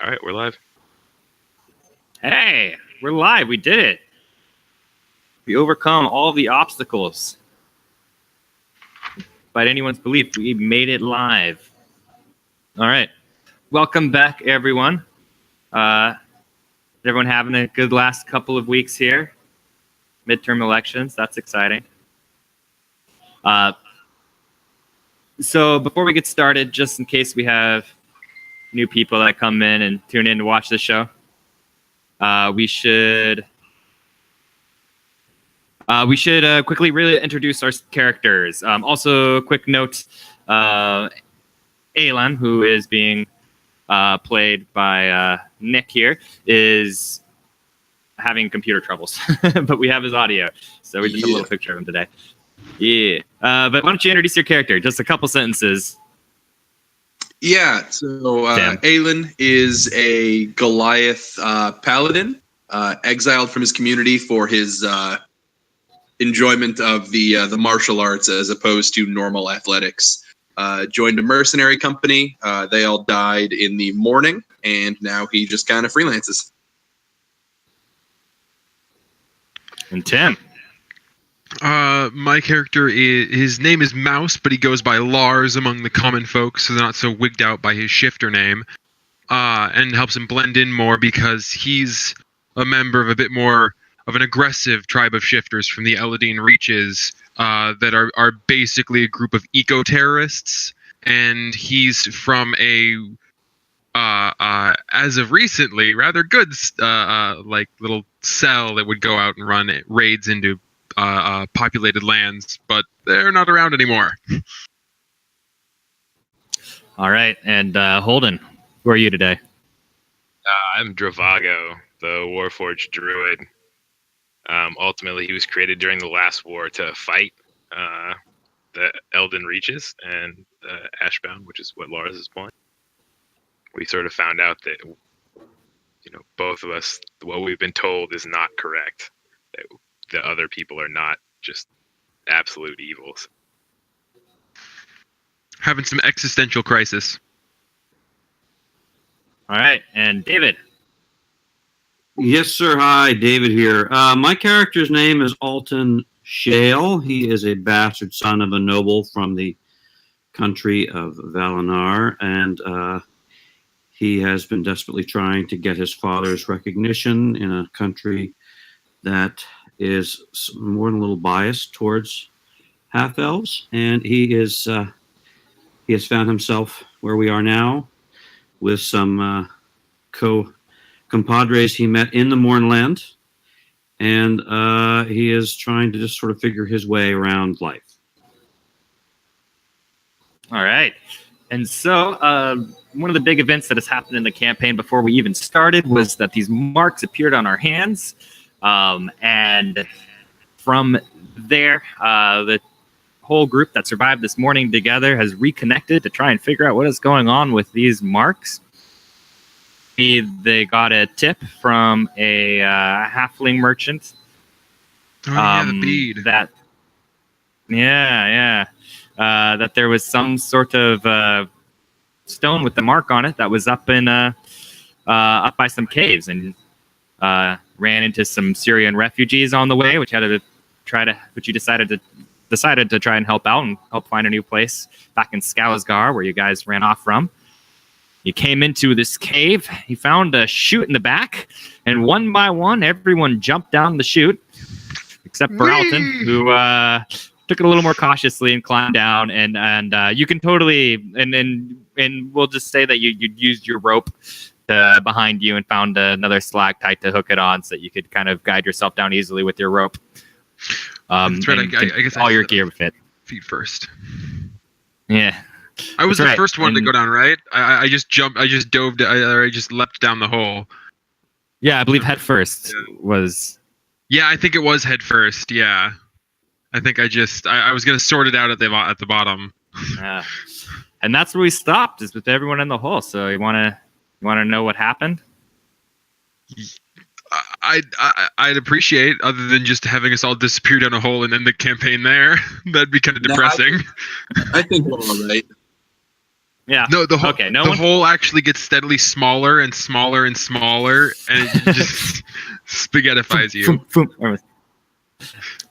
All right, we're live. Hey, we're live. We did it. We overcome all the obstacles. By anyone's belief, we made it live. All right. Welcome back, everyone. Everyone having a good last couple of weeks here? Midterm elections. That's exciting. So before we get started, just in case we have new people that come in and tune in to watch the show, we should quickly really introduce our characters. Also, quick note, Alan, who is being played by Nick here, is having computer troubles, but we have his audio, so we just have a little picture of him today. Yeah. But why don't you introduce your character? Just a couple sentences. Yeah, so Alan is a Goliath paladin, exiled from his community for his enjoyment of the martial arts as opposed to normal athletics. Joined a mercenary company. They all died in the Mourning, and now he just kind of freelances. And Tim. My character his name is Mouse, but he goes by Lars among the common folks, so they're not so wigged out by his shifter name, and helps him blend in more because he's a member of a bit more of an aggressive tribe of shifters from the Eladine Reaches that are basically a group of eco-terrorists, and he's from a as of recently rather good like little cell that would go out and run raids into populated lands, but they're not around anymore. All right, and Holden, who are you today? I'm Dravago, the Warforged druid. Ultimately, he was created during the last war to fight the Elden Reaches and the Ashbound, which is what Lars is playing. We sort of found out that, both of us, what we've been told is not correct. That the other people are not just absolute evils. Having some existential crisis. All right, and David. Yes, sir. Hi, David here. My character's name is Alton Shale. He is a bastard son of a noble from the country of Valinar, and he has been desperately trying to get his father's recognition in a country that is more than a little biased towards half-elves, and he has found himself where we are now with some compadres he met in the Mournland, and he is trying to just sort of figure his way around life. All right. And so one of the big events that has happened in the campaign before we even started was that these marks appeared on our hands. And from there, the whole group that survived this morning together has reconnected to try and figure out what is going on with these marks. They got a tip from a halfling merchant. Oh, yeah, the bead. That there was some sort of stone with the mark on it that was up by some caves, and ran into some Syrian refugees on the way, which you decided to try and help out and help find a new place back in Skalisgar, where you guys ran off from. You came into this cave, you found a chute in the back, and one by one, everyone jumped down the chute, except for Alton, who took it a little more cautiously and climbed down, and you can totally, and we'll just say that you used your rope behind you and found another stalactite to hook it on, so that you could kind of guide yourself down easily with your rope. That's right. I guess all your gear would fit. Feet first. Yeah. I was the first one to go down, right? I just jumped. I just dove. I just leapt down the hole. Yeah, I believe head first was. Yeah, I think it was head first. Yeah, I think I was gonna sort it out at the bottom. Yeah, and that's where we stopped. Is with everyone in the hole. So you wanna know what happened? I'd appreciate, other than just having us all disappear down a hole and end the campaign there. That'd be kind of depressing. I think we're all right. Yeah. No, the hole actually gets steadily smaller and smaller and smaller, and it just spaghettifies you.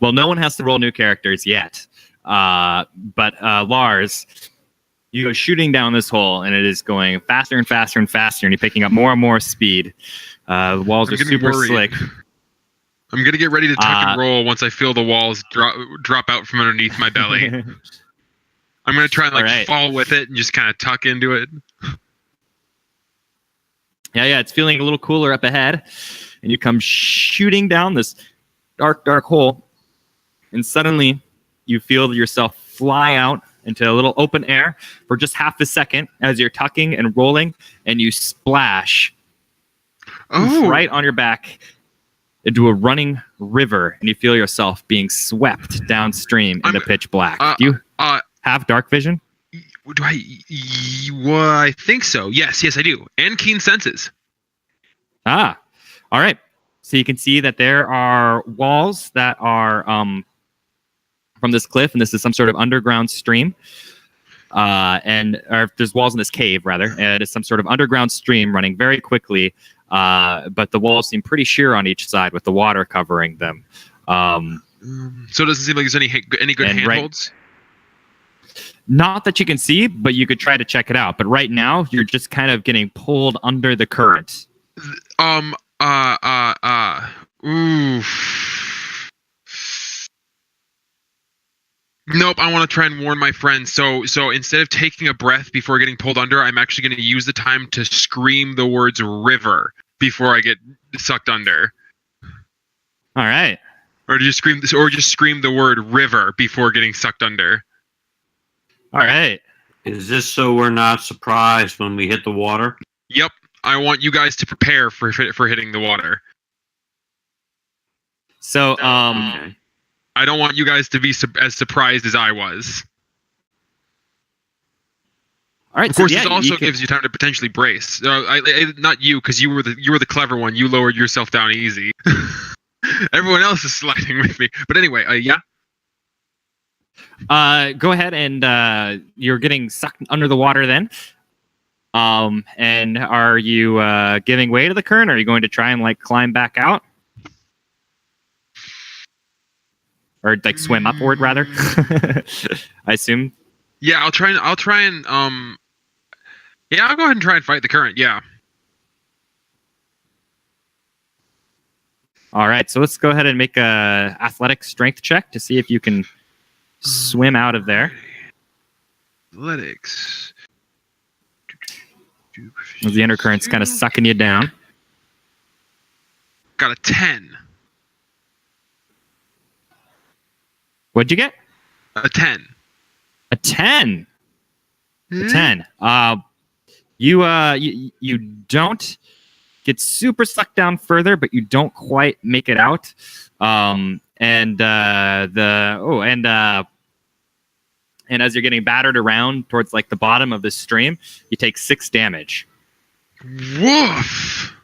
Well, no one has to roll new characters yet. But Lars, you go shooting down this hole, and it is going faster and faster and faster, and you're picking up more and more speed. The walls are super slick. I'm gonna get ready to tuck and roll once I feel the walls drop out from underneath my belly. I'm gonna try and fall with it and just kind of tuck into it. Yeah, it's feeling a little cooler up ahead, and you come shooting down this dark hole, and suddenly you feel yourself fly out into a little open air for just half a second as you're tucking and rolling, and you splash right on your back into a running river, and you feel yourself being swept downstream into pitch black. Do you have dark vision? Do I? Well, I think so. Yes, I do. And keen senses. All right. So you can see that there are walls that are from this cliff, and this is some sort of underground stream. Or there's walls in this cave, rather, and it's some sort of underground stream running very quickly. But the walls seem pretty sheer on each side with the water covering them. So it doesn't seem like there's any good handholds? Not that you can see, but you could try to check it out. But right now, you're just kind of getting pulled under the current. Nope, I want to try and warn my friends. So instead of taking a breath before getting pulled under, I'm actually going to use the time to scream the words river before I get sucked under. All right. Or just scream the word river before getting sucked under. All right. Is this so we're not surprised when we hit the water? Yep. I want you guys to prepare for hitting the water. So, okay. I don't want you guys to be as surprised as I was. All right. Of course, this also gives you time to potentially brace. Not you, because you were the clever one. You lowered yourself down easy. Everyone else is sliding with me. But anyway, yeah. Go ahead and you're getting sucked under the water then. And are you giving way to the current? Or are you going to try and climb back out? Or swim upward rather? I assume. Yeah, I'll try and I'll go ahead and try and fight the current. Yeah. All right, so let's go ahead and make a athletic strength check to see if you can swim out of there. Athletics. As the undercurrent's kind of sucking you down. Got a 10. What'd you get? A 10. A 10. A 10. You don't get super sucked down further, but you don't quite make it out. And as you're getting battered around towards the bottom of the stream, you take 6 damage. Woof.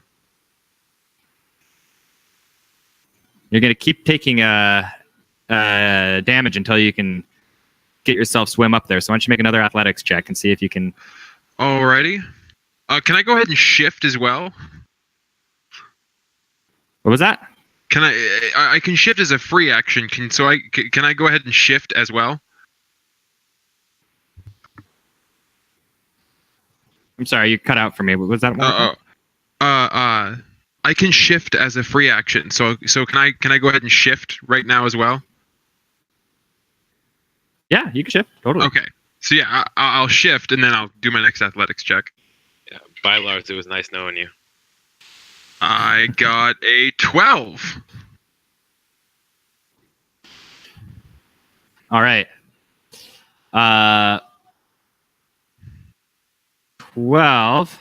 You're gonna keep taking damage until you can get yourself swim up there. So why don't you make another athletics check and see if you can. Alrighty. Can I go ahead and shift as well? What was that? Can I can shift as a free action? Can I go ahead and shift as well? I'm sorry, you cut out for me. What was that? I can shift as a free action. So can I go ahead and shift right now as well? Yeah, you can shift. Totally. Okay. So yeah, I'll shift and then I'll do my next athletics check. Yeah, bye, Lars. It was nice knowing you. I got a 12. All right. 12.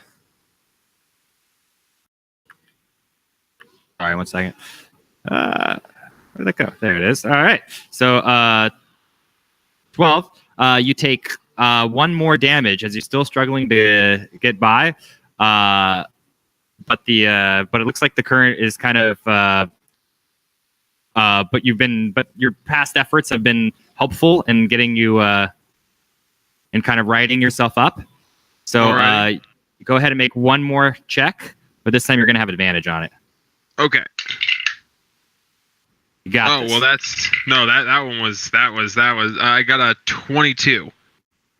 All right, 1 second. Where did that go? There it is. All right. So 12. You take 1 more damage as you're still struggling to get by. But it looks like the current is kind of but your past efforts have been helpful in getting you in kind of righting yourself up. So Alrighty. go ahead and make one more check, but this time you're going to have advantage on it. Okay. You got this. Well, that was I got a 22.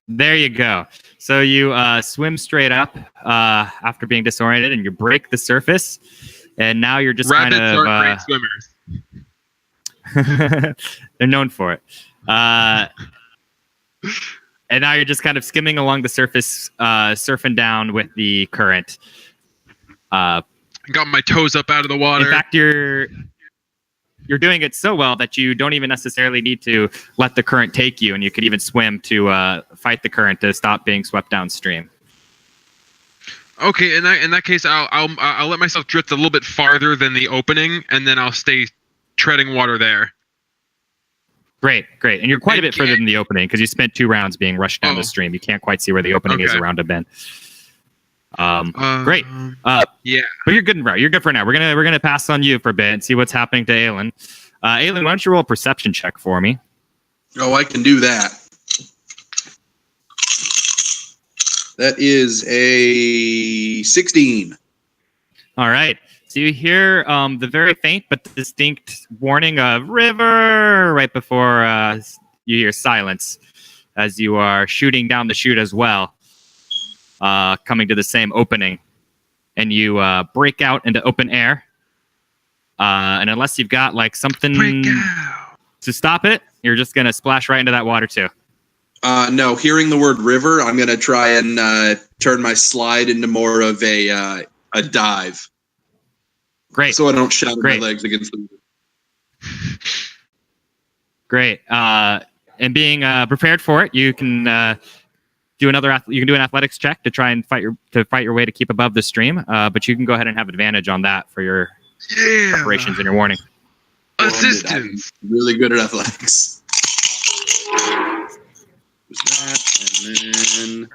There you go. So you swim straight up after being disoriented, and you break the surface, and now you're just Rabbits kind of aren't great swimmers. they're known for it. And now you're just kind of skimming along the surface, surfing down with the current. Got my toes up out of the water. In fact, you're doing it so well that you don't even necessarily need to let the current take you, and you could even swim to fight the current to stop being swept downstream. Okay, in that case, I'll let myself drift a little bit farther than the opening, and then I'll stay treading water there. Great. And you're quite a bit further than the opening because you spent 2 rounds being rushed down the stream. You can't quite see where the opening is around a bend. Great. Yeah. But you're good, bro. You're good for now. We're gonna pass on you for a bit and see what's happening to Aelin. Aelin, why don't you roll a perception check for me? Oh, I can do that. That is a 16. All right. So you hear the very faint but distinct warning of river right before you hear silence as you are shooting down the chute as well, coming to the same opening. And you break out into open air. And unless you've got like something to stop it, you're just going to splash right into that water too. No, hearing the word river, I'm going to try and turn my slide into more of a dive. Great. So I don't shatter my legs against the river. Great. And being prepared for it, you can do an athletics check to try and fight your way to keep above the stream. But you can go ahead and have advantage on that for your preparations and your warning. Assistance. I'm really good at athletics. That, and then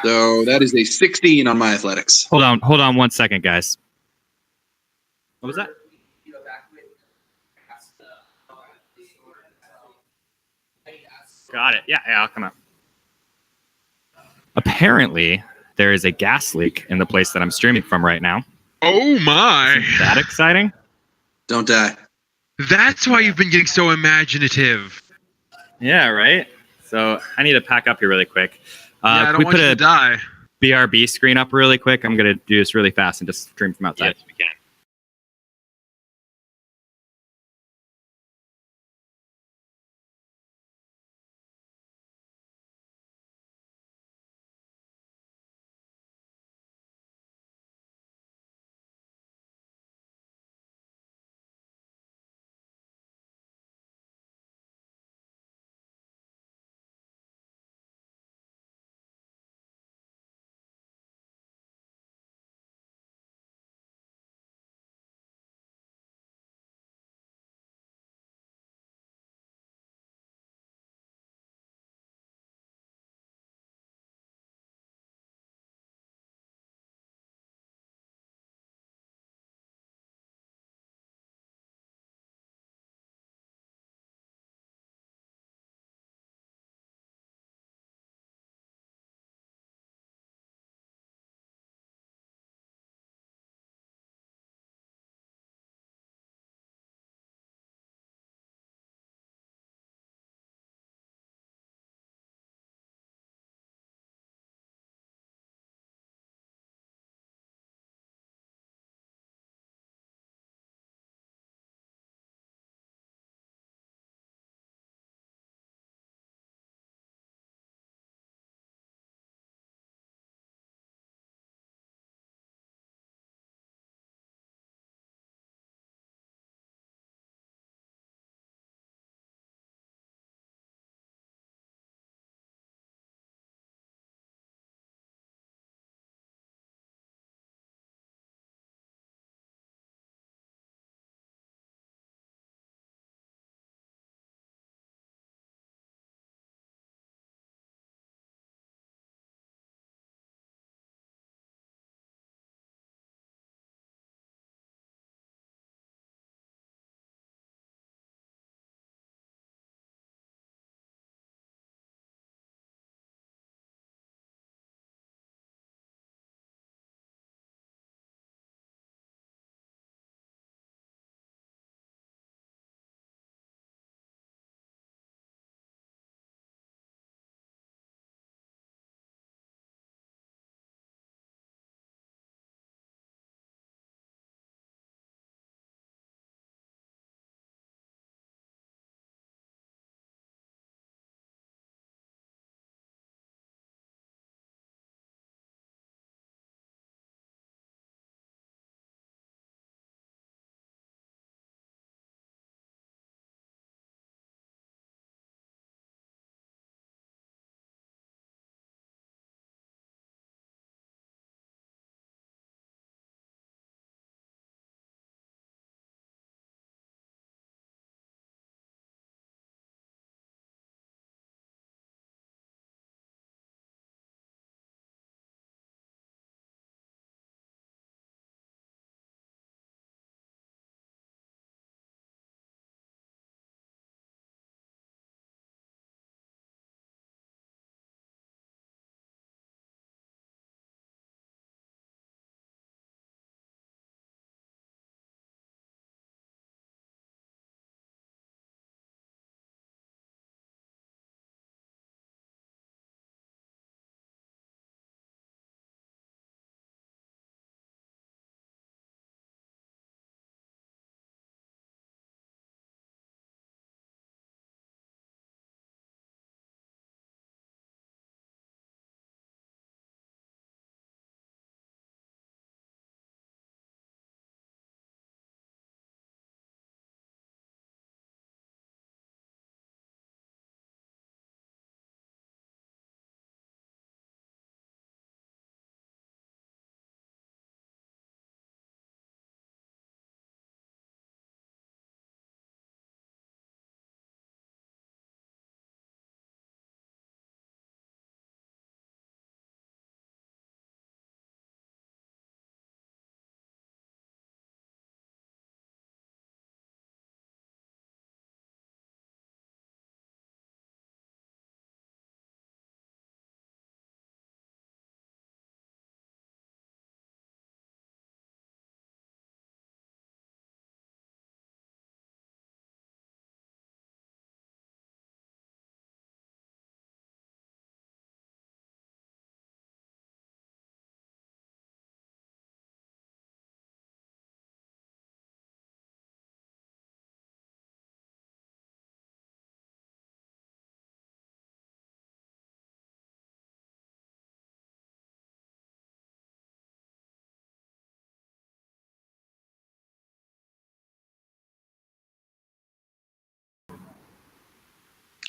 so that is a 16 on my athletics. Hold on 1 second, guys. What was that? Got it. Yeah, I'll come out. Apparently, there is a gas leak in the place that I'm streaming from right now. Oh my! Isn't that exciting? Don't die. That's why you've been getting so imaginative. Yeah, right? So I need to pack up here really quick. I don't want you to die. BRB screen up really quick. I'm going to do this really fast and just stream from outside. Yes, we can.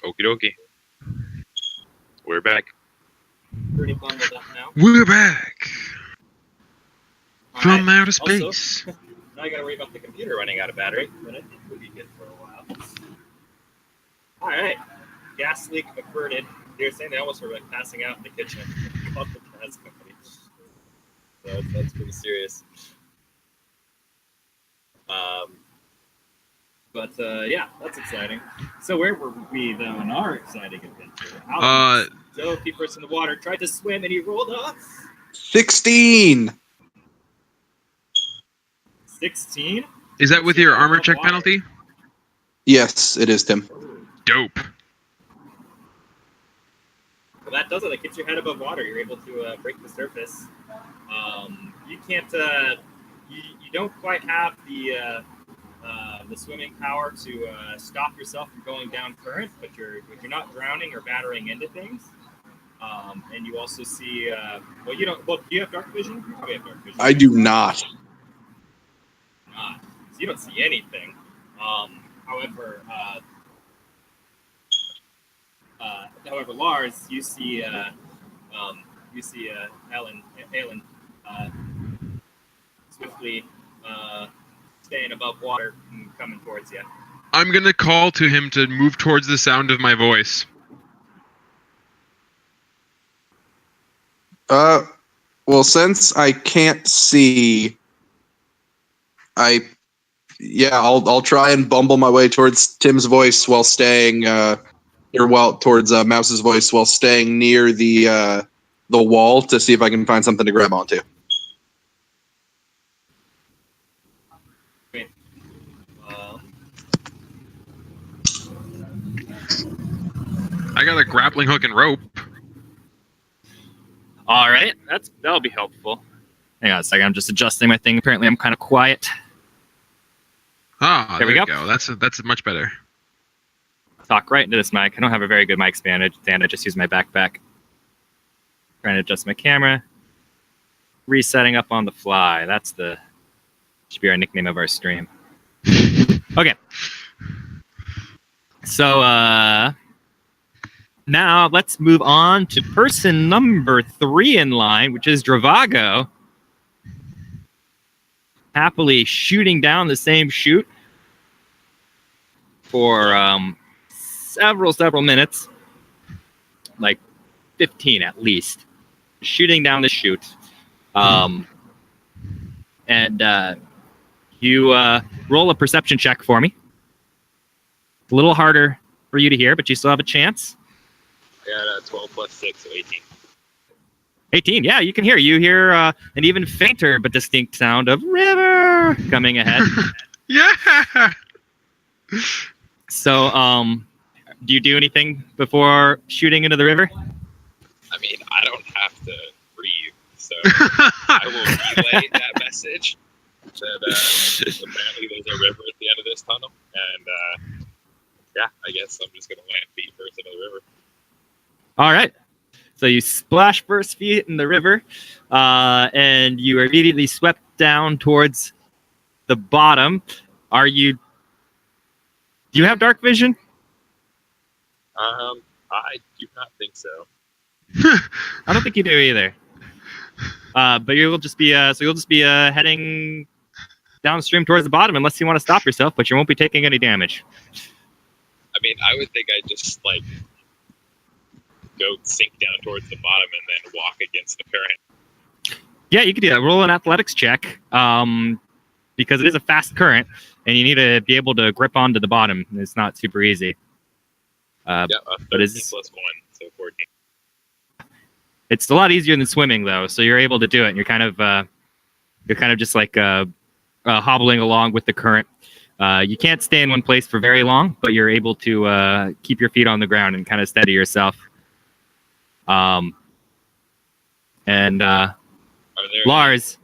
Okie dokie. We're back. Pretty bundled up now. We're back All from right. outer space. Also, now I gotta worry about the computer running out of battery, but I think we'll be good for a while. All right. Gas leak averted. They were saying they almost were like passing out in the kitchen. Called the gas company. So that's pretty serious. But yeah, that's exciting. So where were we though in our exciting adventure? So he first in the water, tried to swim, and he rolled off 16. 16. Is that with your armor check penalty? Yes, it is, Tim. Dope. Well, that does it. It keeps your head above water. You're able to break the surface. You can't. You don't quite have the swimming power to stop yourself from going down current, but you're not drowning or battering into things. And you also see. Well, you don't. Well, do you have dark vision? You probably have dark vision. I do not. So you don't see anything. However, Lars, you see Alan swiftly staying above water and coming towards you. I'm gonna call to him to move towards the sound of my voice. Well, since I can't see, I'll try and bumble my way towards Tim's voice while staying, towards Mouse's voice while staying near the wall to see if I can find something to grab onto. I got a grappling hook and rope. All right, that'll be helpful. Hang on a second, I'm just adjusting my thing. Apparently, I'm kind of quiet. Ah, there we go. That's much better. Talk right into this mic. I don't have a very good mic stand. I just use my backpack. Trying to adjust my camera. Resetting up on the fly. Should be our nickname of our stream. Okay. So now let's move on to person number 3 in line, which is Dravago. Happily shooting down the same chute for several minutes, like 15 at least, shooting down the chute. And you roll a perception check for me. A little harder for you to hear, but you still have a chance. I got 12 plus 6, so 18. 18, yeah, you can hear. You hear an even fainter but distinct sound of river coming ahead. Yeah. So, do you do anything before shooting into the river? I mean, I don't have to breathe, so I will relay that message that apparently there's a river at the end of this tunnel, and yeah, I guess I'm just going to land feet first into the river. All right. So you splash first feet in the river, and you are immediately swept down towards the bottom. Do you have dark vision? I do not think so. I don't think you do either. But you'll just be heading downstream towards the bottom unless you want to stop yourself, but you won't be taking any damage. I mean, I would think I'd just go sink down towards the bottom and then walk against the current. Yeah, you could do that. Roll an athletics check, because it is a fast current, and you need to be able to grip onto the bottom. It's not super easy. But it's plus 1, so 14. It's a lot easier than swimming, though. So you're able to do it. And you're kind of just like hobbling along with the current. You can't stay in one place for very long, but you're able to keep your feet on the ground and kind of steady yourself. Lars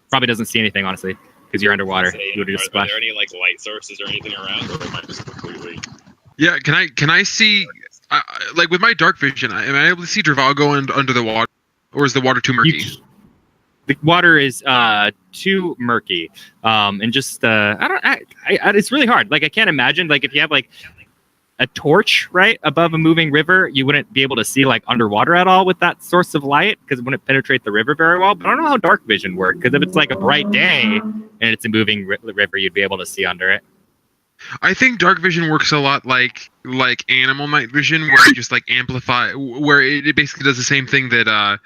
probably doesn't see anything, honestly, because you're underwater. Are there any light sources or anything around, or am I just completely? Yeah, can I see? With my dark vision, am I able to see Dravago under the water, or is the water too murky? The water is too murky, and just it's really hard. I can't imagine if you have a torch right above a moving river, you wouldn't be able to see like underwater at all with that source of light because it wouldn't penetrate the river very well. But I don't know how dark vision works, because if it's like a bright day and it's a moving river, you'd be able to see under it. I think dark vision works a lot like animal night vision, where it just like where it basically does the same thing that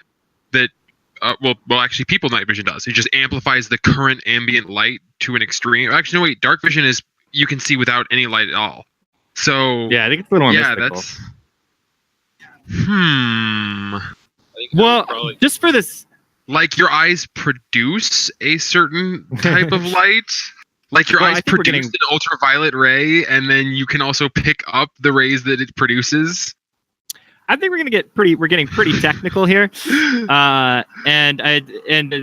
actually people night vision does. It just amplifies the current ambient light to an extreme. Actually, no, wait, dark vision is you can see without any light at all. So yeah, I think it's a little more mystical. That's Well, just for this, like your eyes produce a certain type of light. Like your eyes produce an ultraviolet ray, and then you can also pick up the rays that it produces. I think we're getting pretty technical here, and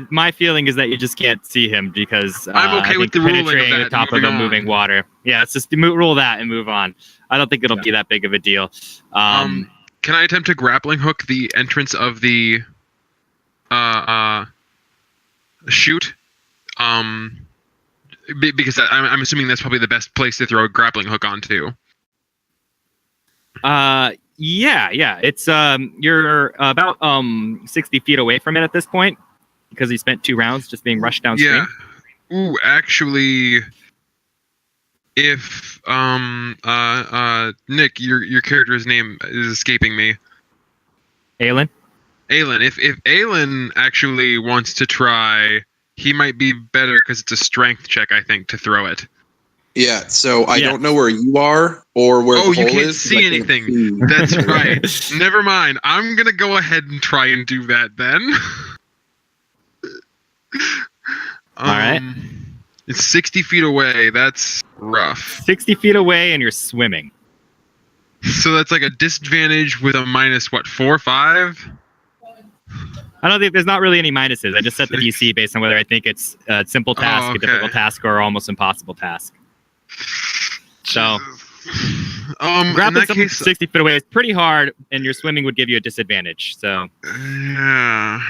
my feeling is that you just can't see him because I'm okay with the ruling of that. The top of the moving water. Yeah, it's just rule that and move on. I don't think it'll be that big of a deal. Can I attempt to grappling hook the entrance of the chute? Because I'm assuming that's probably the best place to throw a grappling hook onto. Yeah. It's you're about 60 feet away from it at this point because he spent 2 rounds just being rushed downstream. Yeah. Ooh, actually, if Nick, your character's name is escaping me. Aelin. If Aelin actually wants to try, he might be better because it's a strength check, I think, to throw it. Yeah, so I don't know where you are or where the hole is. Oh, you can't see anything. That's right. Never mind. I'm going to go ahead and try and do that then. All right. It's 60 feet away. That's rough. 60 feet away and you're swimming. So that's like a disadvantage with a minus, 4 or 5? I don't think there's not really any minuses. I just set the DC based on whether I think it's a simple task, a difficult task, or almost impossible task. So, grabbing something 60 feet away is pretty hard, and your swimming would give you a disadvantage. So, yeah,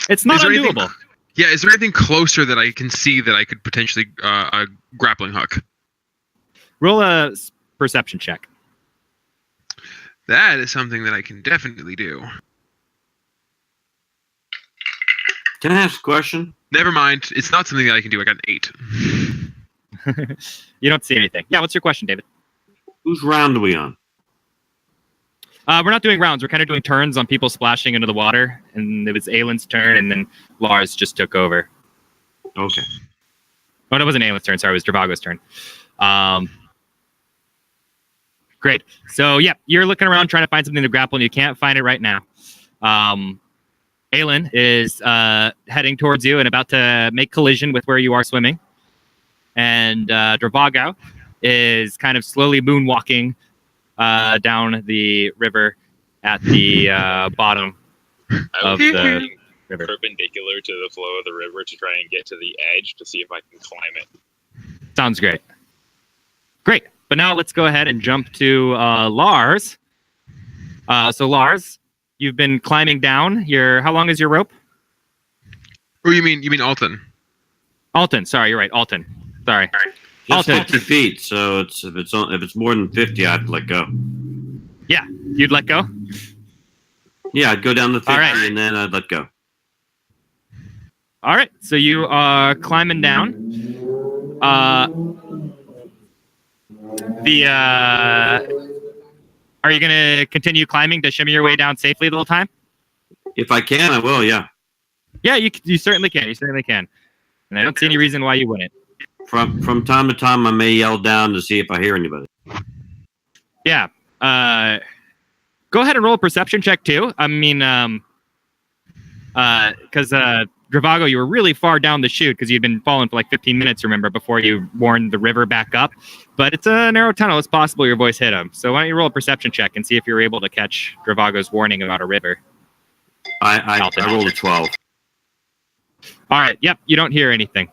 it's not undoable. Is there anything closer that I can see that I could potentially a grappling hook? Roll a perception check. That is something that I can definitely do. Can I ask a question? Never mind. It's not something that I can do. I got an 8. You don't see anything. Yeah, what's your question, David? Whose round are we on? We're not doing rounds. We're kind of doing turns on people splashing into the water. And it was Aelin's turn, and then Lars just took over. Okay. Oh, it wasn't Aelin's turn. Sorry, it was Dravago's turn. Great. So, yeah, you're looking around trying to find something to grapple, and you can't find it right now. Aelin is heading towards you and about to make collision with where you are swimming. And Dravago is kind of slowly moonwalking down the river at the bottom of the river. Perpendicular to the flow of the river to try and get to the edge to see if I can climb it. Sounds great. Great. But now let's go ahead and jump to Lars. So Lars, you've been climbing down. How long is your rope? Oh, you mean Alton? Alton, sorry, you're right. Alton. Sorry. Just 50 feet, so if it's more than 50, I'd let go. Yeah, you'd let go? Yeah, I'd go down to 50 and then I'd let go. All right, so you are climbing down. Are you going to continue climbing to shimmy your way down safely the whole time? If I can, I will, yeah. Yeah, you certainly can. You certainly can. And I don't see any reason why you wouldn't. From time to time, I may yell down to see if I hear anybody. Yeah. Go ahead and roll a perception check, too. I mean, because Dravago, you were really far down the chute because you'd been falling for like 15 minutes, remember, before you warned the river back up. But it's a narrow tunnel. It's possible your voice hit him. So why don't you roll a perception check and see if you're able to catch Dravago's warning about a river. I rolled a 12. All right. Yep. You don't hear anything.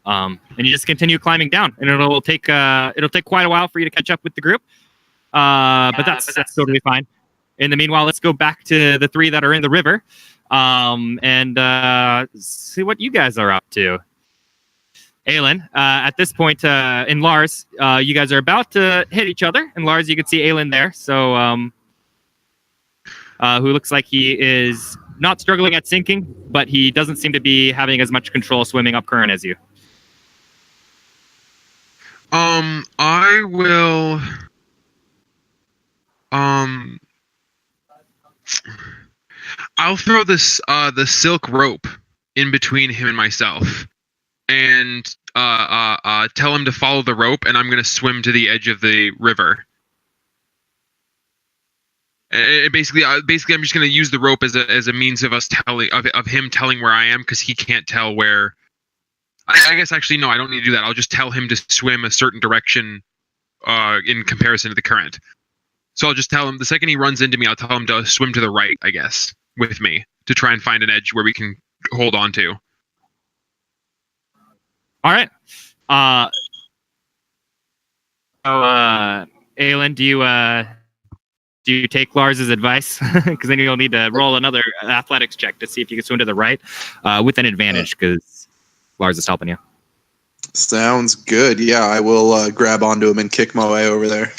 And you just continue climbing down, and it'll take quite a while for you to catch up with the group. But that's totally fine. In the meanwhile, let's go back to the 3 that are in the river, and see what you guys are up to. Aelin, at this point, and Lars, you guys are about to hit each other. And Lars, you can see Aelin there. So, who looks like he is not struggling at sinking, but he doesn't seem to be having as much control swimming up current as you. I will. I'll throw this the silk rope in between him and myself, and tell him to follow the rope, and I'm gonna swim to the edge of the river. Basically, I'm just gonna use the rope as a means of us telling of him telling where I am, because he can't tell where. I guess actually no, I don't need to do that. I'll just tell him to swim a certain direction in comparison to the current. So I'll just tell him the second he runs into me, I'll tell him to swim to the right, I guess, with me to try and find an edge where we can hold on to. All right. Aelin, do you take Lars's advice? Because then you'll need to roll another athletics check to see if you can swim to the right with an advantage, because Lars is helping you. Sounds good. Yeah, I will grab onto him and kick my way over there.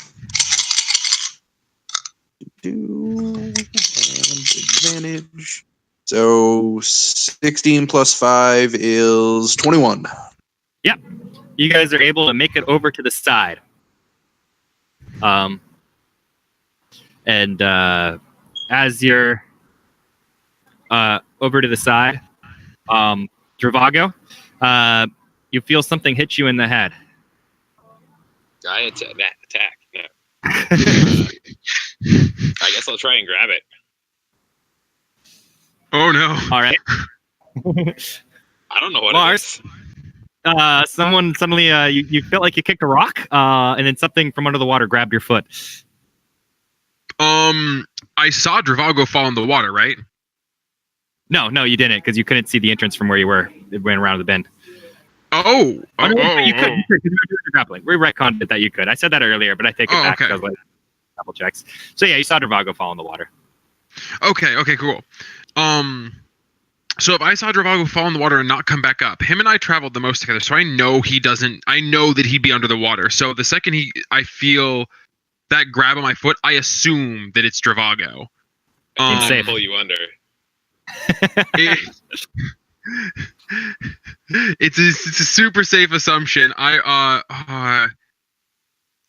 And advantage. So 16 plus 5 is 21. Yep. You guys are able to make it over to the side. And as you're over to the side, Dravago, you feel something hit you in the head. I attack. No. I guess I'll try and grab it. Oh no! All right. I don't know what Lars, it is. Someone suddenly you felt like you kicked a rock, and then something from under the water grabbed your foot. I saw Dravago fall in the water, right? No, you didn't, because you couldn't see the entrance from where you were. It went around the bend. You could. You could, because you were doing the grappling. We retconned it that you could. I said that earlier, but I take it back because like double checks. So yeah, you saw Dravago fall in the water. Okay, cool. So if I saw Dravago fall in the water and not come back up, him and I traveled the most together, so I know that he'd be under the water. So the second I feel that grab on my foot, I assume that it's Dravago. I'll pull you under. It's a super safe assumption.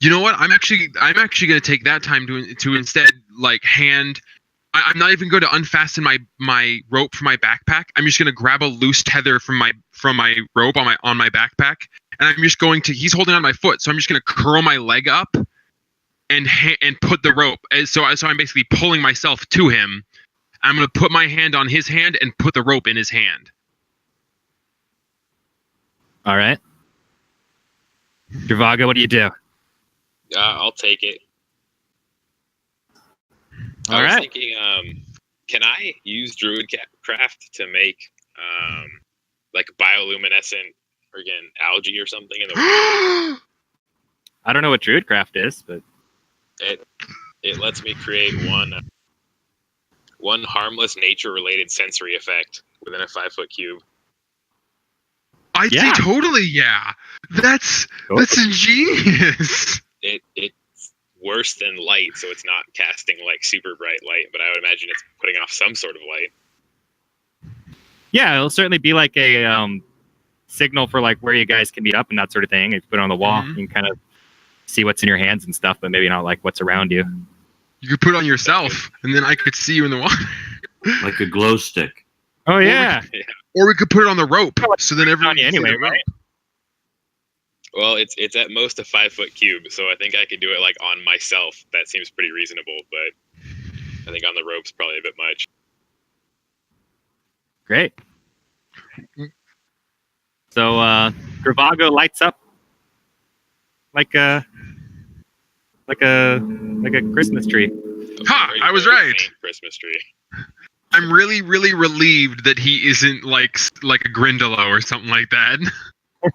You know what? I'm actually going to take that time to instead like hand. I'm not even going to unfasten my rope from my backpack. I'm just going to grab a loose tether from my rope on my backpack, and I'm just going to. He's holding on my foot, so I'm just going to curl my leg up and put the rope. So I'm basically pulling myself to him. I'm going to put my hand on his hand and put the rope in his hand. All right. Dravago, what do you do? I'll take it. All I was right. thinking, can I use Druidcraft to make like bioluminescent friggin' algae or something in the water? I don't know what Druidcraft is, but it lets me create one harmless nature-related sensory effect within a 5-foot cube. I'd say totally, yeah. That's ingenious. It's worse than light, so it's not casting like super bright light, but I would imagine it's putting off some sort of light. Yeah, it'll certainly be like a signal for like where you guys can meet up and that sort of thing. If you put it on the wall, you can kind of see what's in your hands and stuff, but maybe not like what's around you. You could put it on yourself, and then I could see you in the water. Like a glow stick. Oh, yeah. Or we could put it on the rope, so then everyone can see the rope. Right? Well, it's at most a 5-foot cube, so I think I could do it like on myself. That seems pretty reasonable, but I think on the rope's probably a bit much. Great. So Dravago lights up like a Christmas tree. Ha! I was right. Christmas tree. I'm really, really relieved that he isn't like a Grindylow or something like that.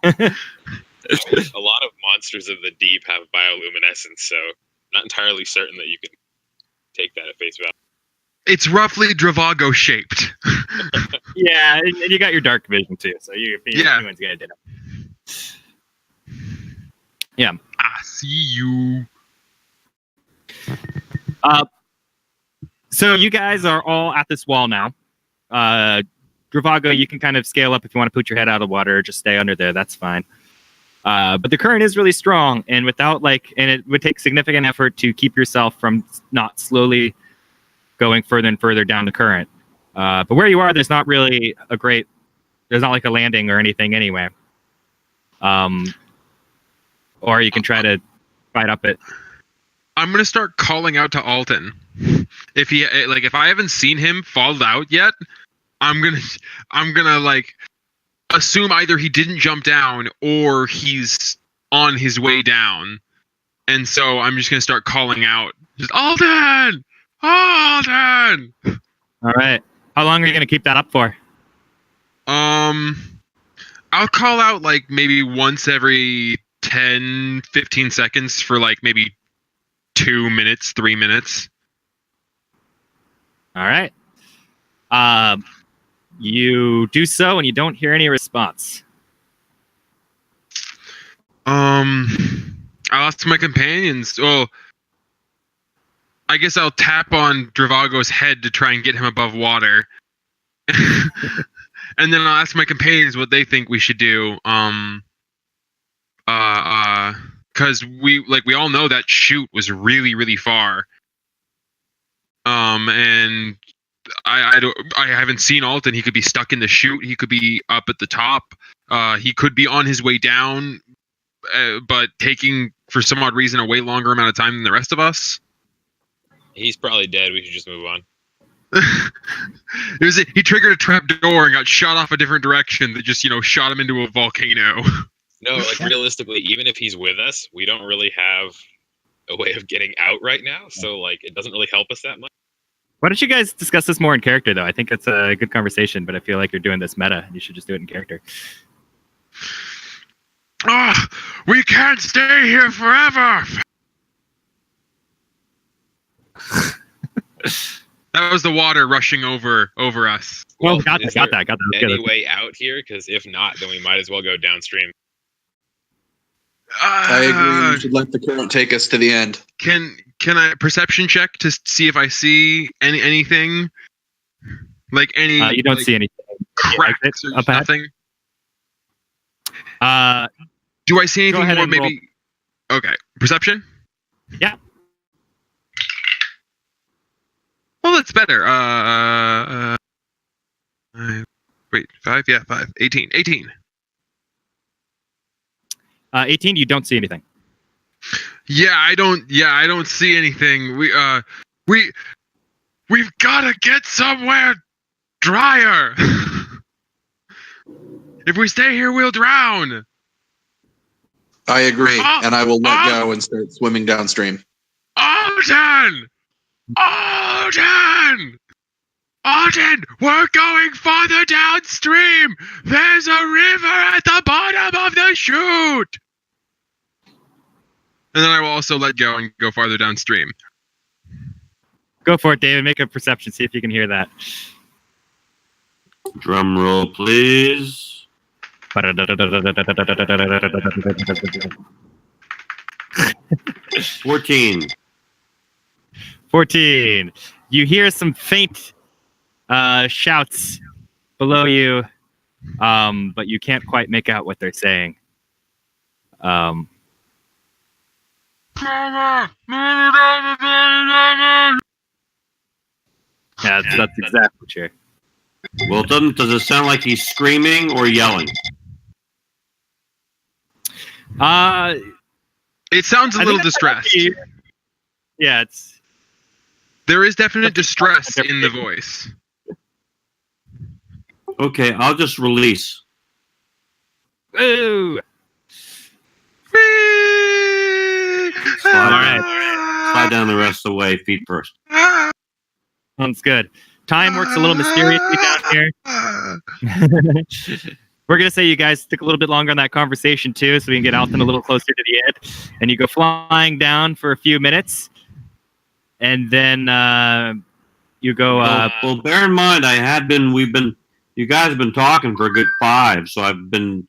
A lot of monsters of the deep have bioluminescence, so not entirely certain that you can take that at face value. It's roughly Dravago shaped. Yeah, and you got your dark vision too, so anyone's gonna do it. Yeah. I see you. So you guys are all at this wall now. Dravago, you can kind of scale up if you want to put your head out of water or just stay under there. That's fine. But the current is really strong, and and it would take significant effort to keep yourself from not slowly going further and further down the current. But where you are, there's not really there's not like a landing or anything anyway. Or you can try to fight up it. I'm gonna start calling out to Alton. If I haven't seen him fall out yet, I'm gonna like assume either he didn't jump down or he's on his way down. And so I'm just gonna start calling out, just Alton! Alton! All right. How long are you gonna keep that up for? I'll call out like maybe once every 10, 15 seconds for like maybe 2 minutes, 3 minutes. All right. You do so, and you don't hear any response. I'll ask my companions. Well, I guess I'll tap on Dravago's head to try and get him above water. And then I'll ask my companions what they think we should do. Because we all know that chute was really, really far. And I haven't seen Alton. He could be stuck in the chute. He could be up at the top. He could be on his way down, but taking for some odd reason a way longer amount of time than the rest of us. He's probably dead. We should just move on. He triggered a trap door and got shot off a different direction that just shot him into a volcano. No, like realistically, even if he's with us, we don't really have a way of getting out right now. So like, it doesn't really help us that much. Why don't you guys discuss this more in character, though? I think it's a good conversation, but I feel like you're doing this meta. You should just do it in character. We can't stay here forever. That was the water rushing over us. Well, got that. Any way out here? Because if not, then we might as well go downstream. I agree. We should let the current take us to the end. Can I perception check to see if I see anything? Like any? You don't see anything. Cracks or nothing. Do I see anything more? Maybe. Roll. Okay, perception. Yeah. Well, that's better. Wait, 5? Yeah, 5. 18. 18. 18. You don't see anything. Yeah, I don't see anything. We've got to get somewhere drier. If we stay here, we'll drown. I agree, and I will let go and start swimming downstream. Alton! Alton! We're going farther downstream! There's a river at the bottom of the chute! And then I will also let go and go farther downstream. Go for it, David. Make a perception. See if you can hear that. Drum roll, please. 14. 14. You hear some faint shouts below you, but you can't quite make out what they're saying. Yeah, that's exactly true. Well, does it sound like he's screaming or yelling? It sounds a little distressed. Yeah, there is definite distress in the voice. Okay, I'll just release. Ooh. Slide, all right. Slide down the rest of the way, feet first. Sounds good. Time works a little mysteriously down here. We're going to say you guys stick a little bit longer on that conversation, too, so we can get Alton a little closer to the end. And you go flying down for a few minutes. And then you go... well, bear in mind, you guys have been talking for a good 5, so I've been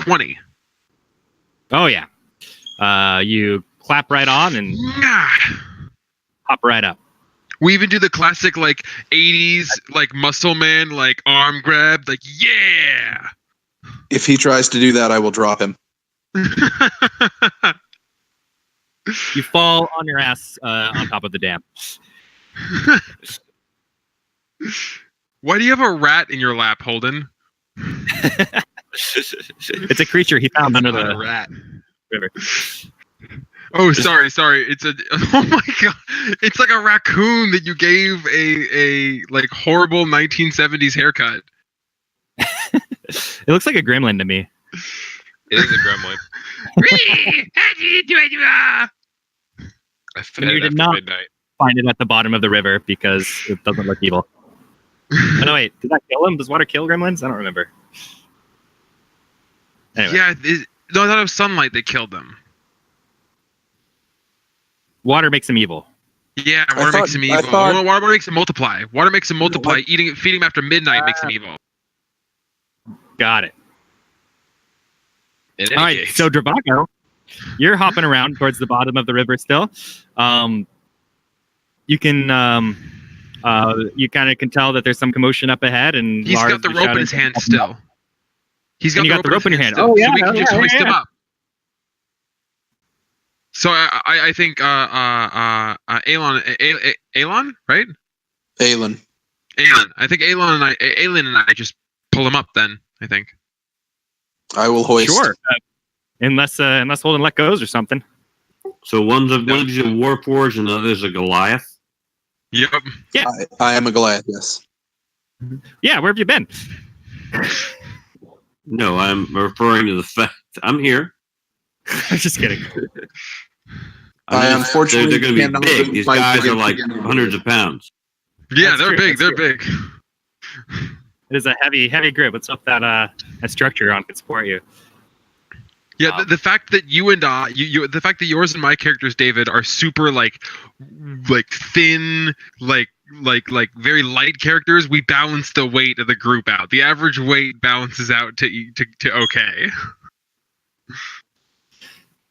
20. Oh yeah. You clap right on and hop right up. We even do the classic like 80s like muscle man like arm grab, like yeah. If he tries to do that, I will drop him. You fall on your ass on top of the dam. Why do you have a rat in your lap, Holden? It's a creature he found under the rat river. Oh, sorry. It's a oh my god. It's like a raccoon that you gave a like horrible 1970s haircut. It looks like a gremlin to me. It is a gremlin. I fed You it did after not midnight. find it at the bottom of the river because it doesn't look evil. Oh, no, wait. Did that kill him? Does water kill gremlins? I don't remember. Anyway. Yeah, no, I thought it was sunlight that killed them. Water makes them evil. Yeah, water makes them evil. Water makes them multiply. Water makes them multiply. Feeding them after midnight makes them evil. Got it. In any All right, case. so Dravago, you're hopping around towards the bottom of the river still. You can you kind of can tell that there's some commotion up ahead, and He's Lars got the is rope in shouting his hand something up. still. He's got And you got the rope in your hand. still, Oh, yeah, so we can just hoist him yeah. up. So I think Alon, right? Aelin. I think Aelin and I just pull him up then, I think. I will hoist. Sure. Unless Holden let goes or something. So one's a Warforged and the other's a Goliath. Yep. Yeah. I am a Goliath, yes. Yeah, where have you been? No, I'm referring to the fact I'm here. I'm just kidding. Unfortunately, they're going to cannot be big. These fight guys are like together. hundreds of pounds. Yeah, That's they're true, big. that's They're big. It is a heavy grip. Let's hope that structure on can support you. Yeah, the fact that you and the fact that yours and my characters, David, are super like thin, like very light characters, we balance the weight of the group out. The average weight balances out to okay.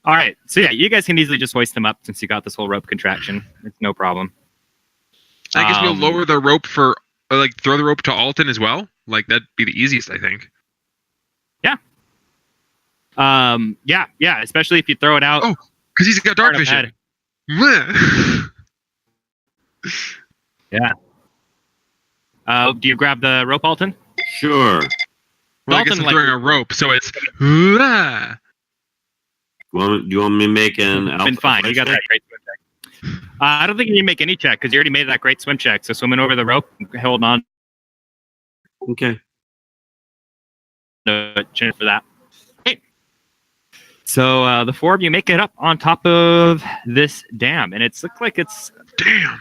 All right, so yeah, you guys can easily just hoist them up since you got this whole rope contraction. It's no problem. I guess we'll lower the rope for throw the rope to Alton as well. Like that'd be the easiest, I think. Yeah, especially if you throw it out. Oh, because he's got dark vision. Yeah. Do you grab the rope, Alton? Sure. Well, I guess Alton, I'm throwing a rope, so it's. Do you want me to make an alpha? Been fine. You got that great swim check. I don't think you need to make any check because you already made that great swim check. So swimming over the rope, holding on. Okay. Chin for that. Hey. So the four of you make it up on top of this dam, and it's looked like it's Damn.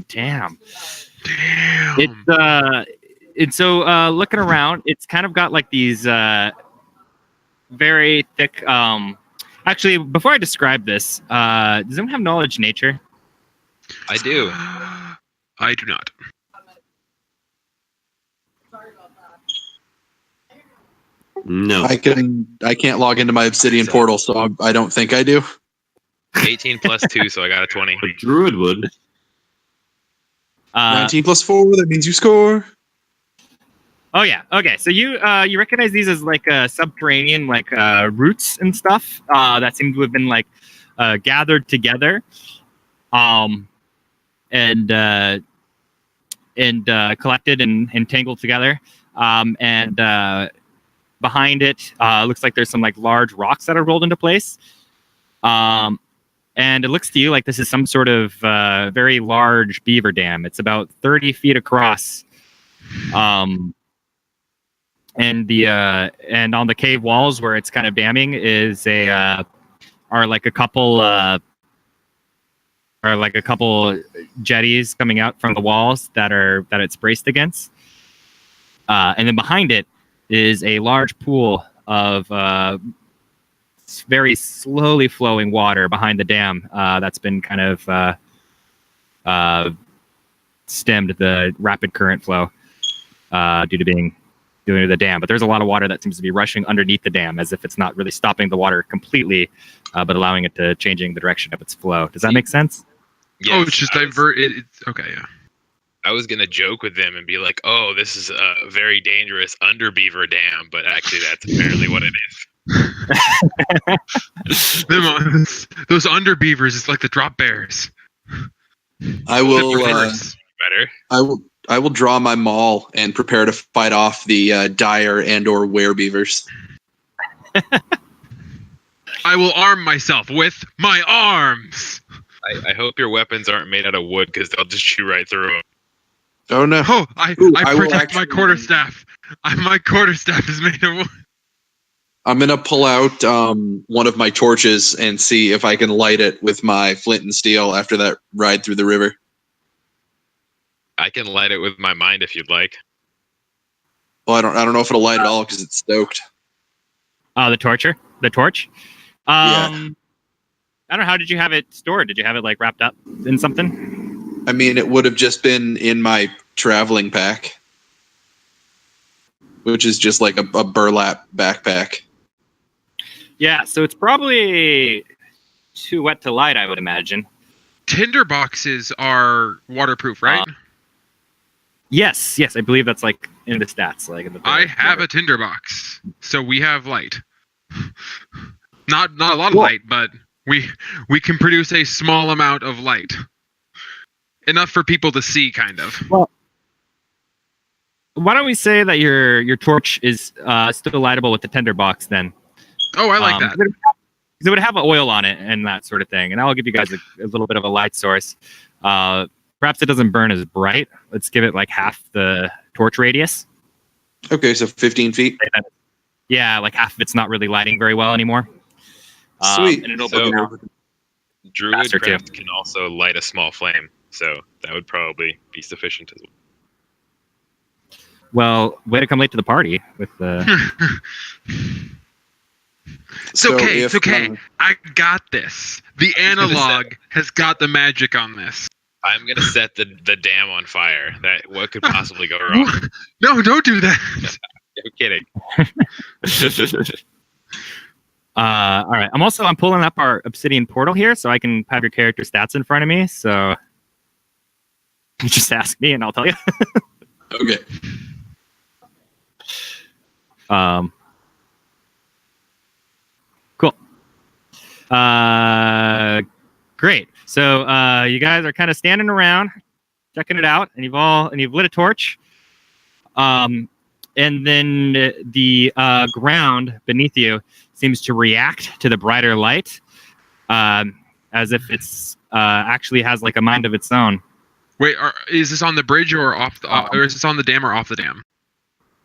damn. Damn. It's so looking around, it's kind of got like these very thick. Actually, before I describe this, does anyone have knowledge nature? I do. I do not. No. I can't log into my Obsidian portal, so I don't think I do. 18 plus 2, so I got a 20. A druid would. 19 plus 4, that means you score. Oh yeah. Okay. So you recognize these as like subterranean like roots and stuff that seem to have been like gathered together, and collected and tangled together, and behind it looks like there's some like large rocks that are rolled into place, and it looks to you like this is some sort of very large beaver dam. It's about 30 feet across. And the and on the cave walls where it's kind of damming is are like a couple jetties coming out from the walls that it's braced against, and then behind it is a large pool of very slowly flowing water behind the dam that's been kind of stemmed the rapid current flow due to being doing to the dam. But there's a lot of water that seems to be rushing underneath the dam, as if it's not really stopping the water completely, but allowing it to changing the direction of its flow. Does that make sense? Yes, oh, it's just divert it. Okay, yeah. I was gonna joke with them and be like, "Oh, this is a very dangerous underbeaver dam," but actually, that's apparently what it is. Those under beavers is like the drop bears. I will. Better. I will draw my maul and prepare to fight off the dire and/or werebeavers. I will arm myself with my arms. I hope your weapons aren't made out of wood because they'll just shoot right through them. Oh no! Oh, I protect my quarterstaff. My quarterstaff is made of wood. I'm gonna pull out one of my torches and see if I can light it with my flint and steel after that ride through the river. I can light it with my mind if you'd like. Well, I don't know if it'll light at all because it's stoked. Oh, the torch. Yeah. I don't know. How did you have it stored? Did you have it like wrapped up in something? I mean, it would have just been in my traveling pack, which is just like a burlap backpack. Yeah, so it's probably too wet to light, I would imagine. Tinder boxes are waterproof, right? Yes, I believe that's like in the stats. Like in the I have a tinder box, so we have light. Not a lot of light, but we can produce a small amount of light, enough for people to see, kind of. Well, why don't we say that your torch is still lightable with the tinder box then? Oh, I like that. Because it would have oil on it and that sort of thing. And I'll give you guys a little bit of a light source. Perhaps it doesn't burn as bright. Let's give it like half the torch radius. Okay, so 15 feet. Yeah, like half of it's not really lighting very well anymore. Sweet. And it'll Druidcraft can also light a small flame, so that would probably be sufficient as well. Well, way to come late to the party with the. It's okay. I got this. The analog has got the magic on this. I'm gonna set the dam on fire. What could possibly go wrong? No, don't do that. I'm kidding. All right. I'm pulling up our obsidian portal here so I can have your character stats in front of me. So you just ask me and I'll tell you. Okay. Cool. Great. So you guys are kind of standing around, checking it out, and you've lit a torch. And then the ground beneath you seems to react to the brighter light, as if it's actually has like a mind of its own. Wait, is this on the bridge or off or is this on the dam or off the dam?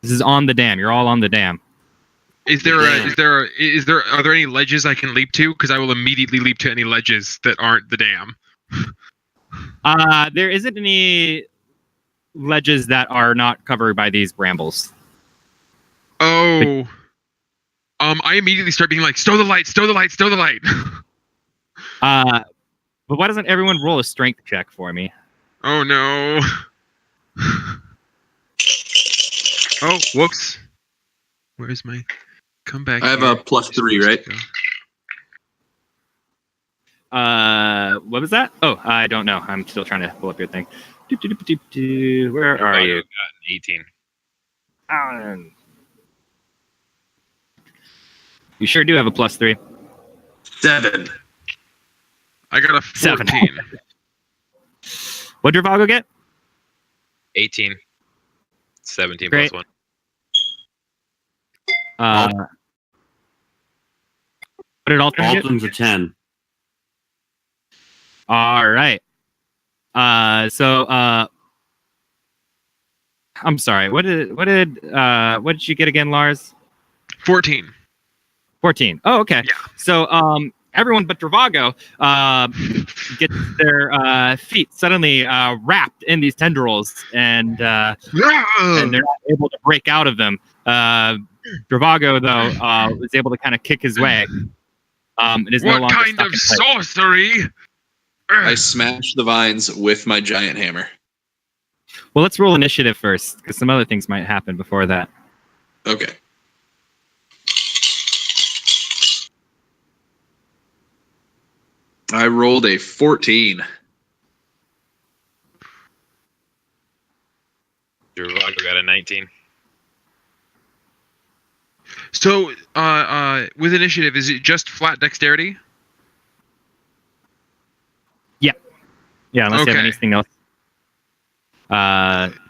This is on the dam. You're all on the dam. Are there any ledges I can leap to? Because I will immediately leap to any ledges that aren't the dam. There isn't any ledges that are not covered by these brambles. Oh. I immediately start being like, stow the light. But why doesn't everyone roll a strength check for me? Oh no. Oh, whoops. Where's my comeback? I have a +3, right? What was that? Oh, I don't know. I'm still trying to pull up your thing. Where are you? 18. You sure do have a +3. 7. I got a 14. What did Dravago get? 18. 17 Great. plus 1. What did Alton get? Alton's a 10. All right. I'm sorry. What did you get again, Lars? 14. 14. Oh, okay. Yeah. So everyone but Dravago gets their feet suddenly wrapped in these tendrils, and they're not able to break out of them. Dravago, though, was able to kind of kick his way. It is no What longer kind stuck of in place. sorcery? I smash the vines with my giant hammer. Well, let's roll initiative first, because some other things might happen before that. Okay. I rolled a 14. Dravago got a 19. So, with initiative, is it just flat dexterity? Yeah, unless you have Okay. anything else.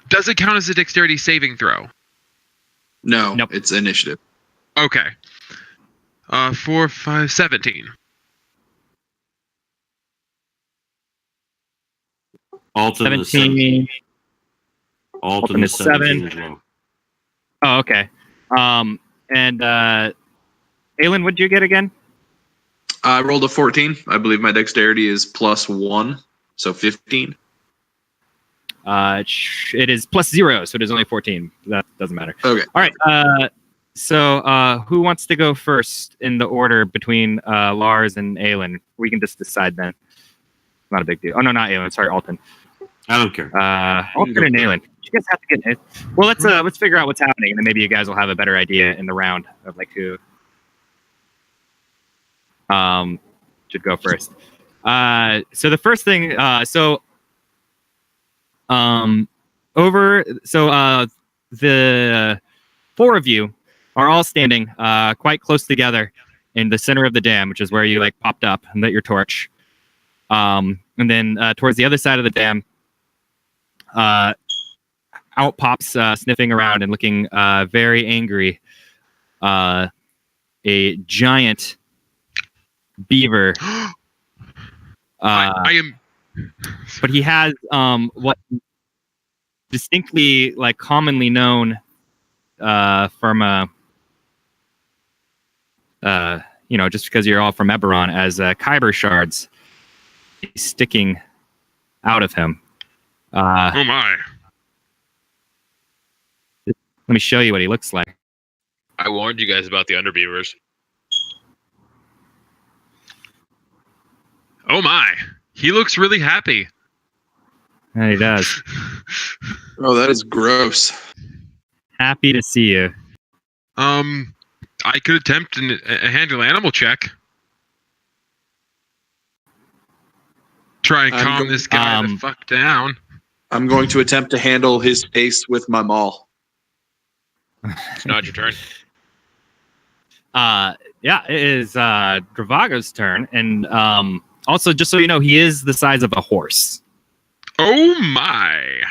Does it count as a dexterity saving throw? No, Nope. it's initiative. Okay. 4, 5, 17. Alton is 17. Alton is 17 as well. Oh, okay. And Aelin, what'd you get again? I rolled a 14. I believe my dexterity is +1, so 15. It is +0, so it is only 14. That doesn't matter. Okay. All right. So who wants to go first in the order between Lars and Aelin? We can just decide then. Not a big deal. Oh no, not Aelin. Sorry, Alton. I don't care. Alton and Aelin. You guys have to get it. Well, let's figure out what's happening, and then maybe you guys will have a better idea in the round of like who should go first. So the first thing, the four of you are all standing quite close together in the center of the dam, which is where you like popped up and lit your torch. And then towards the other side of the dam, out pops sniffing around and looking very angry. A giant beaver. I am. But he has what distinctly like commonly known from just because you're all from Eberron as kyber shards sticking out of him. Oh my! Let me show you what he looks like. I warned you guys about the underbeavers. Oh my! He looks really happy. And he does. Oh, that is gross. Happy to see you. I could attempt a handle animal check. Try and calm this guy the fuck down. I'm going to attempt to handle his face with my maul. It's not your turn. Yeah, it is Dravago's turn, and also just so you know, he is the size of a horse. Oh my!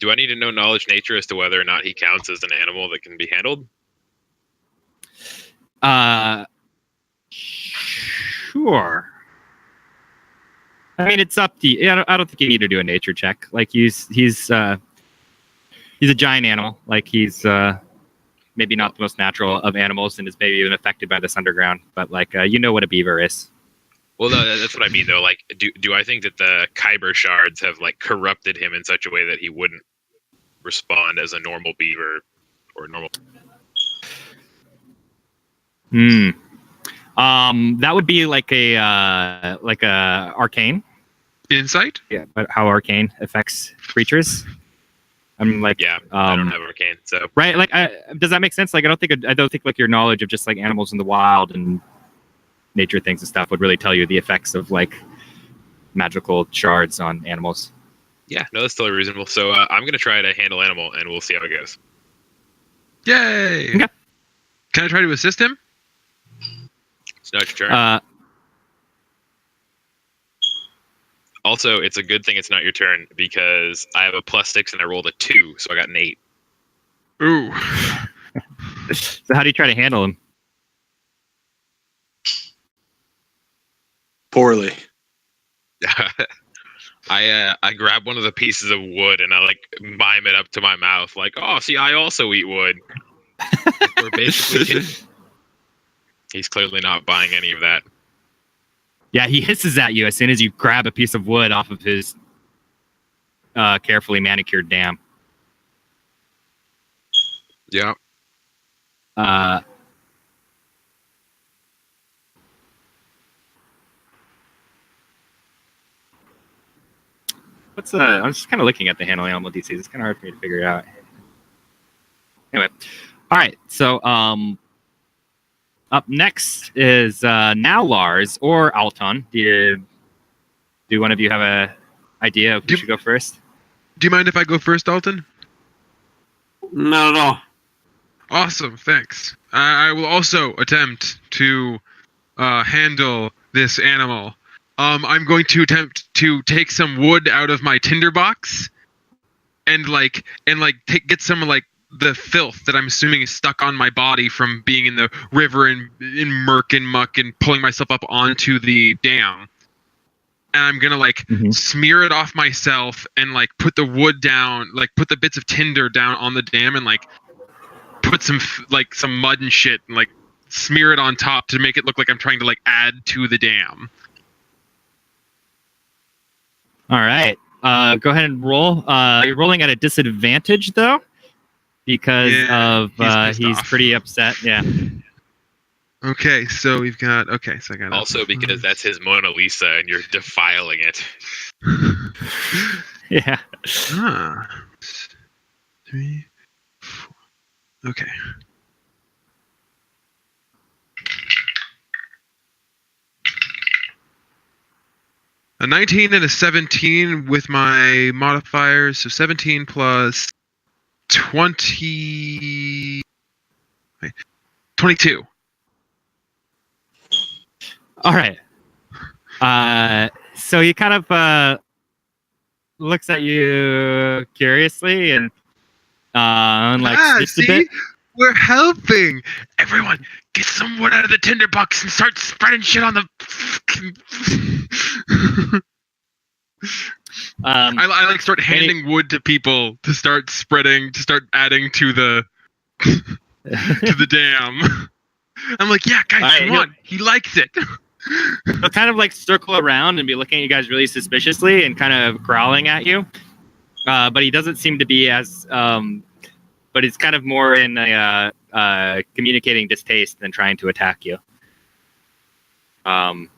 Do I need to know knowledge nature as to whether or not he counts as an animal that can be handled? Sure. I mean, it's up to you. I don't think you need to do a nature check. Like he's a giant animal. Like he's maybe not the most natural of animals, and is maybe even affected by this underground. But like you know what a beaver is. Well, no, that's what I mean though. Like, do I think that the kyber shards have like corrupted him in such a way that he wouldn't respond as a normal beaver or normal? That would be like a arcane. Insight? Yeah, but how arcane affects creatures. I'm like, yeah, I don't have arcane, so right. Like, does that make sense? Like, I don't think like your knowledge of just like animals in the wild and nature things and stuff would really tell you the effects of like magical shards on animals. Yeah, no, that's totally reasonable. So I'm gonna try to handle animal, and we'll see how it goes. Yay! Okay. Can I try to assist him? It's not your turn. Also, it's a good thing it's not your turn because I have a +6 and I rolled a 2, so I got an 8. Ooh. So how do you try to handle him? Poorly. I grab one of the pieces of wood and I like mime it up to my mouth, like, oh, see, I also eat wood. We're basically he's clearly not buying any of that. Yeah, he hisses at you as soon as you grab a piece of wood off of his carefully manicured dam. Yeah. I'm just kind of looking at the handle animal DCs. It's kind of hard for me to figure it out. Anyway, all right. So up next is now Lars or Alton. Do one of you have a idea of who should go first? Do you mind if I go first, Dalton? Not at all. Awesome, thanks. I will also attempt to handle this animal. I'm going to attempt to take some wood out of my tinderbox and get some like the filth that I'm assuming is stuck on my body from being in the river and in murk and muck and pulling myself up onto the dam. And I'm gonna smear it off myself and put the wood down, put the bits of tinder down on the dam and put some mud and shit and smear it on top to make it look like I'm trying to add to the dam. All right. Go ahead and roll. You're rolling at a disadvantage though, because he's pretty upset. Yeah. Okay, so we've got. Okay, so I got. Also, because that's his Mona Lisa, and you're defiling it. Yeah. 3, 4. Okay. A 19 and a 17 with my modifiers, so 17 plus 20. 22. All right. So he kind of looks at you curiously and sniffs a bit. We're helping. Everyone, get some wood out of the tinderbox and start spreading shit on the. I start handing wood to people to start spreading, to start adding to the to the dam. I'm like, yeah, guys, right, come on. He likes it. He'll kind of circle around and be looking at you guys really suspiciously and kind of growling at you. But he doesn't seem to be as, but it's kind of more in a communicating distaste than trying to attack you. And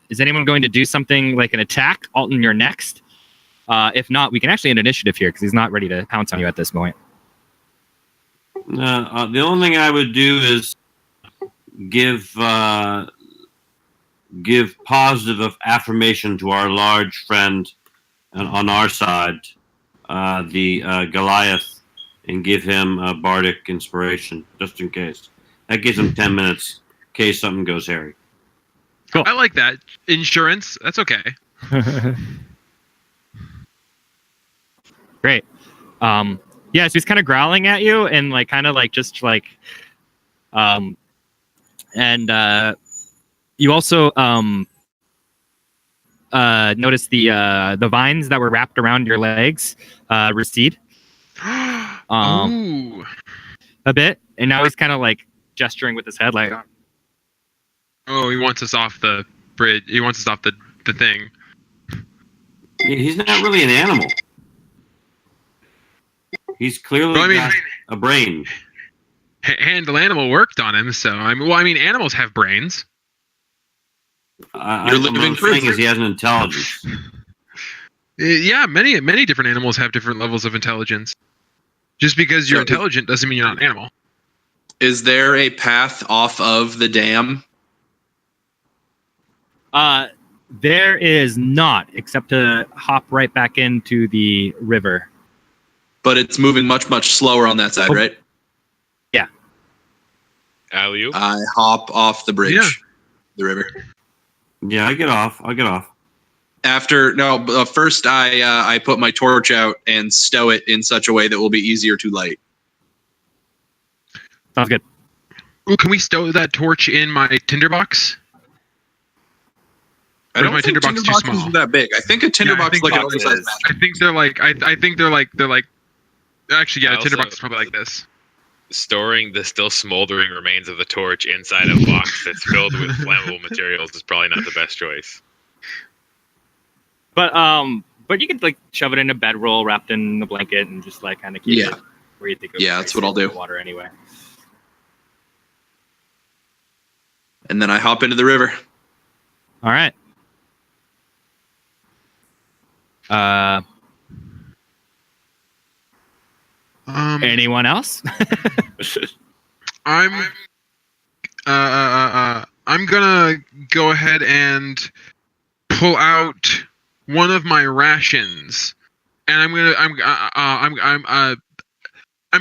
is anyone going to do something like an attack? Alton, you're next. If not, we can actually end initiative here because he's not ready to pounce on you at this point. The only thing I would do is give positive affirmation to our large friend on our side, the Goliath, and give him a bardic inspiration, just in case. That gives him 10 minutes in case something goes hairy. Cool. I like that. Insurance, that's okay. Great. Yeah, so he's kind of growling at you and and you also notice the vines that were wrapped around your legs recede a bit, and now he's kind of gesturing with his head oh, he wants us off the bridge. He wants us off the thing. He's not really an animal. He's clearly got a brain. Handle animal worked on him, so animals have brains. What I'm saying is he has an intelligence. Yeah, many different animals have different levels of intelligence. Just because you're intelligent doesn't mean you're not an animal. Is there a path off of the dam? There is not, except to hop right back into the river. But it's moving much, much slower on that side, right? Yeah. Alley-oop? I hop off the bridge, the river. Yeah, I'll get off. First I put my torch out and stow it in such a way that will be easier to light. Sounds good. Ooh, can we stow that torch in my tinderbox? I don't think tinderboxes are that big. I think a tinderbox is like an oversized match. I think they're like. Actually, yeah, a tinderbox is probably like this. Storing the still smoldering remains of the torch inside a box that's filled with flammable materials is probably not the best choice. But you could shove it in a bedroll wrapped in a blanket and just kind of keep it where you think. That's what I'll do. Water anyway. And then I hop into the river. All right. Anyone else? I'm gonna go ahead and pull out one of my rations, and I'm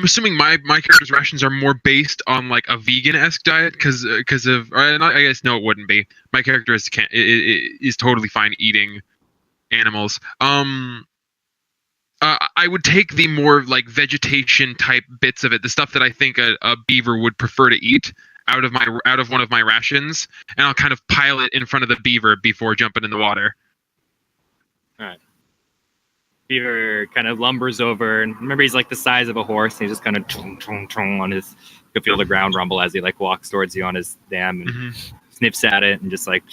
assuming my character's rations are more based on like a vegan-esque diet because of I guess no, it wouldn't be. My character is totally fine eating animals. I would take the more like vegetation type bits of it, the stuff that I think a beaver would prefer to eat out of one of my rations, and I'll kind of pile it in front of the beaver before jumping in the water. All right. Beaver kind of lumbers over, and remember he's like the size of a horse. And he's just kind of on his. You can feel the ground rumble as he like walks towards you on his dam and sniffs at it and just like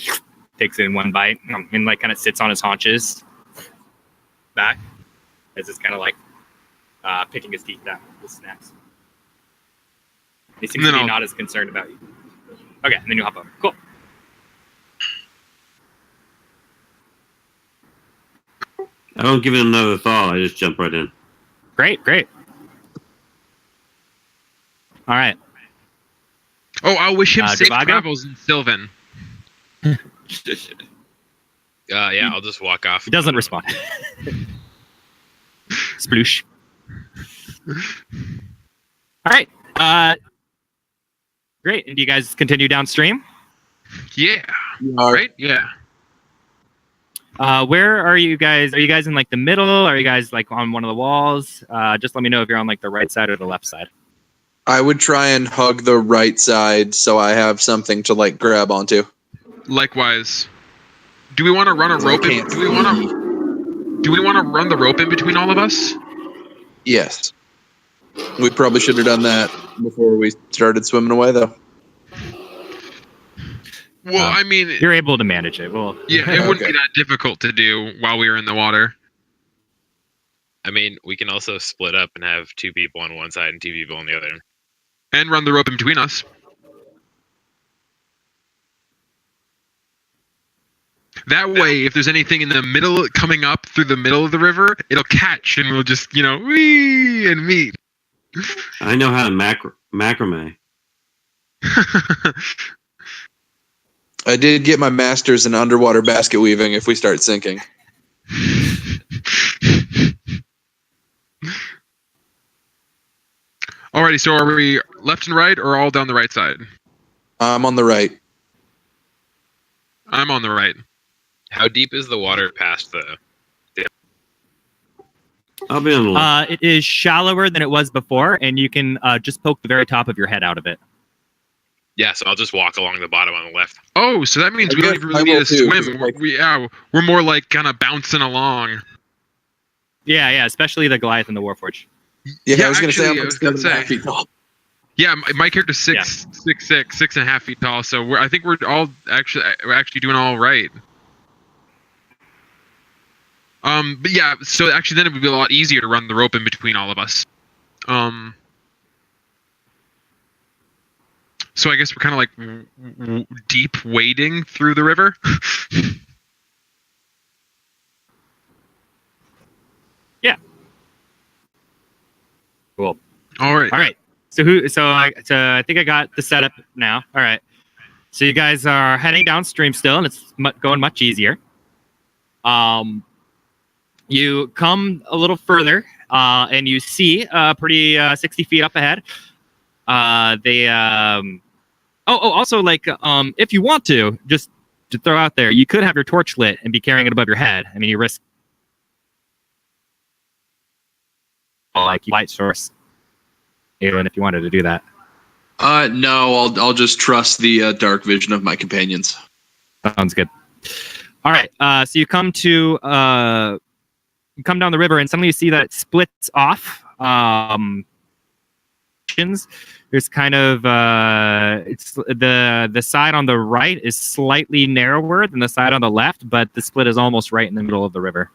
takes it in one bite and like kind of sits on his haunches back as it's kind of like picking his teeth out with snacks. He seems to be not as concerned about you. Okay, and then you hop over. Cool. I don't give it another thought. I just jump right in. Great. All right. Oh, I'll wish him safe Drivago? travels in Sylvan. Yeah, I'll just walk off. He doesn't respond. Sploosh. All right. Great. And do you guys continue downstream? Yeah. Are- Right? Yeah. Where are you guys? Are you guys in like the middle? Are you guys like on one of the walls? Just let me know if you're on like the right side or the left side. I would try and hug the right side so I have something to like grab onto. Likewise. Do we want to run a rope? Do we want to run the rope in between all of us? Yes. We probably should have done that before we started swimming away, though. Well, I mean, You're able to manage it. Well, yeah, it wouldn't be that difficult to do while we were in the water. I mean, we can also split up and have 2 people on one side and 2 people on the other. And run the rope in between us. That way, if there's anything in the middle coming up through the middle of the river, it'll catch and we'll just, wee and meet. I know how to macrame. I did get my master's in underwater basket weaving if we start sinking. Alrighty, so are we left and right or all down the right side? I'm on the right. I'm on the right. How deep is the water past the... I'll be on the left. it is shallower than it was before, and you can just poke the very top of your head out of it. Yeah, so I'll just walk along the bottom on the left. Oh, so that means I we don't guess even I really need will to too, swim. 'cause, like- We're more like kind of bouncing along. Yeah, especially the Goliath and the Warforged. Yeah, I was going to say I'm actually, I like was gonna 7.5 say. feet tall. Yeah, my character's 6'6", 6.5 feet tall. So I think we're actually doing all right. But yeah, so actually then it would be a lot easier to run the rope in between all of us. So I guess we're kind of like deep wading through the river. Yeah. Cool. All right. All right. So I think I got the setup now. All right. So you guys are heading downstream still, and it's going much easier. You come a little further, and you see pretty 60 feet up ahead. Also, like, if you want to, just to throw out there, you could have your torch lit and be carrying it above your head. I mean, you risk like light source, even if you wanted to do that. No, I'll just trust the dark vision of my companions. Sounds good. All right. So you come to you come down the river, and suddenly you see that it splits off. There's kind of it's the side on the right is slightly narrower than the side on the left, but the split is almost right in the middle of the river.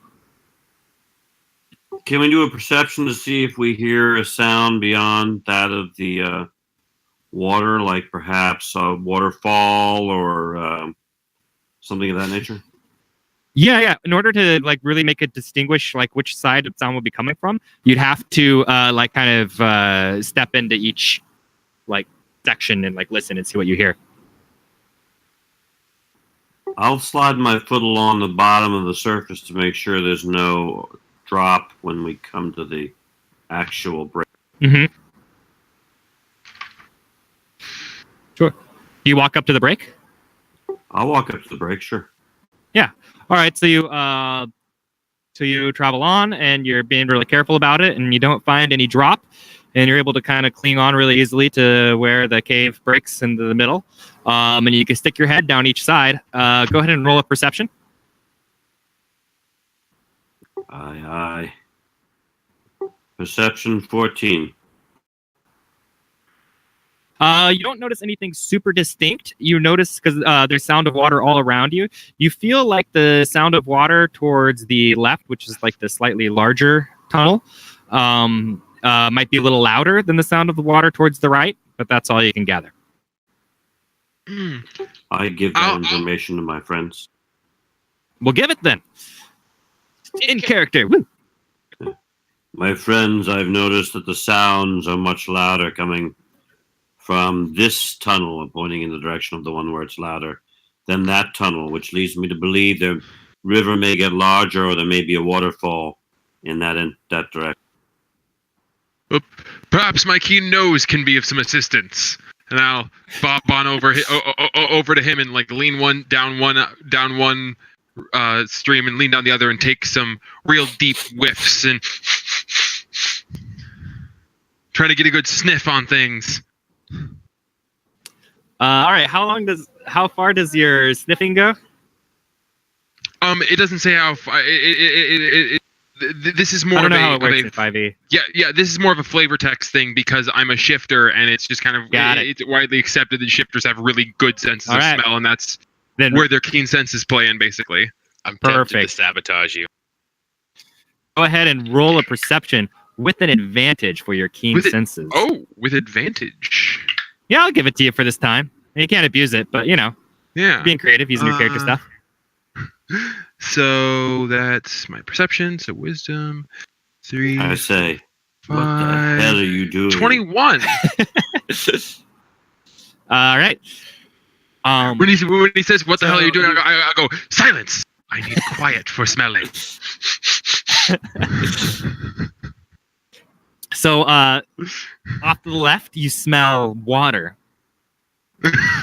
Can we do a perception to see if we hear a sound beyond that of the water, like perhaps a waterfall or something of that nature? Yeah. In order to like really make it distinguish like which side the sound would be coming from, you'd have to like kind of step into each like section and like listen and see what you hear. I'll slide my foot along the bottom of the surface to make sure there's no drop when we come to the actual break. Mm-hmm. Sure. Do you walk up to the break? I'll walk up to the break, sure. Yeah. All right. So you travel on, and you're being really careful about it, and you don't find any drop, and you're able to kind of cling on really easily to where the cave breaks into the middle. And you can stick your head down each side. Go ahead and roll a perception. Aye. Perception 14. You don't notice anything super distinct. You notice because there's sound of water all around you. You feel like the sound of water towards the left, which is like the slightly larger tunnel, might be a little louder than the sound of the water towards the right, but that's all you can gather. I give that information to my friends. We'll give it then. In character. Woo. My friends, I've noticed that the sounds are much louder coming from this tunnel, pointing in the direction of the one where it's louder, than that tunnel, which leads me to believe the river may get larger or there may be a waterfall in that direction. Perhaps my keen nose can be of some assistance. And I'll bob on over to him and like lean down one stream and lean down the other and take some real deep whiffs and trying to get a good sniff on things. All right. How far does your sniffing go? It doesn't say how far. This is more I don't know how of it works a in 5e. Yeah. This is more of a flavor text thing because I'm a shifter, and it's just kind of it's widely accepted that shifters have really good senses of smell, and that's where their keen senses play in. Basically, I'm tempted to sabotage you. Go ahead and roll a perception with an advantage for your keen senses. Oh, with advantage. Yeah, I'll give it to you for this time. You can't abuse it, but being creative, using your character stuff. So that's my perception. So wisdom, 3. I say, 5, what the hell are you doing? 21. All right. When he says, "What the hell are you doing?" I go, "Silence! I need quiet for smelling." So, off to the left, you smell water.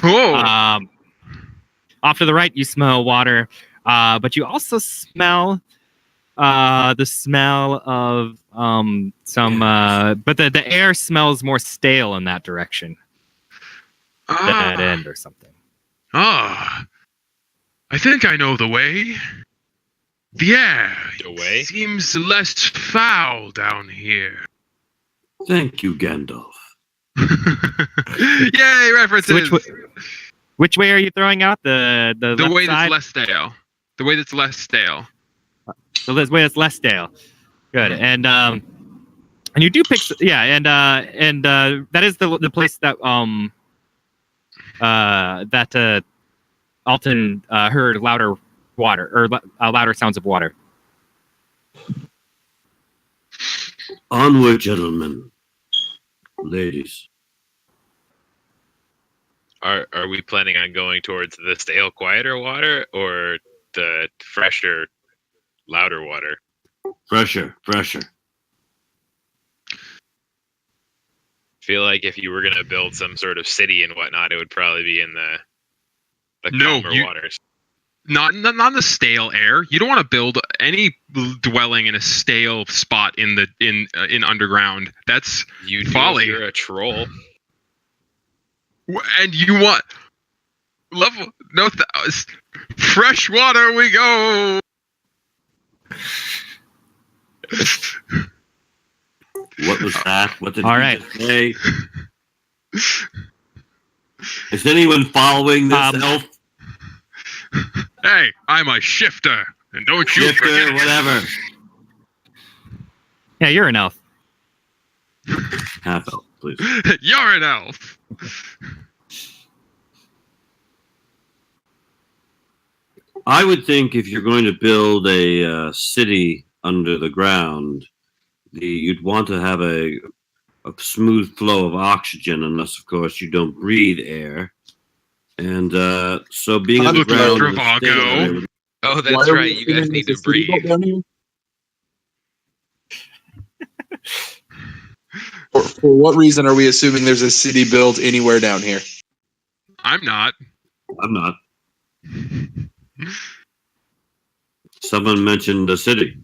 Oh. Off to the right, you smell water. But you also smell the smell of some. But the air smells more stale in that direction. Dead end or something. I think I know the way. The air seems less foul down here. Thank you, Gandalf. Yay, references! So which way are you throwing out? The way side? That's less stale. The way that's less stale. The way that's less stale. Good. And you do pick and that is the place that Alton heard louder water or louder sounds of water. Onward, gentlemen, ladies. Are we planning on going towards the stale, quieter water or the fresher, louder water? Fresher. Feel like if you were going to build some sort of city and whatnot, it would probably be in the calmer waters. Not the stale air. You don't want to build any dwelling in a stale spot in underground. That's folly. You're a troll. And you want fresh water we go. What was that? What did All you right. say? Is anyone following this elf? Hey, I'm a shifter, and don't you forget it. Whatever. Yeah, you're an elf. Half elf, please. You're an elf. I would think if you're going to build a city under the ground, you'd want to have a smooth flow of oxygen, unless, of course, you don't breathe air. And so being Look at underground, Travago. Oh, that's right. You guys need to breathe. For what reason are we assuming there's a city built anywhere down here? I'm not. I'm not. Someone mentioned the city.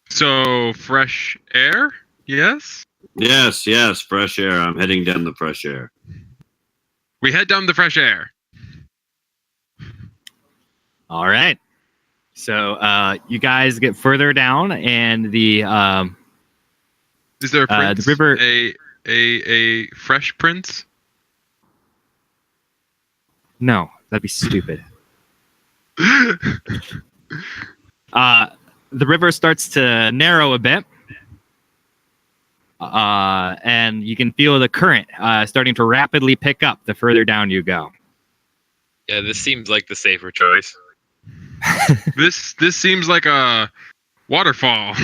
So, fresh air? Yes? Yes, fresh air. I'm heading down the fresh air. We head down the fresh air. All right. So you guys get further down, and the Is there a prince? the river. A fresh prince? No, that'd be stupid. The river starts to narrow a bit, and you can feel the current starting to rapidly pick up the further down you go. Yeah, this seems like the safer choice. This seems like a waterfall.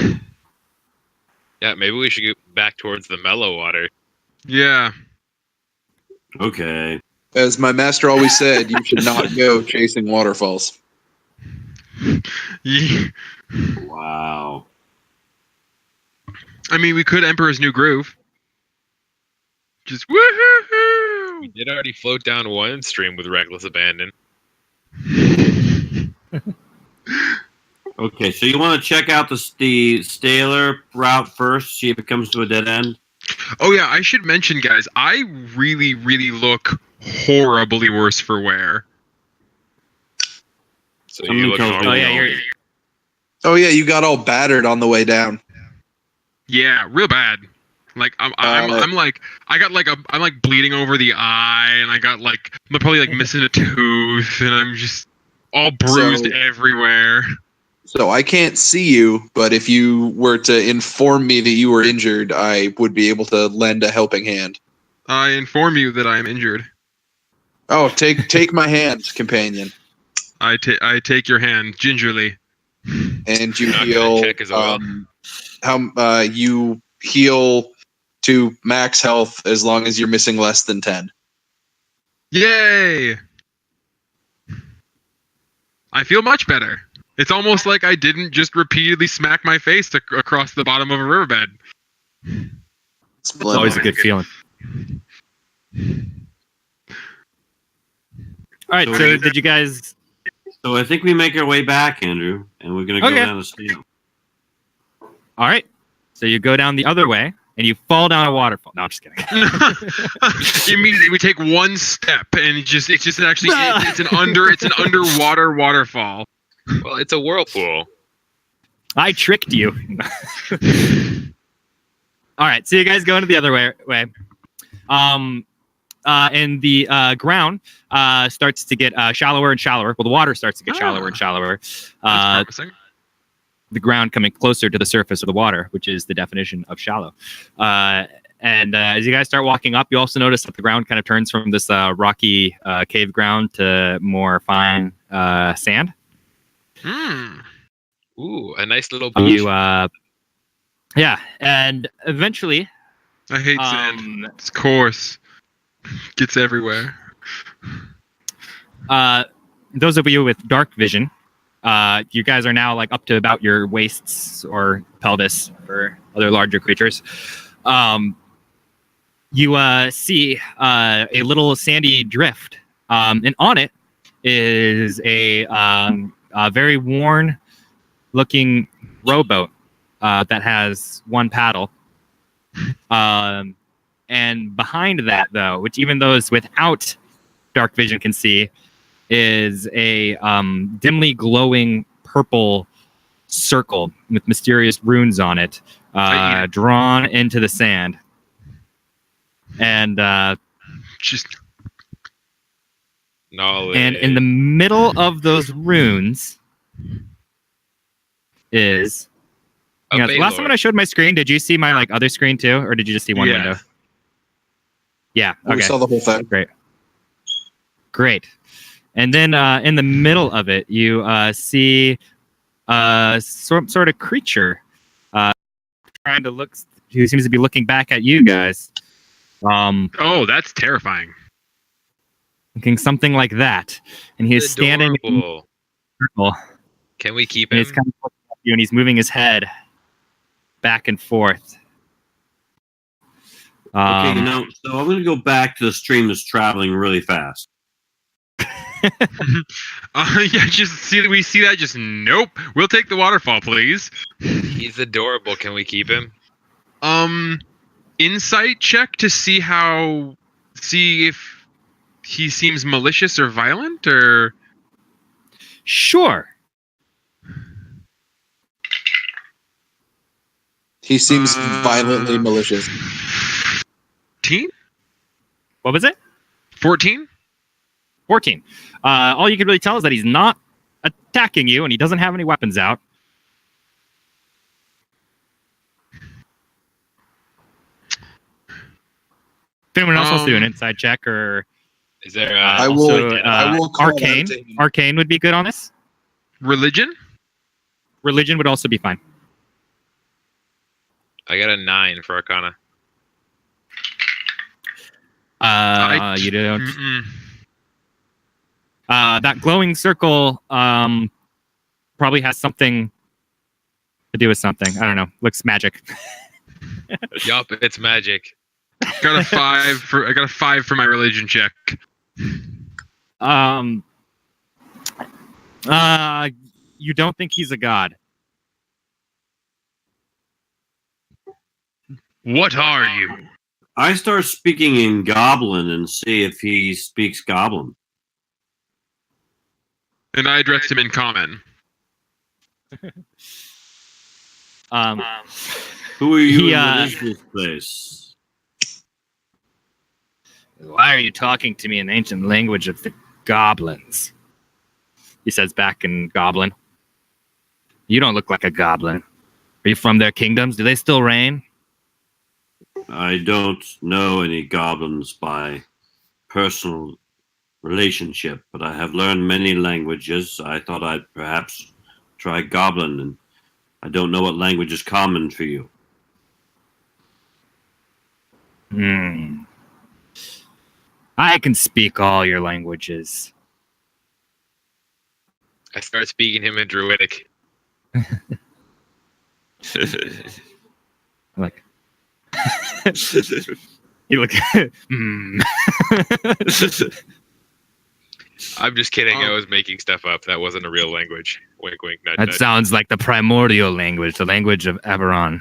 Yeah, maybe we should get back towards the mellow water. Yeah. Okay. As my master always said, you should not go chasing waterfalls. Yeah. Wow. I mean, we could Emperor's New Groove. Just woohoo! We did already float down one stream with reckless abandon. Okay, so you want to check out the Staler route first, see if it comes to a dead end? Oh yeah, I should mention, guys, I really, really look horribly worse for wear. So you look normal. Oh yeah, you got all battered on the way down. Yeah, real bad. Like I'm like I got like I'm like bleeding over the eye, and I got like I'm probably like missing a tooth, and I'm just all bruised everywhere. So I can't see you, but if you were to inform me that you were injured, I would be able to lend a helping hand. I inform you that I am injured. Oh, take my hand, companion. I take your hand gingerly. And you Not heal. gonna check as well. You heal to max health as long as you're missing less than 10. Yay! I feel much better. It's almost like I didn't just repeatedly smack my face across the bottom of a riverbed. It's always a good feeling. All right, so did you guys... So I think we make our way back, Andrew, and we're going to go down the steel. All right. So you go down the other way, and you fall down a waterfall. No, I'm just kidding. Immediately, we take one step, and it's just actually it's an underwater waterfall. Well, it's a whirlpool. I tricked you. All right, so you guys go into the other way. And the ground starts to get shallower and shallower. Well, the water starts to get shallower and shallower. The ground coming closer to the surface of the water, which is the definition of shallow. And as you guys start walking up, you also notice that the ground kind of turns from this rocky cave ground to more fine sand. Ooh, a nice little beach. Yeah, and eventually... I hate sand. It's coarse. Gets everywhere. Those of you with dark vision, you guys are now like up to about your waists or pelvis for other larger creatures. You see a little sandy drift, and on it is a very worn-looking rowboat that has one paddle. And behind that, though, which even those without dark vision can see, is a dimly glowing purple circle with mysterious runes on it, drawn into the sand. And just knowledge. And in the middle of those runes is... last time when I showed my screen, did you see my other screen too, or did you just see one window? Yeah. Okay. We saw the whole thing. Great. Great. And then in the middle of it, you see some sort of creature trying to look. Who seems to be looking back at you guys. Oh, that's terrifying. Looking something like that, and he is standing in a circle. Can we keep And him? he's kind of looking at you, and he's moving his head back and forth. Okay, so I'm going to go back to the stream that's traveling really fast. Yeah, we see that. Just nope. We'll take the waterfall, please. He's adorable. Can we keep him? Insight check to see if he seems malicious or violent, or Sure. He seems violently malicious. 14? What was it? 14? 14. All you can really tell is that he's not attacking you, and he doesn't have any weapons out. If anyone else wants to do an inside check, or Is there? I also, will call Arcane. that to him. Arcane would be good on this. Religion? Religion would also be fine. I got a 9 for Arcana. You don't. Mm-mm. That glowing circle probably has something to do with something. I don't know. Looks magic. Yup, it's magic. I got a 5 for my religion check. You don't think he's a god? What are you? I start speaking in Goblin and see if he speaks Goblin. And I addressed him in common. Who are you and what is this place? Why are you talking to me in the ancient language of the goblins? He says back in Goblin. You don't look like a goblin. Are you from their kingdoms? Do they still reign? I don't know any goblins by personal relationship, but I have learned many languages. I thought I'd perhaps try Goblin, and I don't know what language is common for you. I can speak all your languages. I start speaking him in Druidic. Like, you look. I'm just kidding. I was making stuff up. That wasn't a real language. Wink, wink, nudge, That nudge. sounds like the primordial language, the language of Eberron.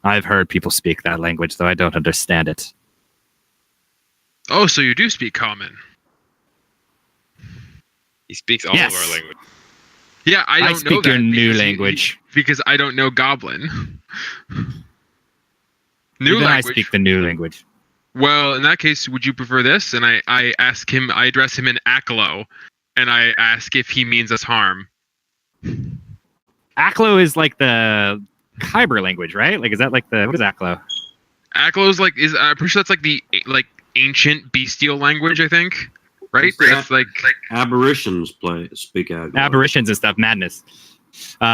I've heard people speak that language, though I don't understand it. Oh, so you do speak common? He speaks all Yes. of our language. Yeah, I don't know speak that your new because language. because I don't know Goblin. New Even language. I speak the new language. Well, in that case, would you prefer this? And I ask him. I address him in Aklo, and I ask if he means us harm. Aklo is like the Kyber language, right? Like, is that like the what is Aklo? Aklo's I'm pretty sure that's like the ancient bestial language. I think, right? That's like Aberrations speak Aglo. Aberrations and stuff, madness. He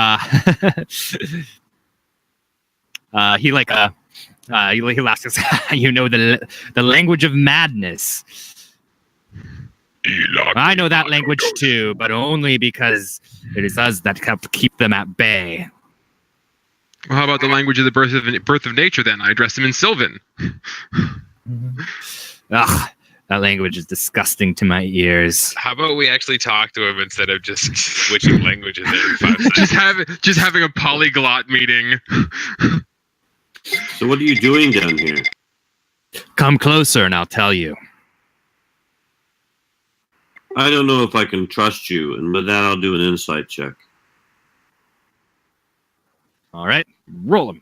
laughs. You know the language of madness. I know that language too, but only because it is us that help keep them at bay. Well, how about the language of the birth of nature? Then I address him in Sylvan. Ugh, that language is disgusting to my ears. How about we actually talk to him instead of just switching languages every 5 seconds? just having a polyglot meeting. So what are you doing down here? Come closer and I'll tell you. I don't know if I can trust you, and with that I'll do an insight check. All right, roll him.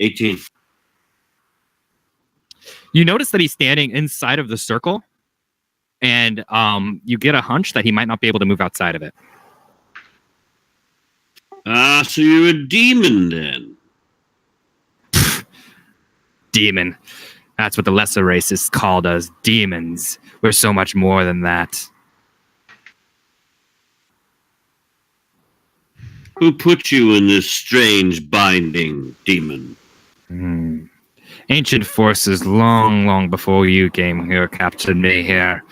$18. You notice that he's standing inside of the circle, and you get a hunch that he might not be able to move outside of it. Ah, so you're a demon then? Demon. That's what the lesser races called us, demons. We're so much more than that. Who put you in this strange binding, demon? Ancient forces long, long before you came here captured me here.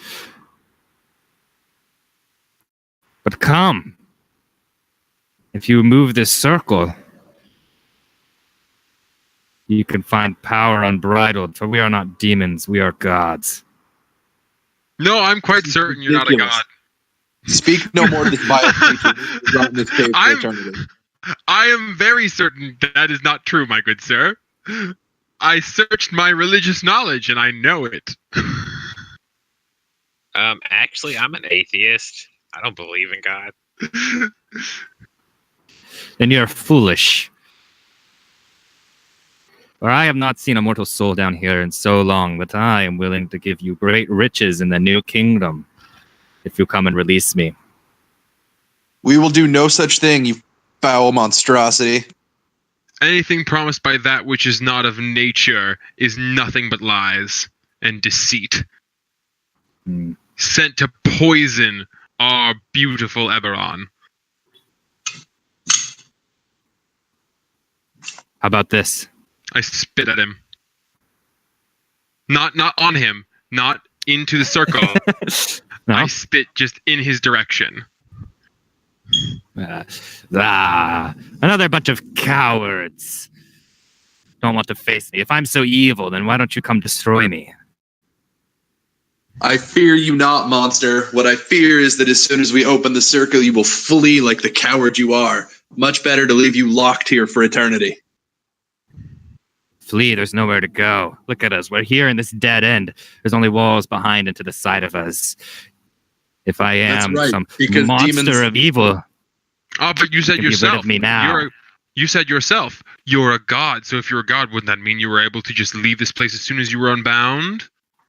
But come. If you move this circle, you can find power unbridled, for we are not demons, we are gods. No, I'm quite certain you're not a god. Speak no more to this vile creature who brought in this cave for eternity. I am very certain that is not true, my good sir. I searched my religious knowledge and I know it. Actually, I'm an atheist. I don't believe in God. Then you're foolish. For I have not seen a mortal soul down here in so long, but I am willing to give you great riches in the new kingdom if you come and release me. We will do no such thing, you foul monstrosity. Anything promised by that which is not of nature is nothing but lies and deceit. Sent to poison our beautiful Eberron. How about this? I spit at him. Not on him. Not into the circle. No? I spit just in his direction. Another bunch of cowards. Don't want to face me. If I'm so evil, then why don't you come destroy me? I fear you not, monster. What I fear is that as soon as we open the circle, you will flee like the coward you are. Much better to leave you locked here for eternity. Flee, there's nowhere to go. Look at us. We're here in this dead end. There's only walls behind and to the side of us. If I am some monster of evil... Oh, but you said yourself. Me now. You said yourself, you're a god. So if you're a god, wouldn't that mean you were able to just leave this place as soon as you were unbound?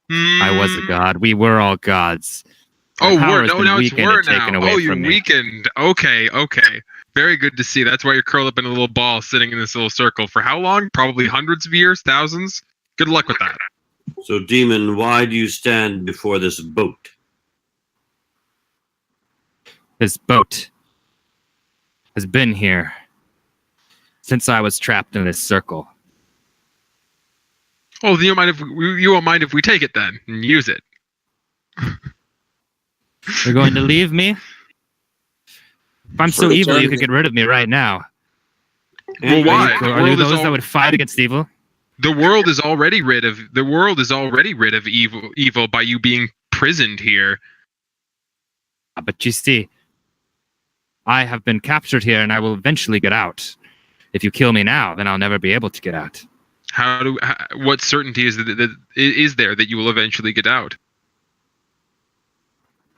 I was a god. We were all gods. Now it's were now. Oh, you weakened. Okay. Very good to see. That's why you're curled up in a little ball sitting in this little circle. For how long? Probably hundreds of years, thousands? Good luck with that. So, demon, why do you stand before this boat? This boat has been here since I was trapped in this circle. Oh, you won't mind if we take it then and use it? You're going to leave me? If I'm so evil, you could get rid of me right now. Well, why? Are you those that would fight against evil? The world is already rid of evil by you being prisoned here. But you see, I have been captured here, and I will eventually get out. If you kill me now, then I'll never be able to get out. What certainty is there that you will eventually get out?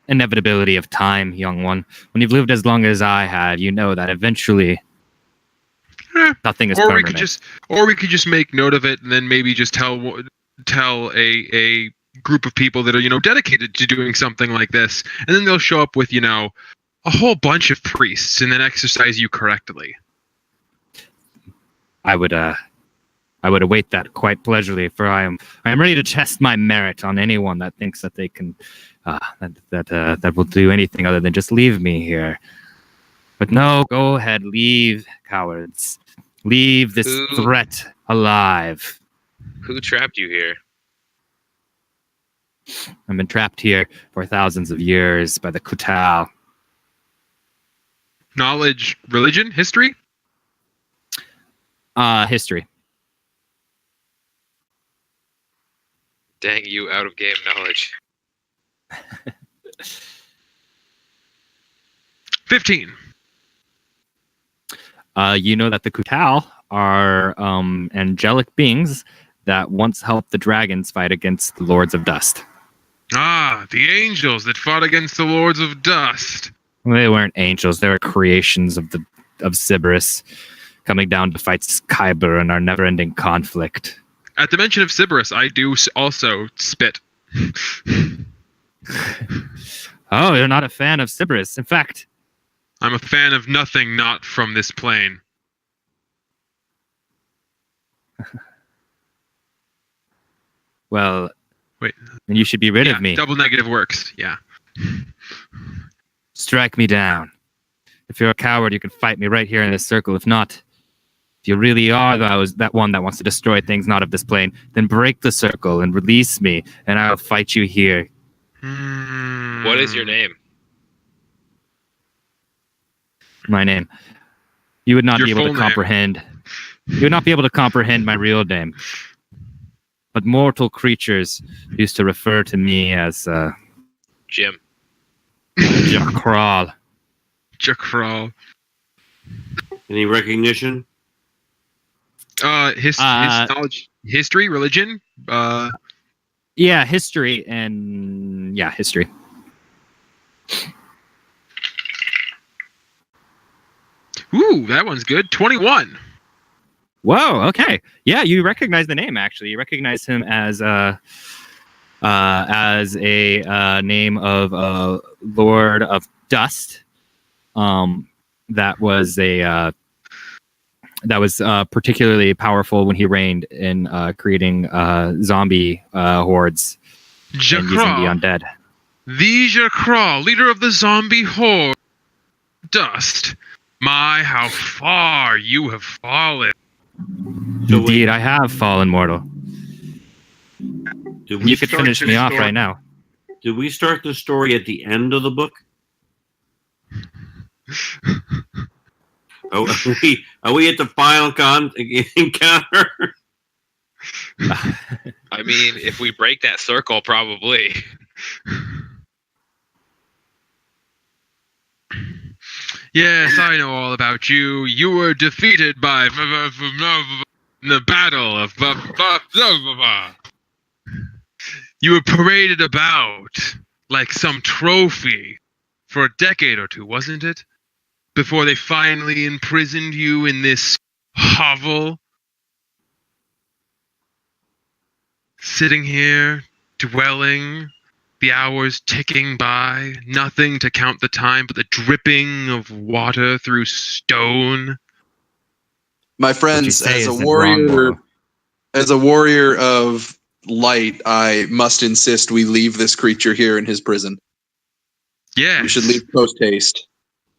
Inevitability of time, young one. When you've lived as long as I have, you know that eventually nothing is permanent. Or we could just make note of it, and then maybe just tell a group of people that are dedicated to doing something like this, and then they'll show up with a whole bunch of priests, and then exercise you correctly. I would await that quite pleasurably, for I am ready to test my merit on anyone that thinks that they can that will do anything other than just leave me here. But no, go ahead, leave, cowards. Leave this threat alive. Who trapped you here? I've been trapped here for thousands of years by the Kutal. Knowledge, religion, history? History. Dang you, out of game knowledge. 15. You know that the Kutal are angelic beings that once helped the dragons fight against the Lords of Dust. Ah, the angels that fought against the Lords of Dust. They weren't angels. They were creations of Sybaris, coming down to fight Kyber in our never-ending conflict. At the mention of Sybaris, I do also spit. Oh, you're not a fan of Sybaris. In fact, I'm a fan of nothing not from this plane. Well, Wait. then you should be rid Yeah, of me. double negative works. Yeah. Strike me down. If you're a coward, you can fight me right here in this circle. If not, if you really are that one that wants to destroy things not of this plane, then break the circle and release me, and I will fight you here. What is your name? My name. You would not Your be able full to name. comprehend. You would not be able to comprehend my real name. But mortal creatures used to refer to me as Jim. Jakral. Jakral. Any recognition? His knowledge, history, religion. Yeah, history and history. Ooh, that one's good. 21. Whoa. Okay. Yeah, you recognize the name. Actually, you recognize him as a name of Lord of Dust. That was particularly powerful when he reigned in creating zombie hordes and using the Jakral. undead. The Jakral, leader of the zombie horde. Dust. My, how far you have fallen. Indeed, I have fallen mortal. Did we You could start finish this me off story- right now. Did we start the story at the end of the book? Oh, are we at the final encounter? I mean, if we break that circle, probably. Yes, I know all about you. You were defeated by the battle of. You were paraded about like some trophy for a decade or two, wasn't it? Before they finally imprisoned you in this hovel. Sitting here, dwelling, the hours ticking by, nothing to count the time but the dripping of water through stone. My What you friends, say as a isn't wrong, mortal. warrior of light, I must insist we leave this creature here in his prison. Yes. We should leave post haste.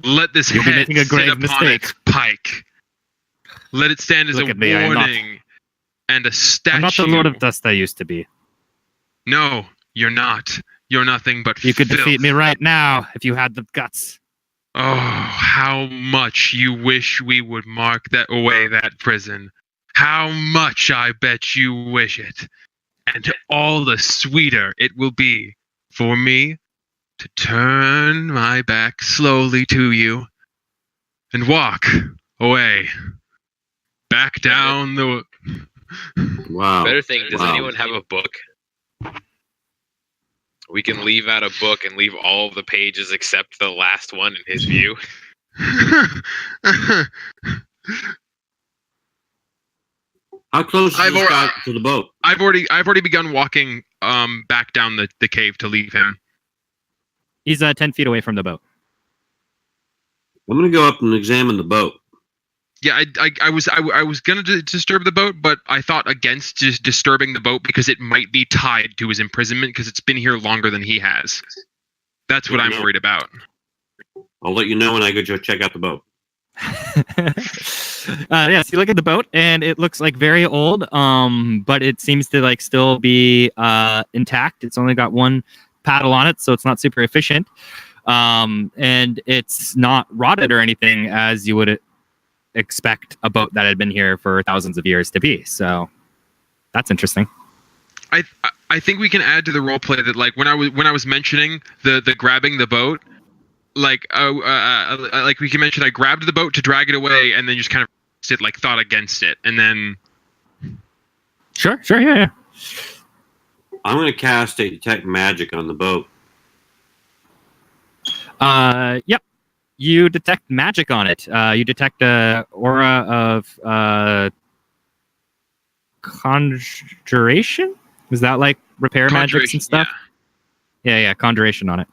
Let this You'll be head making a sit grave upon mistake. its pike. Let it stand as Look a at me, I am not- warning and a statue. I'm not the Lord of Dust I used to be. No, you're not. You're nothing but You could filth. defeat me right now if you had the guts. Oh, how much you wish we would mark that away that prison. How much I bet you wish it. And all the sweeter it will be for me to turn my back slowly to you and walk away. Back down the... Wow. Better thing, does Wow. anyone have a book? We can leave out a book and leave all of the pages except the last one in his view. How close is I've this al- guy to the boat? I've already begun walking back down the cave to leave him. He's 10 feet away from the boat. I'm going to go up and examine the boat. Yeah, I was gonna disturb the boat, but I thought against just disturbing the boat because it might be tied to his imprisonment because it's been here longer than he has. That's what I'm worried about. I'll let you know when I go check out the boat. Yes, you look at the boat and it looks like very old, but it seems to like still be intact. It's only got one paddle on it, so it's not super efficient. And it's not rotted or anything as you would expect a boat that had been here for thousands of years to be. So that's interesting. I think we can add to the role play that like when I was mentioning the grabbing the boat, like we can mention I grabbed the boat to drag it away and then just kind of thought against it and then Sure, yeah. I'm going to cast a detect magic on the boat. Yep. You detect magic on it. You detect a aura of conjuration. Is that like repair magics and stuff? Yeah, conjuration on it.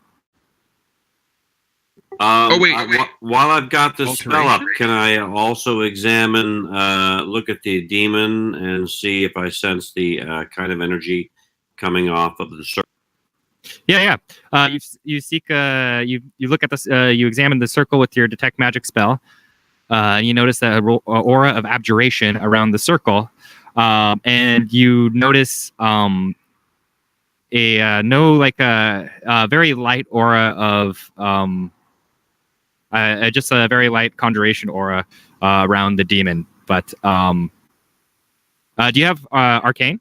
wait. While I've got the spell up, Alteration? can I also examine, look at the demon and see if I sense the kind of energy coming off of the circle? Yeah. You seek. You look at this. You examine the circle with your detect magic spell. You notice a aura of abjuration around the circle, and you notice a very light aura of just a very light conjuration aura around the demon. But do you have arcane?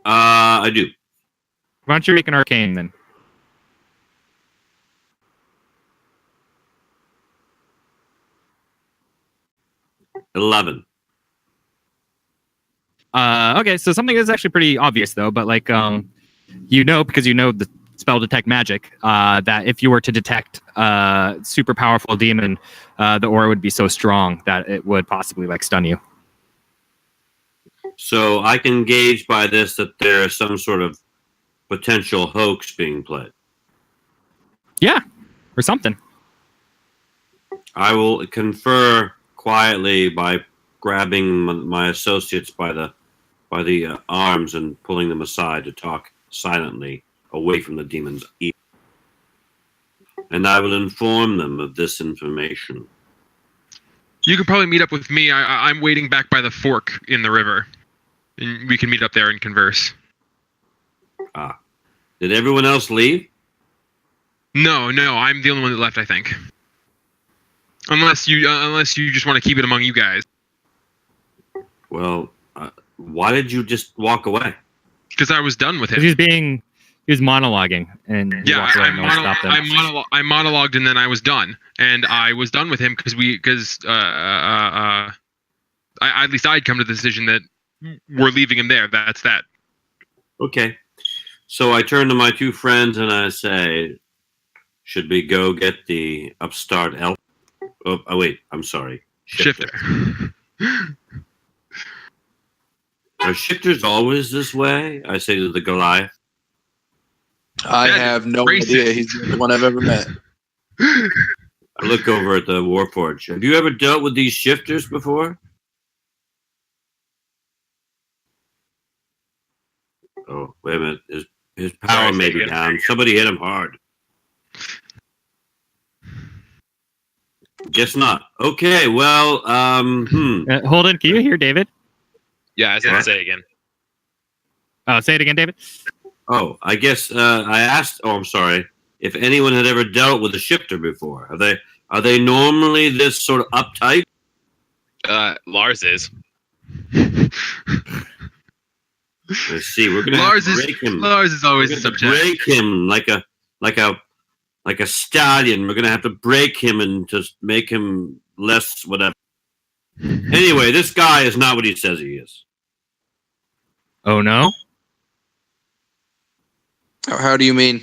I do. Why don't you make an arcane then? $11. Okay, so something is actually pretty obvious though, but like because you know the spell detect magic, that if you were to detect a super powerful demon, the aura would be so strong that it would possibly like stun you. So I can gauge by this that there is some sort of potential hoax being played. Yeah, or something. I will confer quietly by grabbing my associates by the arms and pulling them aside to talk silently away from the demon's ear. And I will inform them of this information. You can probably meet up with me. I'm waiting back by the fork in the river. And we can meet up there and converse. Did everyone else leave? No, I'm the only one that left, I think. Unless you just want to keep it among you guys. Well, why did you just walk away? Because I was done with him. He was monologuing, and yeah, I monologued, and then I was done. And I was done with him because at least I'd come to the decision that we're leaving him there. That's that. Okay. So I turn to my two friends and I say, should we go get the upstart elf? Oh, wait, I'm sorry. Shifter. Are shifters always this way? I say to the Goliath. I have no idea. He's the only one I've ever met. I look over at the Warforge. Have you ever dealt with these shifters before? Oh, wait a minute. His power may be down. Somebody hit him hard. Guess not. Okay, well, hold on, can you hear David? Yeah, I was going to say it again. Say it again, David. Oh, I guess I asked. Oh, I'm sorry. If anyone had ever dealt with a shifter before, are they normally this sort of uptight? Lars is. Let's see. We're gonna have to break him. Lars is always the subject. Break him like a stallion. We're gonna have to break him and just make him less whatever. Anyway, this guy is not what he says he is. Oh no. How do you mean?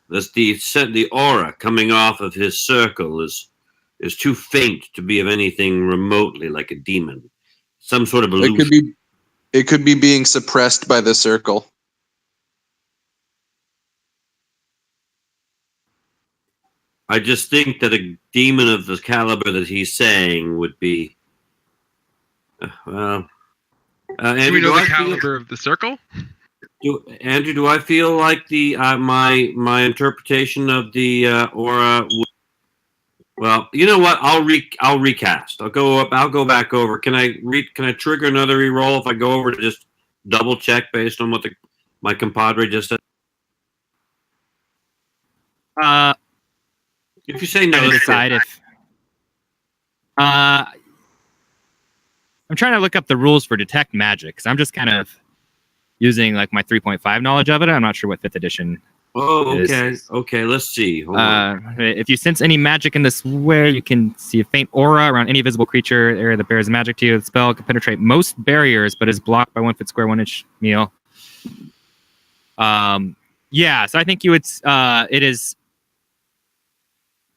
The aura coming off of his circle is too faint to be of anything remotely like a demon. Some sort of illusion. It could be being suppressed by the circle. I just think that a demon of the caliber that he's saying would be. Andrew, do we know the caliber of the circle? Andrew, do I feel like the my interpretation of the aura? Well, you know what? I'll recast. I'll go back over. Can I trigger another reroll if I go over to just double check based on what my compadre just said? If you say no, decide if. I'm trying to look up the rules for detect magic because I'm just kind of using like my 3.5 knowledge of it. I'm not sure what 5th edition. Oh, okay. Is. Okay, let's see. Hold on. If you sense any magic in this way, you can see a faint aura around any visible creature area that bears magic to you. The spell can penetrate most barriers, but is blocked by 1 foot square, 1 inch meal. Yeah, so I think you would. It is.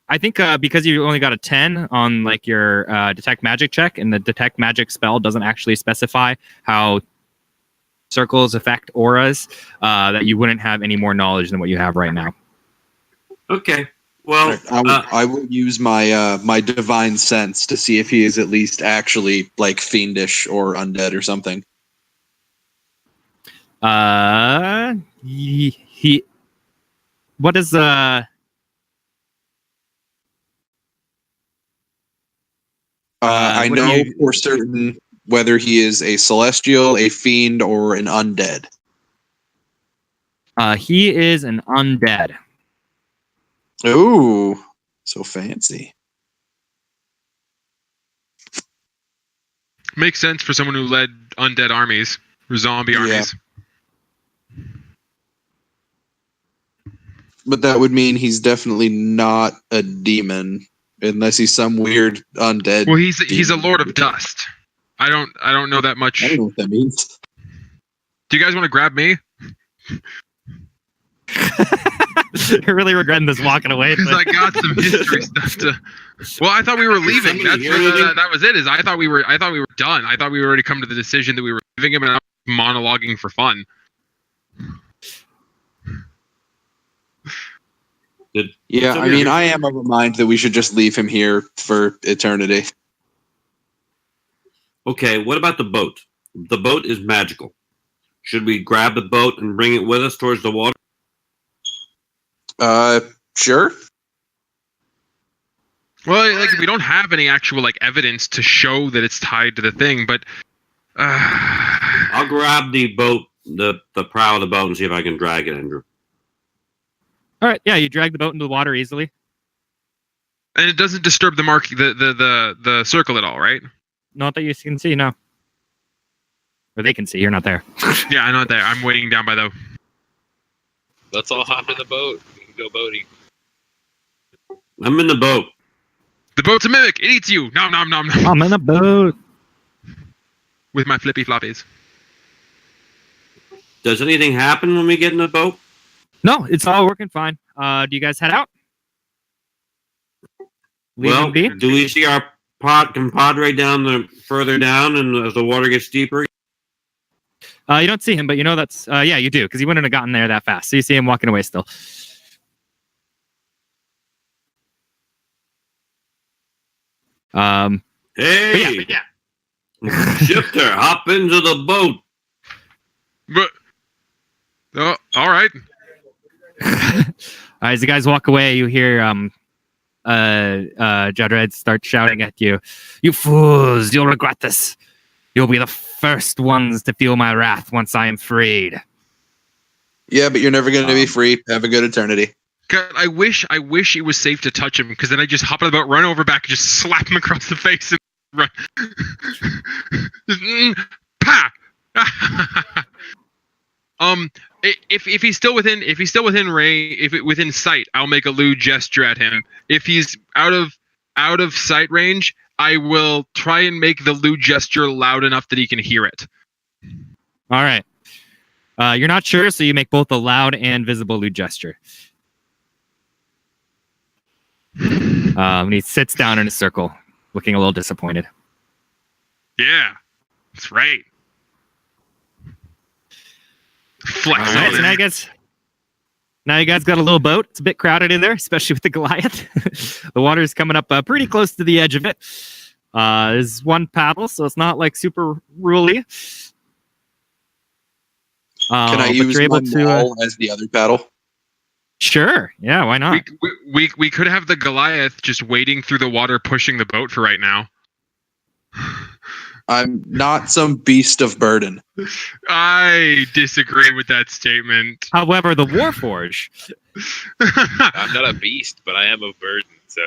I think because you only got a 10 on like your detect magic check, and the detect magic spell doesn't actually specify how circles affect auras, that you wouldn't have any more knowledge than what you have right now. Okay. Well, I will use my my divine sense to see if he is at least actually like fiendish or undead or something. He what is I what do know you- for certain whether he is a celestial, a fiend, or an undead. he is an undead. Ooh, so fancy. Makes sense for someone who led undead armies, or zombie Yeah. armies. But that would mean he's definitely not a demon, unless he's some weird undead. Well, he's a demon. lord of dust. I don't know that much. I don't know what that means. Do you guys want to grab me? You're really regretting this walking away. Because I got some history stuff to. Well, I thought we were leaving. somebody That's hear anything? that was it. I thought we were done. I thought we were already come to the decision that we were leaving him, and I was monologuing for fun. Yeah, I mean, I am of a mind that we should just leave him here for eternity. Okay, what about the boat? The boat is magical. Should we grab the boat and bring it with us towards the water? Sure. Well, like we don't have any actual like evidence to show that it's tied to the thing, but I'll grab the boat, the prow of the boat, and see if I can drag it, Andrew. All right, yeah, you drag the boat into the water easily. and it doesn't disturb the mark the circle at all, right? Not that you can see, no. Or they can see, you're not there. Yeah, I'm not there. I'm waiting down by the. Let's all hop in the boat. We can go boating. I'm in the boat. The boat's a mimic. It eats you. Nom nom nom nom. I'm in a boat. With my flippy floppies. Does anything happen when we get in the boat? No, it's all working fine. Do you guys head out? Leave Well, him be? do we see our compadre further down, and as the water gets deeper? You don't see him, but you know that's yeah, you do, because he wouldn't have gotten there that fast. So you see him walking away still. Hey, yeah. Shifter, hop into the boat. But oh, all right. As you guys walk away, you hear Judred start shouting at you. You fools, you'll regret this. You'll be the first ones to feel my wrath once I am freed. Yeah, but you're never going to be free. Have a good eternity. God, I wish it was safe to touch him, because then I just hop on the boat, run over back, and just slap him across the face and run. Pa! If he's still within within sight, I'll make a lewd gesture at him. If he's out of sight range, I will try and make the lewd gesture loud enough that he can hear it. All right. You're not sure, so you make both a loud and visible lewd gesture. And he sits down in a circle, looking a little disappointed. Yeah, that's right. Flex All right, on so him. now you guys got a little boat. It's a bit crowded in there, especially with the Goliath. The water's coming up pretty close to the edge of it. There's one paddle, so it's not like super ruly. Can I but use you're my able to, maul as the other paddle? Sure. Yeah, why not? We could have the Goliath just wading through the water, pushing the boat for right now. I'm not some beast of burden. I disagree with that statement. However, the Warforge. I'm not a beast, but I am a burden, so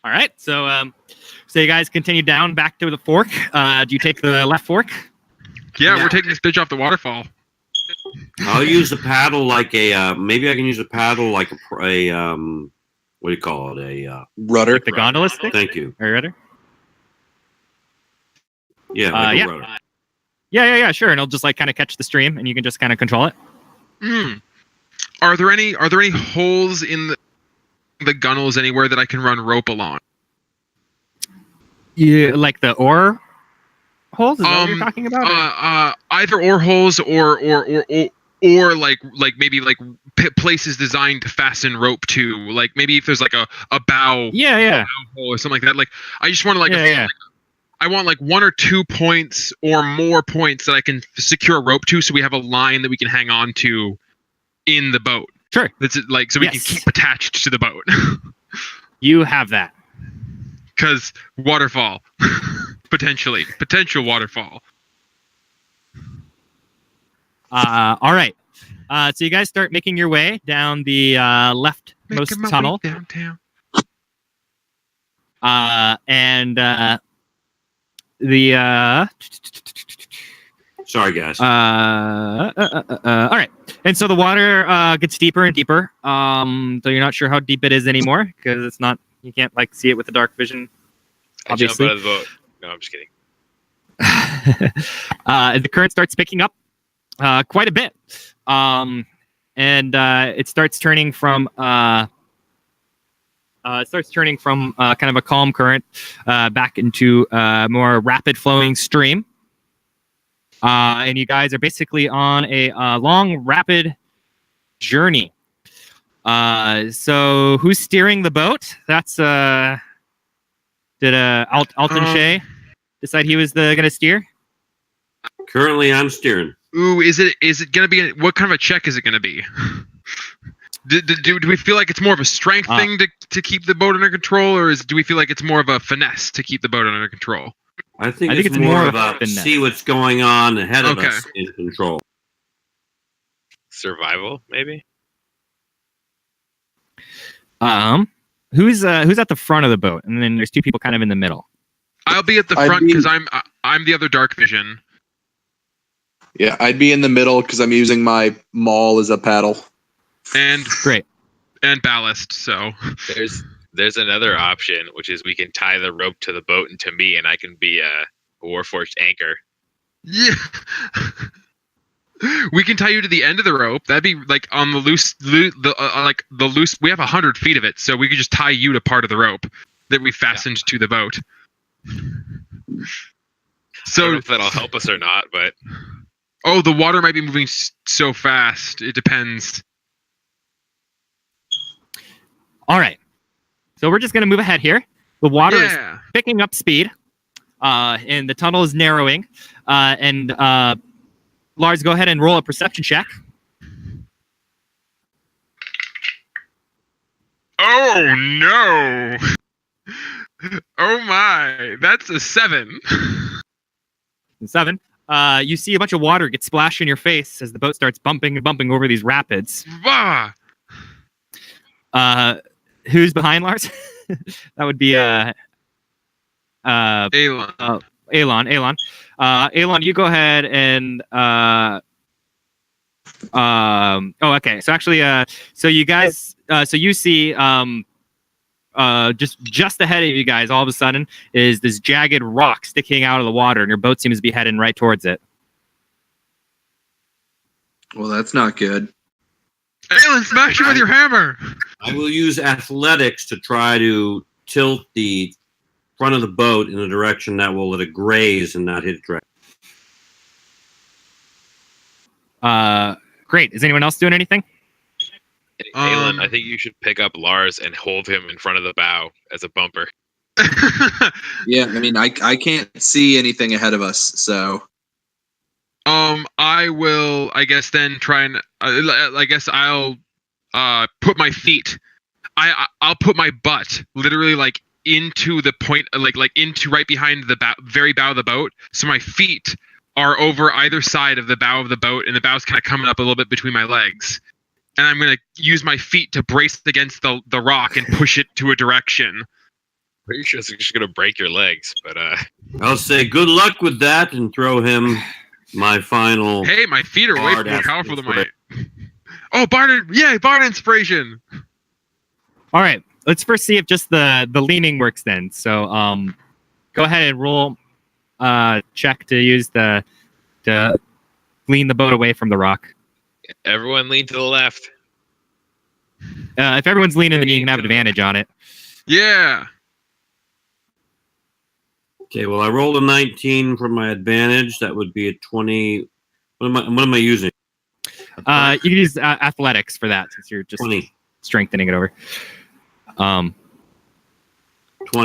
All right, so you guys continue down back to the fork. Do you take the left fork? Yeah, we're taking this bitch off the waterfall. I'll use the paddle like a. Maybe I can use a paddle like a. What do you call it? A Rudder. Like the gondola stick? Thank you. Or rudder? Yeah. Like yeah. a rudder. Yeah, sure. And it'll just like kind of catch the stream, and you can just kind of control it. Are there any holes in the gunnels anywhere that I can run rope along? You like the oar? holes? Is that what you're talking about? Either or holes or like maybe like places designed to fasten rope to. Like maybe if there's like a bow, a bow hole or something like that. Like I just want to like I want like 1 or 2 points or more points that I can secure a rope to, so we have a line that we can hang on to in the boat. Sure. That's it, like so we can keep attached to the boat. You have that. Because waterfall, potential waterfall. All right. So you guys start making your way down the leftmost tunnel. Downtown. And Sorry, guys. All right. And so the water gets deeper and deeper. So you're not sure how deep it is anymore because it's not. You can't like see it with the dark vision. Obviously. I jump out of the boat. No, I'm just kidding. The current starts picking up quite a bit, and it starts turning from kind of a calm current back into a more rapid flowing stream. And you guys are basically on a long, rapid journey. So who's steering the boat? That's did Alton Shea decide he was gonna steer? Currently, I'm steering. Ooh, is it gonna be? What kind of a check is it gonna be? Do we feel like it's more of a strength thing to keep the boat under control, or do we feel like it's more of a finesse to keep the boat under control? I think it's more about see what's going on ahead of us in control. Survival, maybe. Who's at the front of the boat, and then there's 2 people kind of in the middle. I'll be at the front because I'm the other dark vision. Yeah, I'd be in the middle because I'm using my maul as a paddle. And great. And ballast. So there's another option, which is we can tie the rope to the boat and to me, and I can be a Warforged anchor. Yeah. We can tie you to the end of the rope. That'd be like on the loose. We have 100 feet of it, so we could just tie you to part of the rope that we fastened to the boat. So I don't know if that'll help us or not, but the water might be moving so fast. It depends. All right. So we're just going to move ahead here. The water is picking up speed, and the tunnel is narrowing. And Lars, go ahead and roll a perception check. Oh, no. Oh, my. That's a 7. 7. You see a bunch of water get splashed in your face as the boat starts bumping over these rapids. Bah! Who's behind Lars? That would be Alon. Alon. Alon, you go ahead and okay. So actually, so you guys, so you see just ahead of you guys, all of a sudden, is this jagged rock sticking out of the water, and your boat seems to be heading right towards it. Well, that's not good. Alan, smash it with your hammer! I will use athletics to try to tilt the front of the boat in a direction that will let it graze and not hit it directly. Great. Is anyone else doing anything? Alan, I think you should pick up Lars and hold him in front of the bow as a bumper. Yeah, I mean, I can't see anything ahead of us, so... I will, I guess, then try and, I guess I'll, put my feet, I'll put my butt, literally, like, into the point, like into right behind the very bow of the boat, so my feet are over either side of the bow of the boat, and the bow's kind of coming up a little bit between my legs. And I'm going to use my feet to brace against the rock and push it to a direction. Pretty sure it's just going to break your legs, but, I'll say good luck with that and throw him... my final. Hey, my feet are way more powerful than my. Oh, Bard inspiration. All right, let's first see if just the leaning works then. So, go ahead and roll check to use to lean the boat away from the rock. Everyone lean to the left. If everyone's leaning, then you can have advantage on it. Yeah. Okay, well, I rolled a 19 for my advantage. That would be a 20. What am I using? You can use athletics for that since you're just 20. strengthening it over. 20.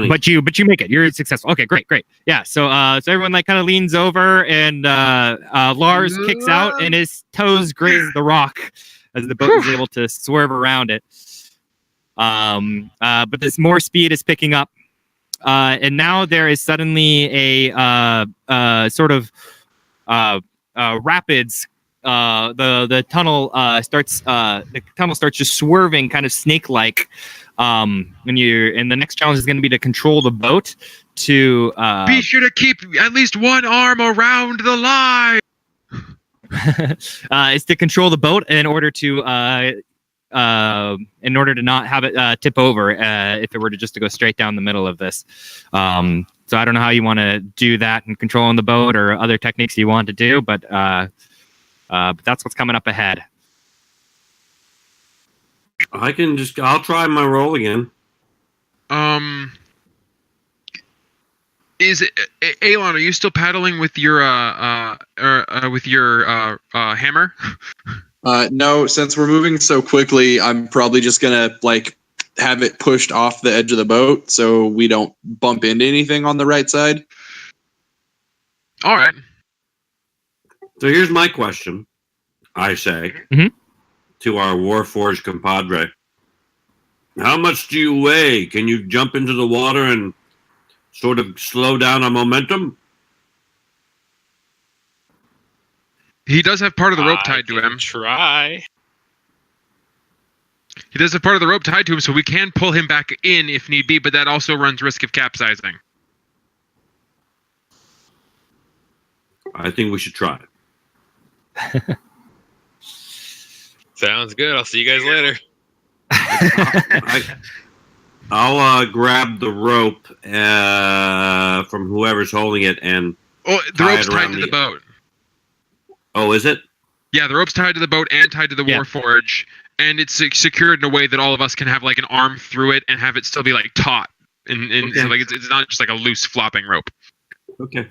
But you make it. You're successful. Okay, great. Yeah. So everyone like kind of leans over, and Lars kicks out, and his toes graze the rock as the boat is able to swerve around it. But this more speed is picking up, and now there is suddenly a sort of rapids. The tunnel starts just swerving, kind of snake-like. And the next challenge is going to be to control the boat. To be sure to keep at least one arm around the line. Is to control the boat in order to not have it tip over if it were to go straight down the middle of this. So I don't know how you want to do that and controlling the boat or other techniques you want to do, but that's what's coming up ahead. I'll try my roll again. Is it Alon? Are you still paddling with your hammer? No, since we're moving so quickly, I'm probably just gonna have it pushed off the edge of the boat so we don't bump into anything on the right side. All right. So here's my question. I say to our Warforged compadre, how much do you weigh? Can you jump into the water and sort of slow down our momentum? He does have part of the rope tied to him. Try. He does have part of the rope tied to him, so we can pull him back in if need be, but that also runs risk of capsizing. I think we should try it. Sounds good. I'll see you guys later. I'll grab the rope from whoever's holding it and the rope's tied to the boat. Oh, is it? Yeah, the rope's tied to the boat and tied to the Warforge, and it's secured in a way that all of us can have like an arm through it and have it still be like taut, and so, like it's not just like a loose flopping rope. Okay.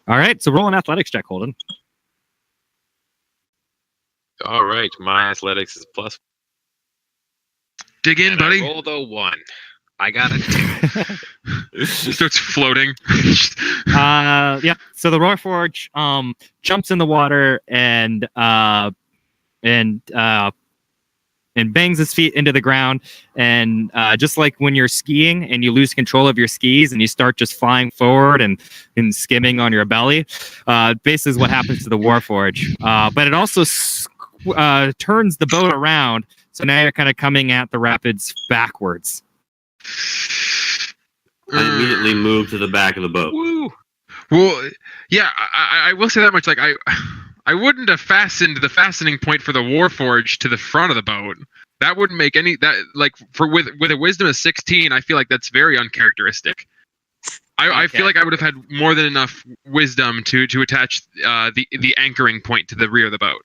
All right, so roll an athletics check, Holden. All right, my athletics is plus. Dig in, buddy. I rolled a 1. I got a 2. Starts floating. Yeah. So the Warforge jumps in the water and bangs his feet into the ground, and just like when you're skiing and you lose control of your skis and you start just flying forward and skimming on your belly, basically is what happens to the Warforge. But it also turns the boat around, so now you're kind of coming at the rapids backwards. I immediately moved to the back of the boat. Woo. Well, yeah, I will say that much. Like I wouldn't have fastened the fastening point for the Warforge to the front of the boat. That wouldn't make any with a wisdom of 16. I feel like that's very uncharacteristic. I feel like I would have had more than enough wisdom to attach the anchoring point to the rear of the boat.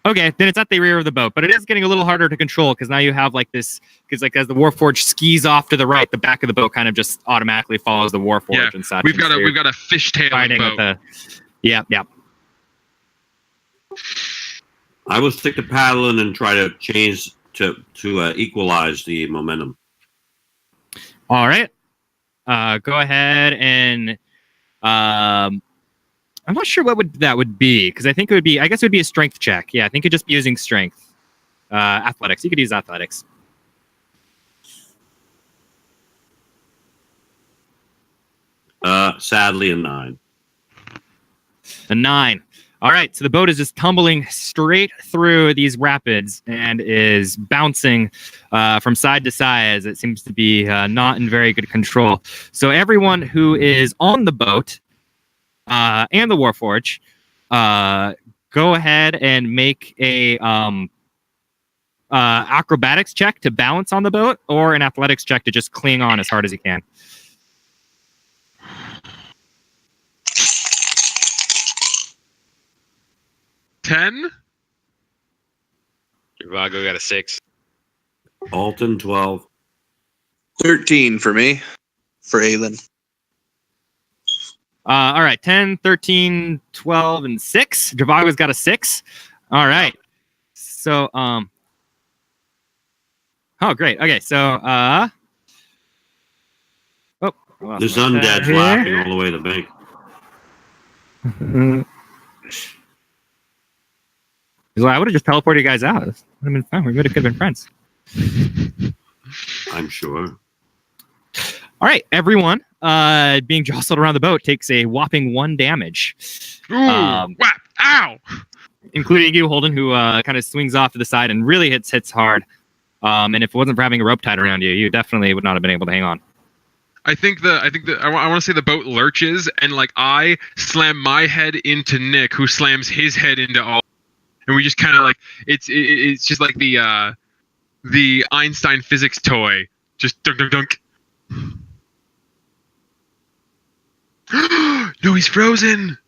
Okay, then it's at the rear of the boat, but it is getting a little harder to control because now you have like this, because like as the Warforge skis off to the right, the back of the boat kind of just automatically follows the Warforge and such. We've got a fishtail boat. Yeah. I will stick to paddling and try to change to equalize the momentum. All right, go ahead and I'm not sure what that would be, because I think it would be, I guess it would be a strength check. Yeah, I think it'd just be using strength. Athletics. You could use athletics. Sadly, a 9. A 9. All right, so the boat is just tumbling straight through these rapids and is bouncing from side to side as it seems to be not in very good control. So everyone who is on the boat and the Warforge, go ahead and make a acrobatics check to balance on the boat, or an athletics check to just cling on as hard as you can. $10. Dravago got a 6. Alton 12. 13 for me, for Aelin. All right, 10, 13, 12, and 6. Dravago's got a 6. All right. So, oh, great. Okay, so, oh, I lost This my tab undead's here. laughing all the way to the bank. Well, I would have just teleported you guys out. Would have been fine. We could have been friends. I'm sure. All right, everyone, being jostled around the boat takes a whopping 1 damage. Ooh, whap, ow! Including you, Holden, who kind of swings off to the side and really hits hard. And if it wasn't for having a rope tied around you, you definitely would not have been able to hang on. I want to say the boat lurches, and like I slam my head into Nick, who slams his head into all, and we just kind of like it's just like the Einstein physics toy, just dunk dunk dunk. No, he's frozen.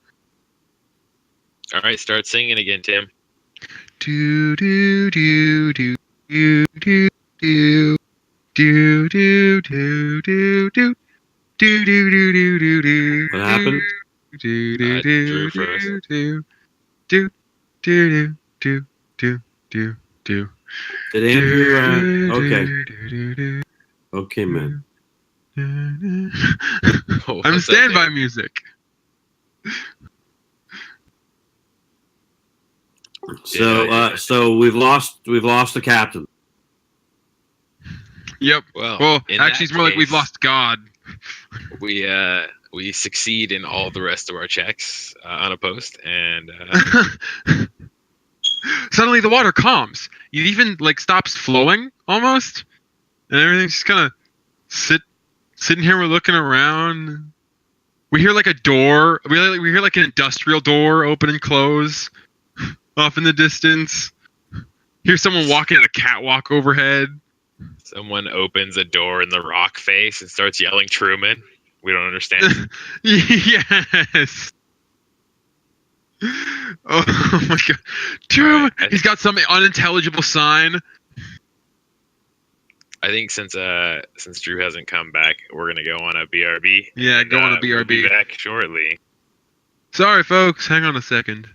All right, start singing again, Tim. Do do do do do do do do do do do do. Do do do do do do. What happened? Do do Drew do froze. do do do do do do do. Did Andrew? Okay. Okay, man. I'm standby music. So we've lost the captain. Yep. Well, in that actually, it's more like we've case- lost God. We succeed in all the rest of our checks unopposed, and Suddenly, the water calms. It even like stops flowing almost, and everything's just kind of sitting here. We're looking around. We hear like a door. We hear like an industrial door open and close off in the distance. Hear someone walking on a catwalk overhead. someone opens a door in the rock face and starts yelling Truman. We don't understand. Yes. Oh my god. Truman! Right, He's got some unintelligible sign. I think since Drew hasn't come back, we're gonna go on a BRB. Yeah, go on a We'll be BRB. back shortly. Sorry, folks. Hang on a second.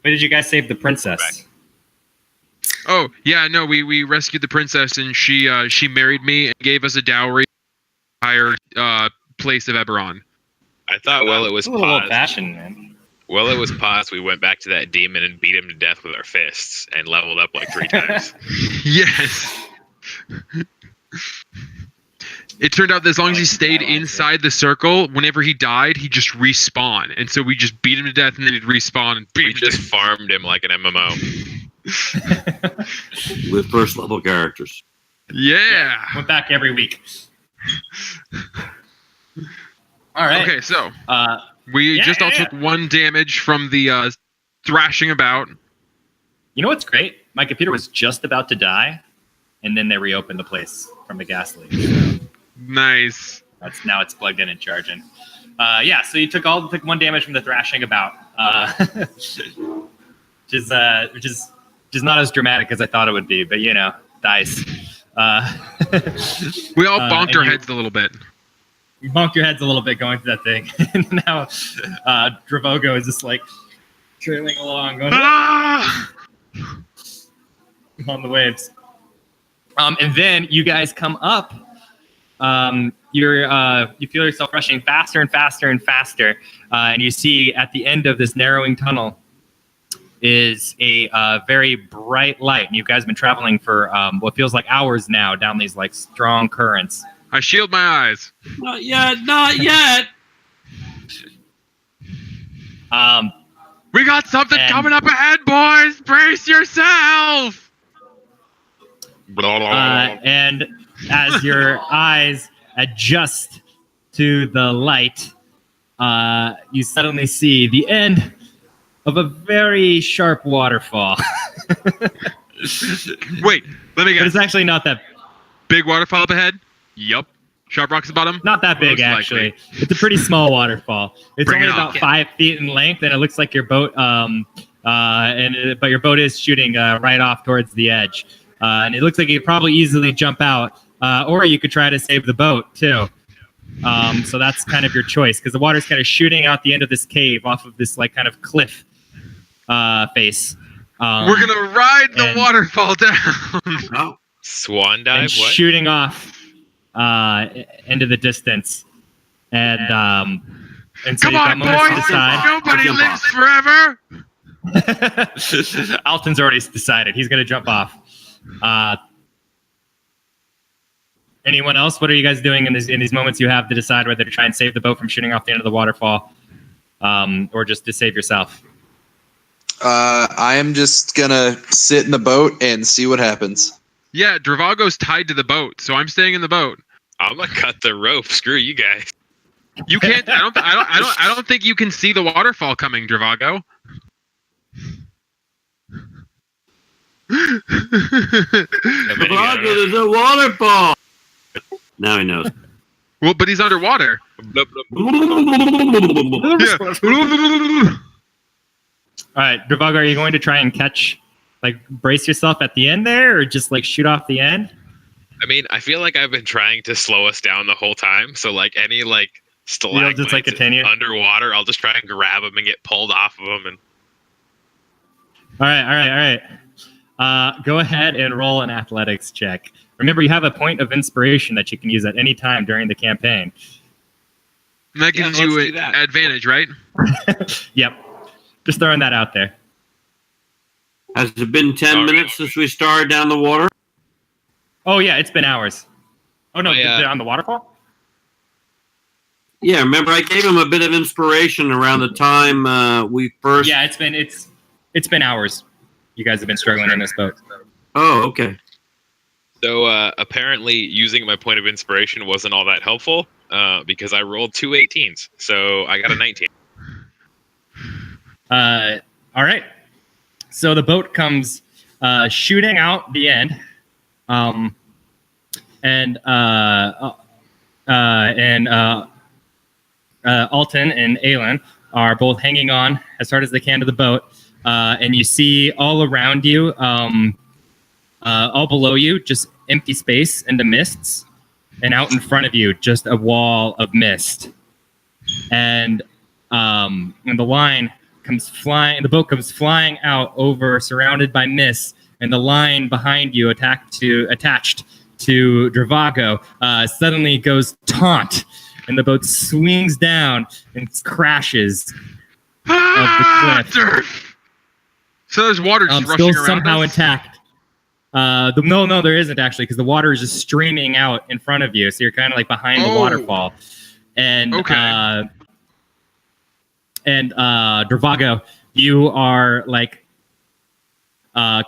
Where did you guys save the princess? Oh yeah, no, we rescued the princess and she married me and gave us a dowry. Higher place of Eberron. I thought while it was a little paused, old-fashioned, man. while it was paused, we went back to that demon and beat him to death with our fists and leveled up like 3 times. Yes. It turned out that as long as he stayed inside the circle, whenever he died, he just respawned. And so we just beat him to death and then he'd respawn and beat We him to just death. farmed him like an MMO. With first level characters. Yeah. Went back every week. All right. Okay, so Uh, we yeah, just all yeah, took 1 damage from the thrashing about. you know what's great? My computer was just about to die, and then they reopened the place from the gas leak. So Nice. now it's plugged in and charging. Yeah, so you took 1 damage from the thrashing about, which is not as dramatic as I thought it would be, but dice. We all bonked and our you- heads a little bit. You bumped your heads a little bit going through that thing, and now Dravogo is just like trailing along, going Ah! on the waves. And then you guys come up. You feel yourself rushing faster and faster and faster, and you see at the end of this narrowing tunnel is a very bright light. And you guys have been traveling for what feels like hours now down these like strong currents. I shield my eyes. Not yet, not yet. We got something And- coming up ahead, boys. Brace yourself. And as your eyes adjust to the light, you suddenly see the end of a very sharp waterfall. Wait, let me But it's guess. actually not that Big waterfall up ahead? Yup. Sharp rocks at the bottom? Not that big, Most actually. likely. It's a pretty small waterfall. It's Bring only it about on. 5 feet in length, and it looks like your boat. But your boat is shooting right off towards the edge, and it looks like you could probably easily jump out, or you could try to save the boat too. So that's kind of your choice, because the water's kind of shooting out the end of this cave off of this like kind of cliff face. We're gonna ride the and- waterfall down. Oh, Swan dive? and What? shooting off into the distance, and so Come you've got on, moments to boys! decide. Nobody Jump lives off. forever. Alton's already decided he's going to jump off. Anyone else? What are you guys doing in these moments you have to decide whether to try and save the boat from shooting off the end of the waterfall, or just to save yourself? I am just gonna sit in the boat and see what happens. Yeah, Dravago's tied to the boat, so I'm staying in the boat. I'm gonna cut the rope. Screw you guys. You can't. I don't think you can see the waterfall coming, Dravago. Drago, there's a waterfall. Now he knows. Well, but he's underwater. Blup, blup. Yeah. All right, Dravago, are you going to try and brace yourself at the end there, or just like shoot off the end? I mean, I feel like I've been trying to slow us down the whole time. So like any like stalagmites just, like, continue? underwater, I'll just try and grab them and get pulled off of them. And All right. Go ahead and roll an athletics check. Remember, you have a point of inspiration that you can use at any time during the campaign. And that gives Yeah, let's you do an that. advantage, right? Yep. Just throwing that out there. Has it been 10 All right. minutes since we started down the water? Oh, yeah, it's been hours. Oh, no, Yeah. on the waterfall? Yeah, remember I gave him a bit of inspiration around the time we first. Yeah, it's been hours. You guys have been struggling in this boat. Oh, okay. so apparently using my point of inspiration wasn't all that helpful because I rolled 2 18s. So I got a 19. All right. So the boat comes shooting out the end, and Alton and Aelin are both hanging on as hard as they can to the boat, and you see all around you, all below you, just empty space and the mists, and out in front of you, just a wall of mist, and the line comes flying. The boat comes flying out over, surrounded by mist, and the line behind you, attached to Dravago, suddenly goes taut, and the boat swings down and crashes of the cliff. So there's water just rushing still around somehow us? intact. No, there isn't actually, because the water is just streaming out in front of you, so you're kind of like behind the waterfall. And Dravago, you are like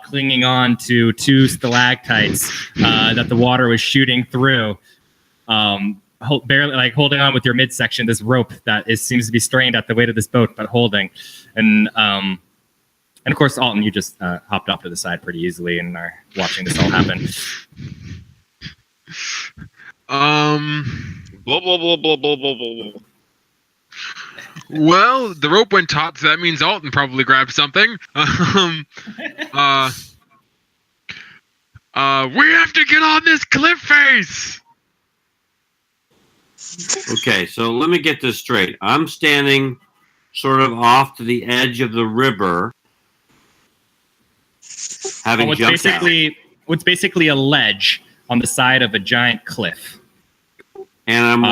clinging on to two stalactites that the water was shooting through. Barely like holding on with your midsection, this rope that seems to be strained at the weight of this boat, but holding. And of course, Alton, you just hopped off to the side pretty easily and are watching this all happen. Blah blah blah blah blah blah blah. Well, the rope went taut, so that means Alton probably grabbed something. We have to get on this cliff face. Okay, so let me get this straight. I'm standing sort of off to the edge of the river, having jumped out. What's basically a ledge on the side of a giant cliff. And I'm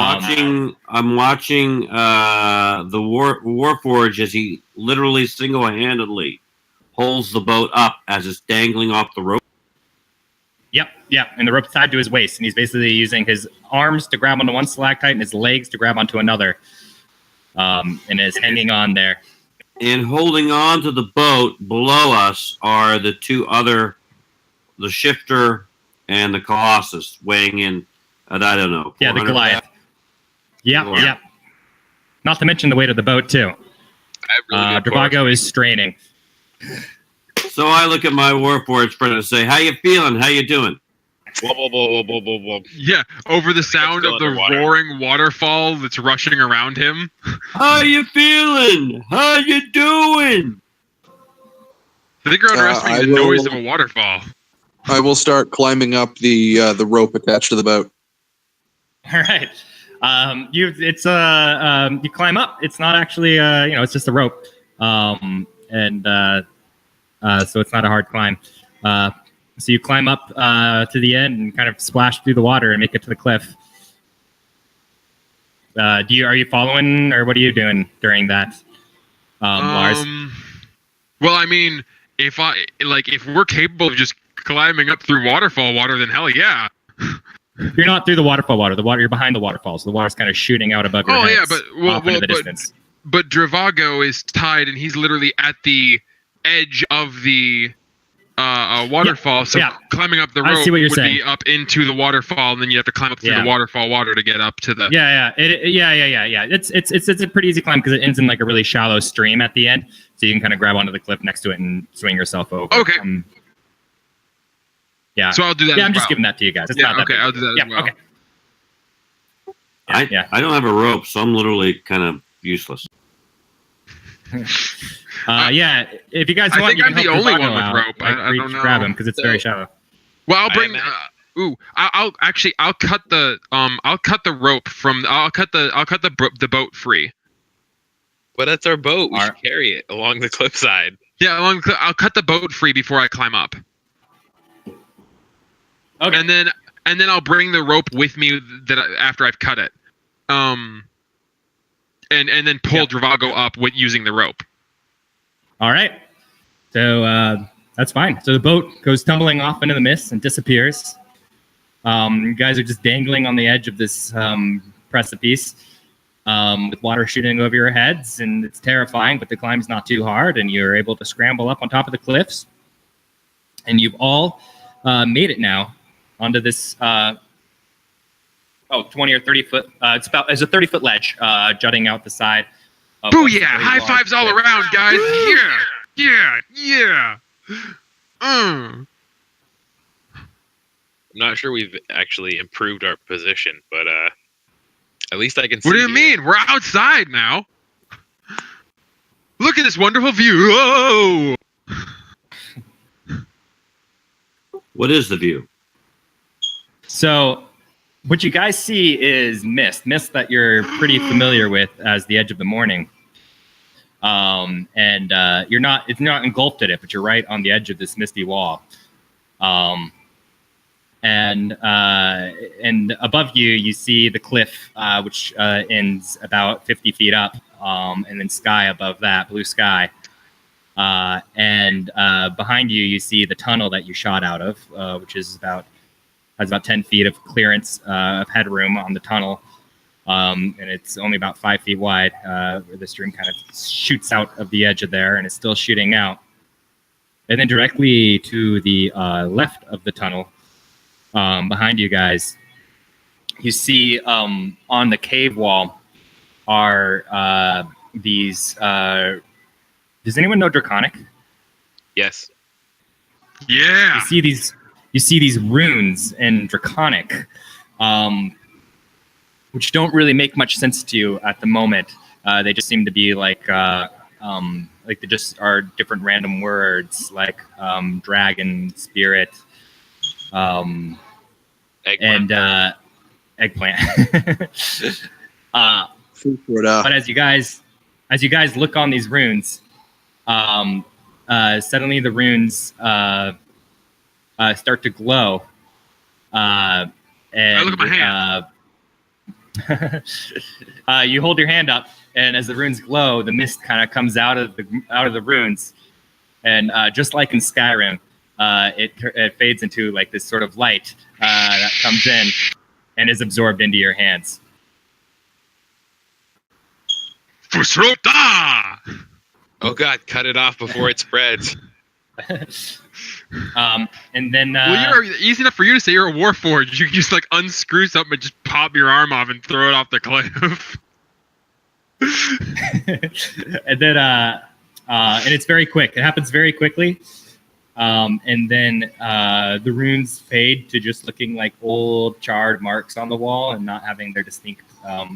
watching the Warforged as he literally single-handedly holds the boat up as it's dangling off the rope. Yep. And the rope's tied to his waist, and he's basically using his arms to grab onto one stalactite and his legs to grab onto another, and is hanging on there. And holding on to the boat below us are the two other, the Shifter and the Colossus, weighing in at, I don't know. Yeah, the Goliath. Yep. Not to mention the weight of the boat, too. Dravago is straining. So I look at my Warforged friend and say, "How you feeling? How you doing?" Blah, blah, blah, blah, blah, blah. Yeah, over the sound of the roaring waterfall that's rushing around him. How you feeling? How you doing? I think you're underestimating the noise of a waterfall. I will start climbing up the rope attached to the boat. All right. You climb up. It's not actually it's just a rope. So it's not a hard climb. So you climb up to the end and kind of splash through the water and make it to the cliff. Are you following, or what are you doing during that, Lars? Well, I mean, if we're capable of just climbing up through waterfall water, then hell yeah. You're not through the waterfall water. You're behind the waterfall, so the water's kind of shooting out above your heads. Off into the distance. But Dravago is tied, and he's literally at the edge of the waterfall. Climbing up the rope would be up into the waterfall, and then you have to climb up through the waterfall water to get up to the. Yeah. It's a pretty easy climb because it ends in like a really shallow stream at the end, so you can kind of grab onto the cliff next to it and swing yourself over. Okay. Yeah. So I'll do that. Yeah, I'm just giving that to you guys. It's not that big. I'll do that as well. Okay. I don't have a rope, so I'm literally kind of useless. If you guys want, I think I'm the only one with rope. I don't know. Grab him because it's very shallow. Well, I'll bring. I'll cut the rope from. I'll cut the boat free. But that's our boat. We should carry it along the cliffside. Yeah, I'll cut the boat free before I climb up. Okay. And then I'll bring the rope with me after I've cut it. And then pull Dravago up using the rope. All right. So that's fine. So the boat goes tumbling off into the mist and disappears. You guys are just dangling on the edge of this precipice with water shooting over your heads, and it's terrifying, but the climb's not too hard, and you're able to scramble up on top of the cliffs. And you've all made it now onto this 20 or 30 foot. It's a 30-foot ledge jutting out the side. Booyah! High fives all around, guys! Yeah! I'm not sure we've actually improved our position, but at least I can see. What do you mean? We're outside now. Look at this wonderful view! Whoa! What is the view? So, what you guys see is mist that you're pretty familiar with as the edge of the Mourning. and it's not engulfed in it, but you're right on the edge of this misty wall. And above you, you see the cliff, which ends about 50 feet up, and then sky above that, blue sky. And behind you, you see the tunnel that you shot out of, which has about 10 feet of clearance of headroom on the tunnel. And it's only about 5 feet wide, where the stream kind of shoots out of the edge of there and is still shooting out. And then directly to the left of the tunnel, behind you guys, you see on the cave wall are these. Does anyone know Draconic? Yes. Yeah. You see these runes in Draconic, which don't really make much sense to you at the moment. They just seem to be like they just are different random words, like dragon, spirit, Eggplant. and eggplant. But as you guys look on these runes, suddenly the runes start to glow. And I look at my hand. You hold your hand up, and as the runes glow, the mist kind of comes out of the runes, and just like in Skyrim, it fades into like this sort of light that comes in and is absorbed into your hands. Fusrota! Oh God, cut it off before it spreads. And then Well, you're easy enough for you to say you're a warforged. You can just like unscrew something and just pop your arm off and throw it off the cliff. and then and it's very quick. It happens very quickly. And then the runes fade to just looking like old charred marks on the wall and not having their distinct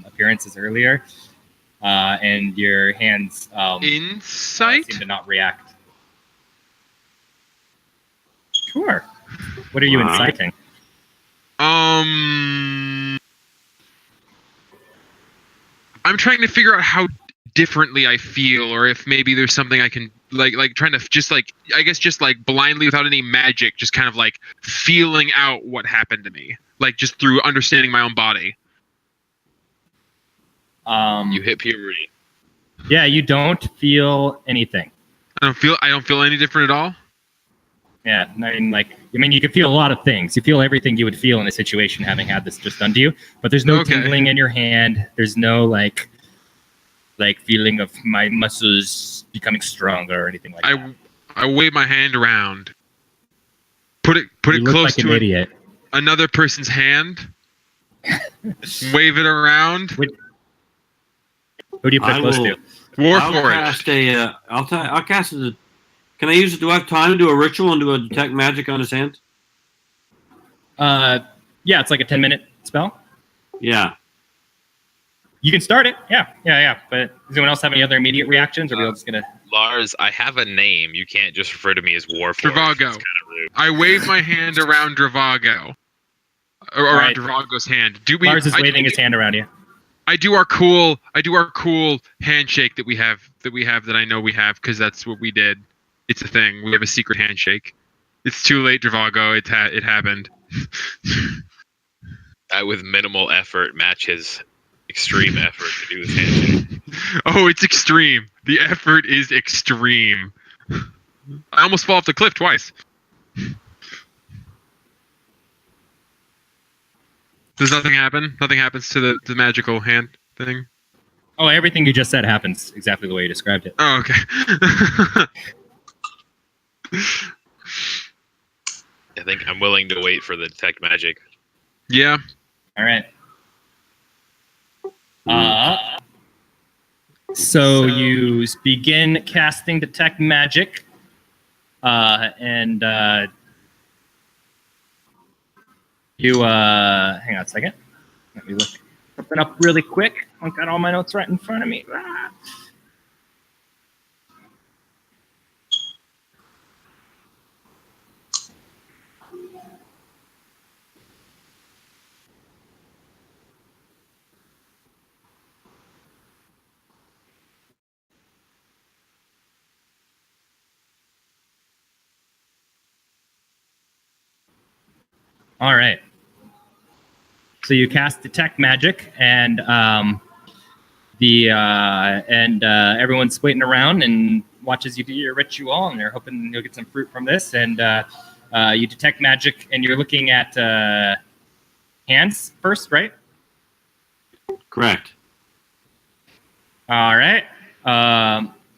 appearances earlier. And your hands Insight? seem to not react. Sure. What are you inciting? I'm trying to figure out how differently I feel, or if maybe there's something I can like trying to just like I guess just like blindly without any magic, just kind of like feeling out what happened to me, like just through understanding my own body. You hit puberty. Yeah, you don't feel anything. I don't feel any different at all. Yeah, I mean, you can feel a lot of things. You feel everything you would feel in a situation having had this just done to you, but there's no tingling in your hand. There's no like feeling of my muscles becoming stronger or anything like that. I wave my hand around, put it close like to another person's hand, wave it around. Who do you put it close to? Warforged. I'll cast it. Can I use it? Do I have time to do a ritual and do a detect magic on his hand? Yeah, it's like a 10-minute spell. Yeah. You can start it. Yeah. But does anyone else have any other immediate reactions, or are we all just gonna? Lars, I have a name. You can't just refer to me as Warforged. Dravago. Kind of rude. I wave my hand around Dravago. Or around Dravago's hand. Lars is waving his hand around you. I do our cool handshake that we have that I know we have because that's what we did. It's a thing. We have a secret handshake. It's too late, Dravago. It happened. I, with minimal effort, match his extreme effort to do his handshake. Oh, it's extreme. The effort is extreme. I almost fall off the cliff twice. Does nothing happen? Nothing happens to the magical hand thing? Oh, everything you just said happens exactly the way you described it. Oh, okay. I think I'm willing to wait for the detect magic. Yeah. All right. So you begin casting detect magic, and you hang on a second. Let me look something up really quick. I've got all my notes right in front of me. All right. So you cast Detect Magic, and everyone's waiting around and watches you do your ritual, and they're hoping you'll get some fruit from this. And you detect magic, and you're looking at hands first, right? Correct. All right.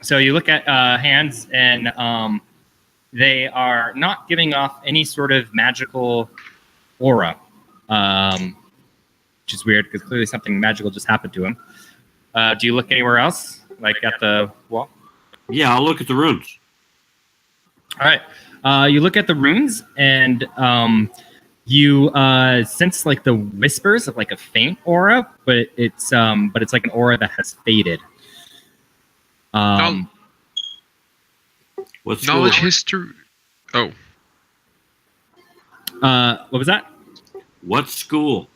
So you look at hands, and they are not giving off any sort of magical aura, which is weird because clearly something magical just happened to him. Do you look anywhere else, like at the wall? Yeah, I'll look at the runes. All right. You look at the runes, and you sense like the whispers of like a faint aura, but it's like an aura that has faded. What's Knowledge history. Oh. What was that? What school?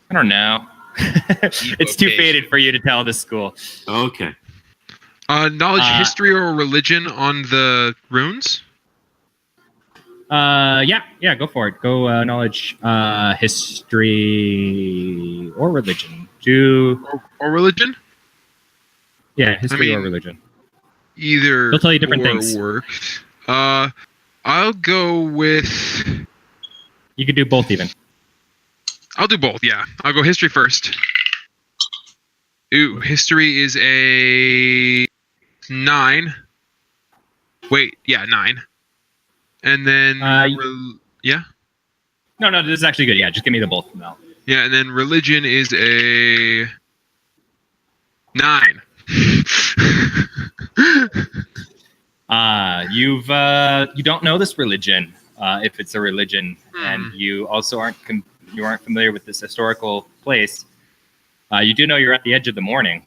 I don't know. It's too faded for you to tell this school. Okay. Knowledge history or religion on the runes? Yeah, go for it. Go knowledge, history, or religion. Or religion? Yeah, history or religion. Either they'll tell you different things. Works. I'll go with. You could do both even. I'll do both. Yeah, I'll go history first. Ooh, history is a 9. Wait, yeah, 9. And then yeah. No, this is actually good. Yeah, just give me the both now. Yeah, and then religion is a 9. You don't know this religion, if it's a religion, and you also aren't familiar with this historical place. You do know you're at the edge of the Mourning.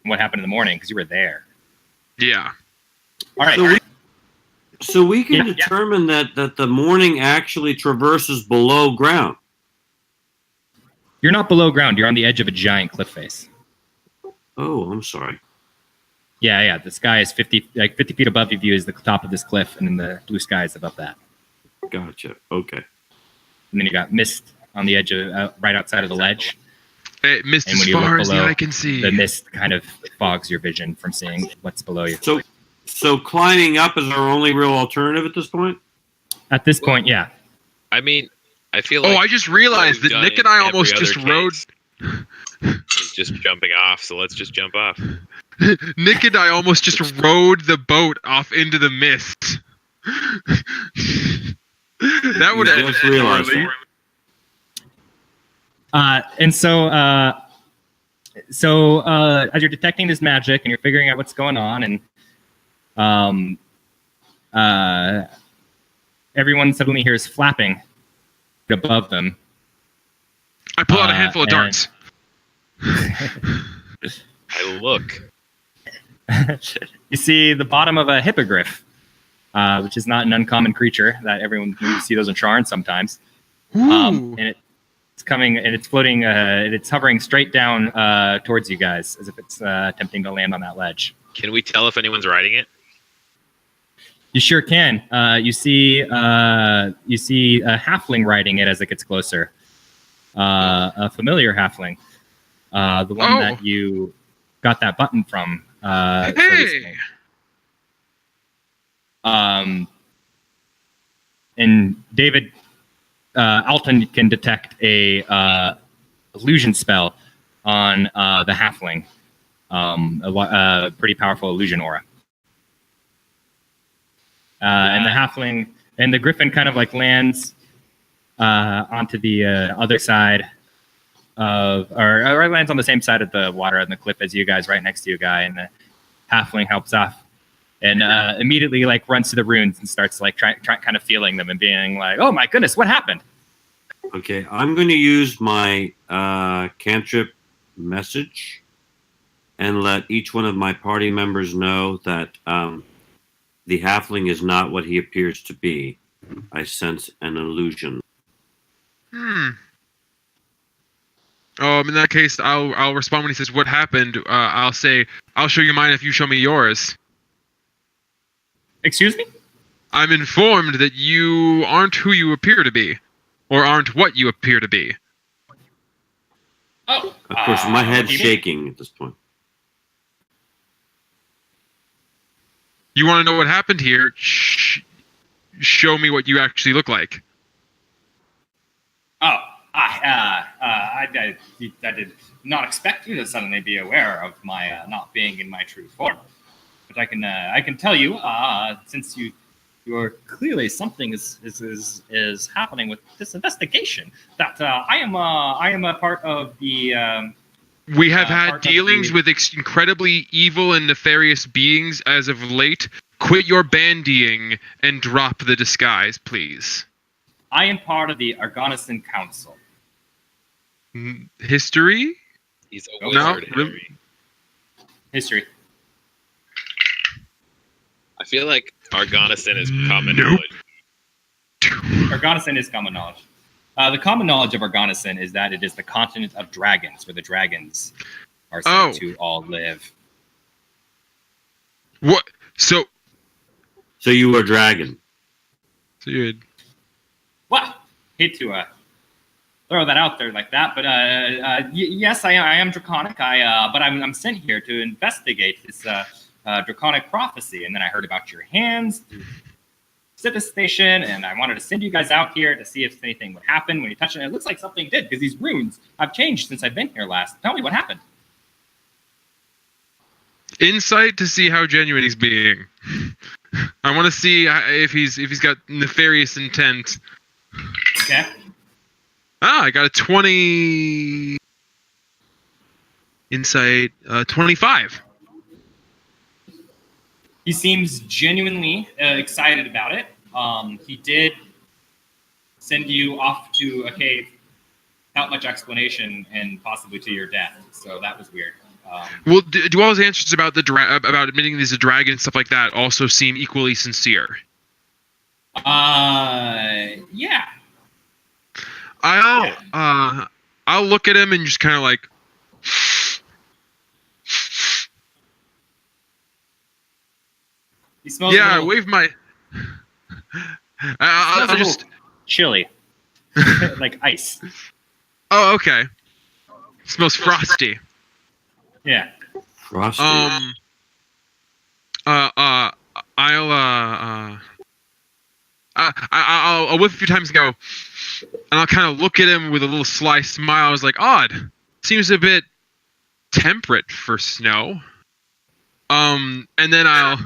What happened in the Mourning, because you were there. Yeah. All right. So we can determine that the Mourning actually traverses below ground. You're not below ground. You're on the edge of a giant cliff face. Oh, I'm sorry. Yeah. The sky is 50 feet above you is the top of this cliff, and then the blue sky is above that. Gotcha. Okay. And then you got mist on the edge of right outside of the ledge. Mist as far as the eye can see. The mist kind of fogs your vision from seeing what's below you. So climbing up is our only real alternative at this point? At this point, yeah. I mean, I feel like... I just realized that Nick and I almost just rode... just jumping off, so let's just jump off. Nick and I almost just rode the boat off into the mist. That would have just realized that. And so as you're detecting this magic and you're figuring out what's going on, and everyone suddenly hears flapping above them. I pull out a handful of darts. I look. You see the bottom of a hippogriff, which is not an uncommon creature that everyone you see those in Charn sometimes. And it's coming and it's floating. And it's hovering straight down towards you guys, as if it's attempting to land on that ledge. Can we tell if anyone's riding it? You sure can. You see a halfling riding it as it gets closer. A familiar halfling, the one that you got that button from. Hey. And David Alton can detect a illusion spell on the halfling. A pretty powerful illusion aura. And the halfling and the griffin kind of like lands onto the other side of, or lands on the same side of the water and the cliff as you guys, right next to you, guy. And the halfling helps off and immediately like runs to the runes and starts like trying kind of feeling them and being like, "Oh my goodness, what happened?" Okay, I'm going to use my cantrip message and let each one of my party members know that the halfling is not what he appears to be. I sense an illusion. In that case, I'll respond when he says, "What happened?" I'll say, "I'll show you mine if you show me yours." Excuse me? I'm informed that you aren't who you appear to be, or aren't what you appear to be. Oh, Of course, my head's what do you mean? shaking at this point. You want to know what happened here? Show me what you actually look like. Oh, I did not expect you to suddenly be aware of my not being in my true form. But I can tell you, since you're clearly something is happening with this investigation, that I am a part of the. We have had part of dealings the- with incredibly evil and nefarious beings as of late. Quit your bandying and drop the disguise, please. I am part of the Argonison Council. History? He's a No, wizard. really? Harry. History. I feel like Argonison is common Nope. knowledge. Argonison is common knowledge. The common knowledge of Argonison is that it is the continent of dragons, where the dragons are said to all live. What? So you were a dragon. you had, Well, hate to throw that out there like that, but yes, I am draconic. But I'm sent here to investigate this draconic prophecy, and then I heard about your hands through Sithis Station, and I wanted to send you guys out here to see if anything would happen when you touch it. It looks like something did, because these runes have changed since I've been here last. Tell me what happened. insight to see how genuine he's being. I want to see if he's got nefarious intent. Okay. I got a 20 insight, 25. He seems genuinely excited about it. He did send you off to a cave without much explanation and possibly to your death. So that was weird. Well, do all his answers about about admitting he's a dragon and stuff like that also seem equally sincere? Yeah. I'll look at him and just kind of like. He smells Yeah, I a little, wave my. I'll just. chilly. Like ice. Oh, okay. Smells frosty. Yeah. Frosty. I'll whiff a few times and go, and I'll kind of look at him with a little sly smile. I was like, odd. Seems a bit temperate for snow. And then I'll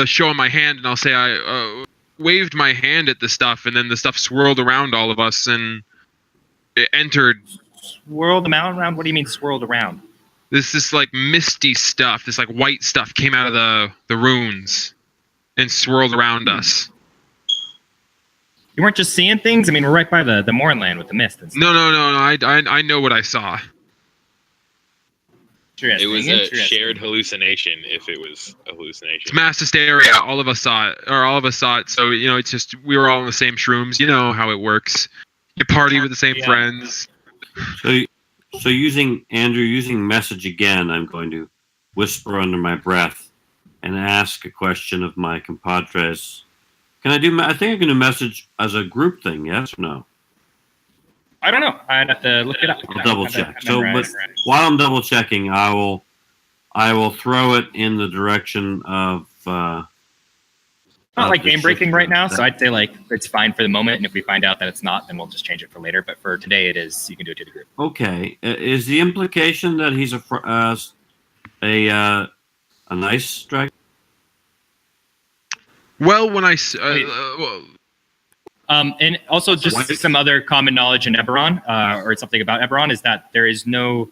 show him my hand and I'll say I waved my hand at the stuff, and then the stuff swirled around all of us and it entered. Swirled around? What do you mean swirled around? This like misty stuff, this like white stuff came out of the runes and swirled around us. You weren't just seeing things? I mean, we're right by the Mournland with the mist and stuff. No. I know what I saw. It was a shared hallucination. If it was a hallucination, It's mass hysteria. All of us saw it. So it's just we were all in the same shrooms. You know how it works. You party with the same friends. So using message again, I'm going to whisper under my breath and ask a question of my compadres. Can I do? I think I can do message as a group thing. Yes or no? I don't know. I'd have to look it up. I'll double check. So, but while I'm double checking, I will throw it in the direction of. Not like game breaking right now, so I'd say like it's fine for the moment, and if we find out that it's not, then we'll just change it for later. But for today, it is. You can do it to the group. Okay. Is the implication that he's a nice dragon? Well, when I and also just some other common knowledge in Eberron, or something about Eberron, is that there is no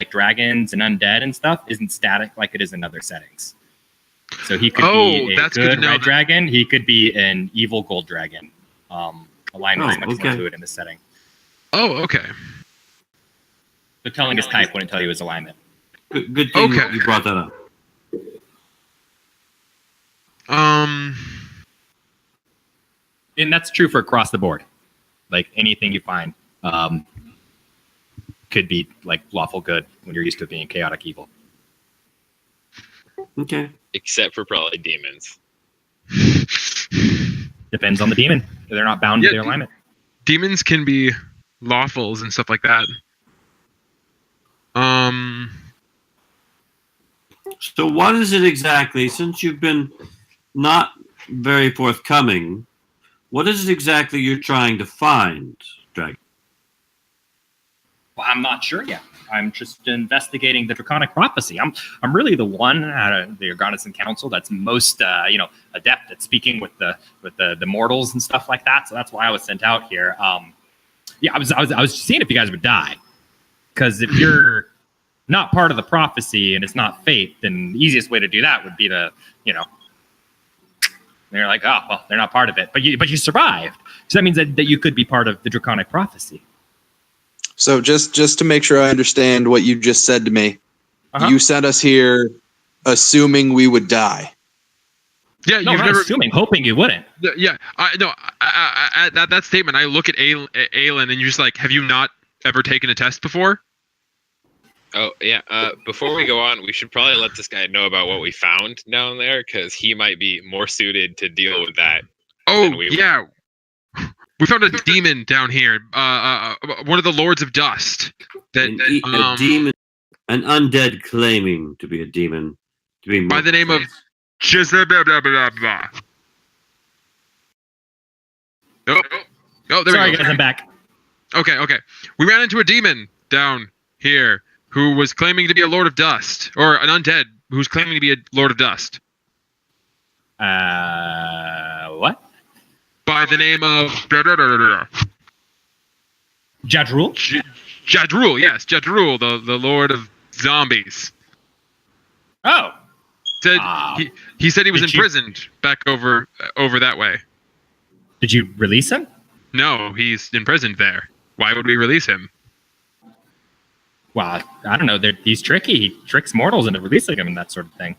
like dragons and undead and stuff isn't static like it is in other settings. So he could be a good red dragon. He could be an evil gold dragon. Alignment is much more fluid in this setting. Oh, okay. So telling his type wouldn't tell you his alignment. Good thing you brought that up. And that's true for across the board. Like anything you find could be like lawful good when you're used to being chaotic evil. Okay. except for probably demons. Depends on the demon. They're not bound to their alignment. Demons can be lawfuls and stuff like that. So what is it exactly, since you've been not very forthcoming, what is it exactly you're trying to find, Dragon? Well, I'm not sure yet. I'm just investigating the Draconic Prophecy. I'm really the one out of the Argonasan Council that's most adept at speaking with the mortals and stuff like that. So that's why I was sent out here. I was seeing if you guys would die, because if you're not part of the prophecy and it's not fate, then the easiest way to do that would be to they're like, oh well, they're not part of it, but you survived. So that means that you could be part of the Draconic Prophecy. So just to make sure I understand what you just said to me, you sent us here assuming we would die. Yeah, no, not assuming, hoping you wouldn't. Yeah, at that statement, I look at Aelin, and you're just like, have you not ever taken a test before? Oh, yeah. Before we go on, we should probably let this guy know about what we found down there, because he might be more suited to deal with that. Oh, yeah. We found a demon down here. One of the Lords of Dust. A demon, an undead claiming to be a demon. By the name of... Oh, there Sorry, we go. guys, I'm back. Okay. We ran into a demon down here who was claiming to be a Lord of Dust, or an undead who's claiming to be a Lord of Dust. What? By the name of Jadrul? Jadrul, yes, Jadrul, the Lord of Zombies. Oh. He said he was imprisoned back over that way. Did you release him? No, he's imprisoned there. Why would we release him? Well, I don't know. He's tricky. He tricks mortals into releasing him and that sort of thing.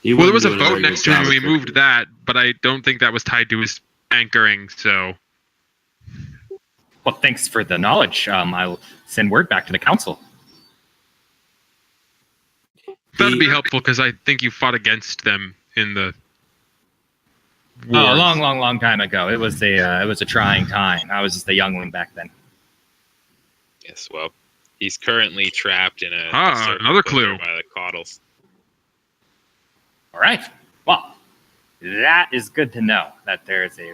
Well, there was a boat next to him and we moved that, but I don't think that was tied to his anchoring, so... Well, thanks for the knowledge. I'll send word back to the council. That'd be helpful, because I think you fought against them in the wars. Oh, a long time ago. It was a trying time. I was just a youngling back then. Yes, well, he's currently trapped in another clue by the Caudals. All right. Well, that is good to know that there's a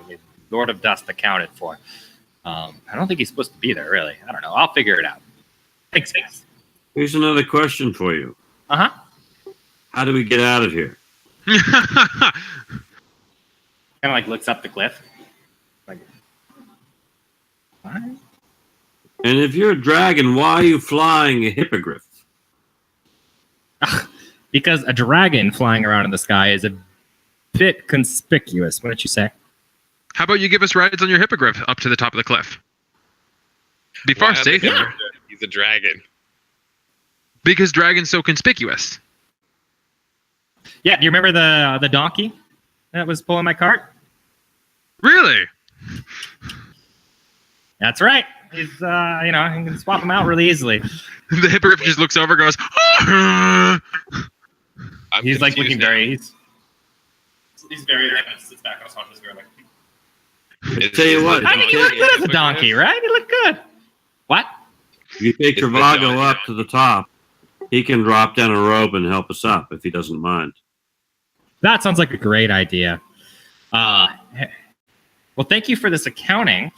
Lord of Dust accounted for. I don't think he's supposed to be there, really. I don't know. I'll figure it out. Thanks, guys. Here's another question for you. Uh-huh. How do we get out of here? Kind of like looks up the cliff. Like, what? And if you're a dragon, why are you flying a hippogriff? Because a dragon flying around in the sky is a bit conspicuous, wouldn't you say? How about you give us rides on your hippogriff up to the top of the cliff? Be far safer. Yeah. He's a dragon. Because dragon's so conspicuous. Yeah, do you remember the donkey that was pulling my cart? Really? That's right. He's, you can swap him out really easily. The hippogriff just looks over and goes, he's like looking very, he's very, sits back on his haunches, like. Tell you what. I think you look good as a donkey, right? You look good. What? If you take Travago up to the top, he can drop down a rope and help us up if he doesn't mind. That sounds like a great idea. Well, thank you for this accounting.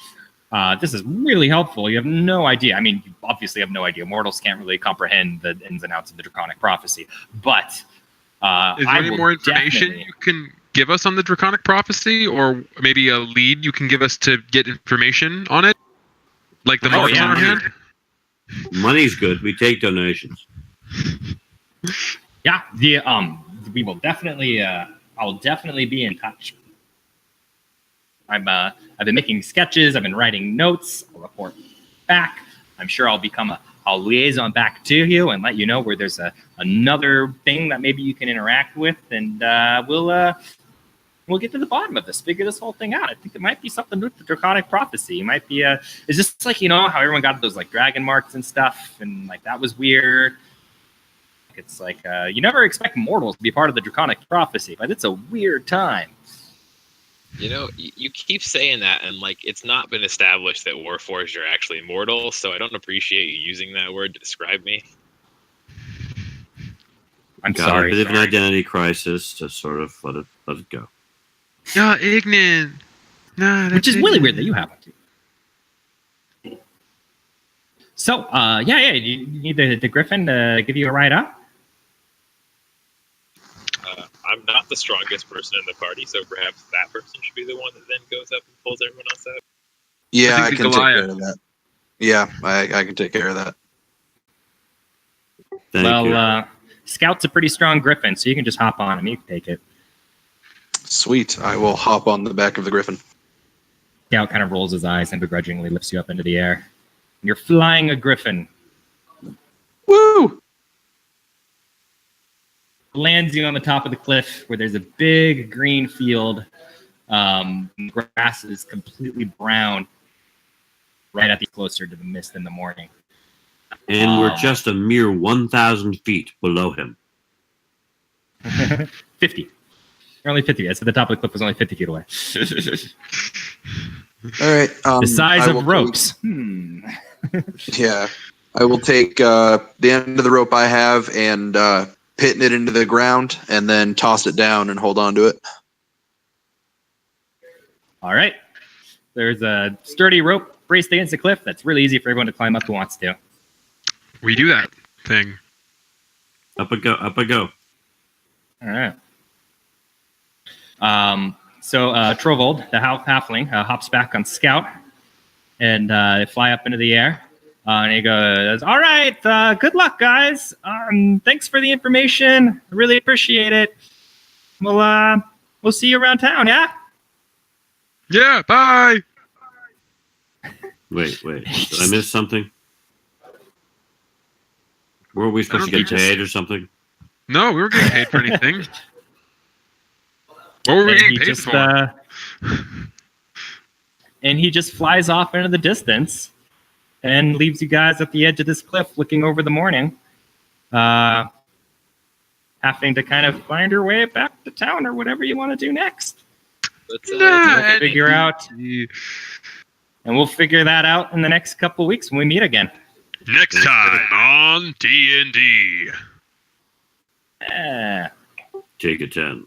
This is really helpful. You have no idea. I mean, you obviously have no idea. Mortals can't really comprehend the ins and outs of the Draconic Prophecy. But is there any more information you can give us on the Draconic Prophecy, or maybe a lead you can give us to get information on it? Like the marks on our hand? Money's good. We take donations. Yeah, we will definitely. I'll definitely be in touch. I've been making sketches. I've been writing notes. I'll report back. I'm sure I'll liaison back to you and let you know where there's another thing that maybe you can interact with, and we'll get to the bottom of this. Figure this whole thing out. I think it might be something with the Draconic Prophecy. It might be it's just like, how everyone got those like dragon marks and stuff, and like that was weird. It's like you never expect mortals to be part of the Draconic prophecy, but it's a weird time. You know, you keep saying that, and like it's not been established that Warforged are actually immortal, so I don't appreciate you using that word to describe me. I'm Got sorry. a bit of an identity crisis to sort of let it go. Yeah, ignorant. Nah, Which is that's really ignorant. weird that you have one too. So, yeah. You need the Griffin to give you a ride up? I'm not the strongest person in the party, so perhaps that person should be the one that then goes up and pulls everyone else out. Yeah, I I think can take Goliath. care of that. Yeah, I can take care of that. Thank you. Scout's a pretty strong Griffin, so you can just hop on him. You can take it. Sweet. I will hop on the back of the Griffin. Scout kind of rolls his eyes and begrudgingly lifts you up into the air. You're flying a Griffin. Woo! Lands you on the top of the cliff where there's a big green field. Grass is completely brown right at the closer to the mist in the morning. And we're just a mere 1,000 feet below him. 50. You're only 50. I said the top of the cliff was only 50 feet away. All right. The size I of will ropes. Yeah. I will take the end of the rope I have and pin it into the ground and then toss it down and hold on to it. All right. There's a sturdy rope braced against the cliff that's really easy for everyone to climb up who wants to. We do that thing. Up I go. All right. So Trovold, the halfling, hops back on Scout, and they fly up into the air. And he goes, "All right, good luck, guys. Thanks for the information. I really appreciate it. We'll see you around town, yeah?" Yeah, bye. Wait. Did I miss something? Were we supposed to don't get paid or something? No, we were getting paid for anything. What were we getting paid for? And he just flies off into the distance and leaves you guys at the edge of this cliff looking over the morning, having to kind of find your way back to town or whatever you want to do next. Let's Figure out. And we'll figure that out in the next couple of weeks when we meet again. Next time on D&D. Take a 10.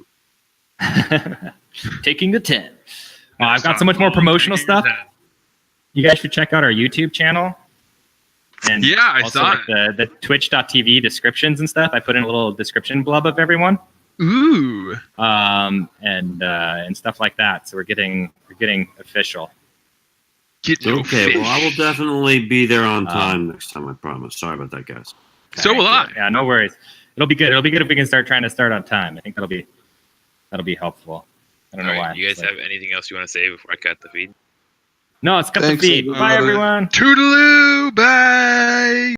Taking the 10. I've got so much more promotional stuff. You guys should check out our YouTube channel. And yeah, I also saw like the twitch.tv descriptions and stuff. I put in a little description blub of everyone. Ooh. And stuff like that. So we're getting official. Okay, well, I will definitely be there on time next time, I promise. Sorry about that, guys. So will I. Yeah, no worries. It'll be good. It'll be good if we can start on time. I think that'll be helpful. I don't know why. You guys have anything else you want to say before I cut the feed? No, it's cut Thanks, the feed. everybody. Bye, everyone. Toodaloo. Bye.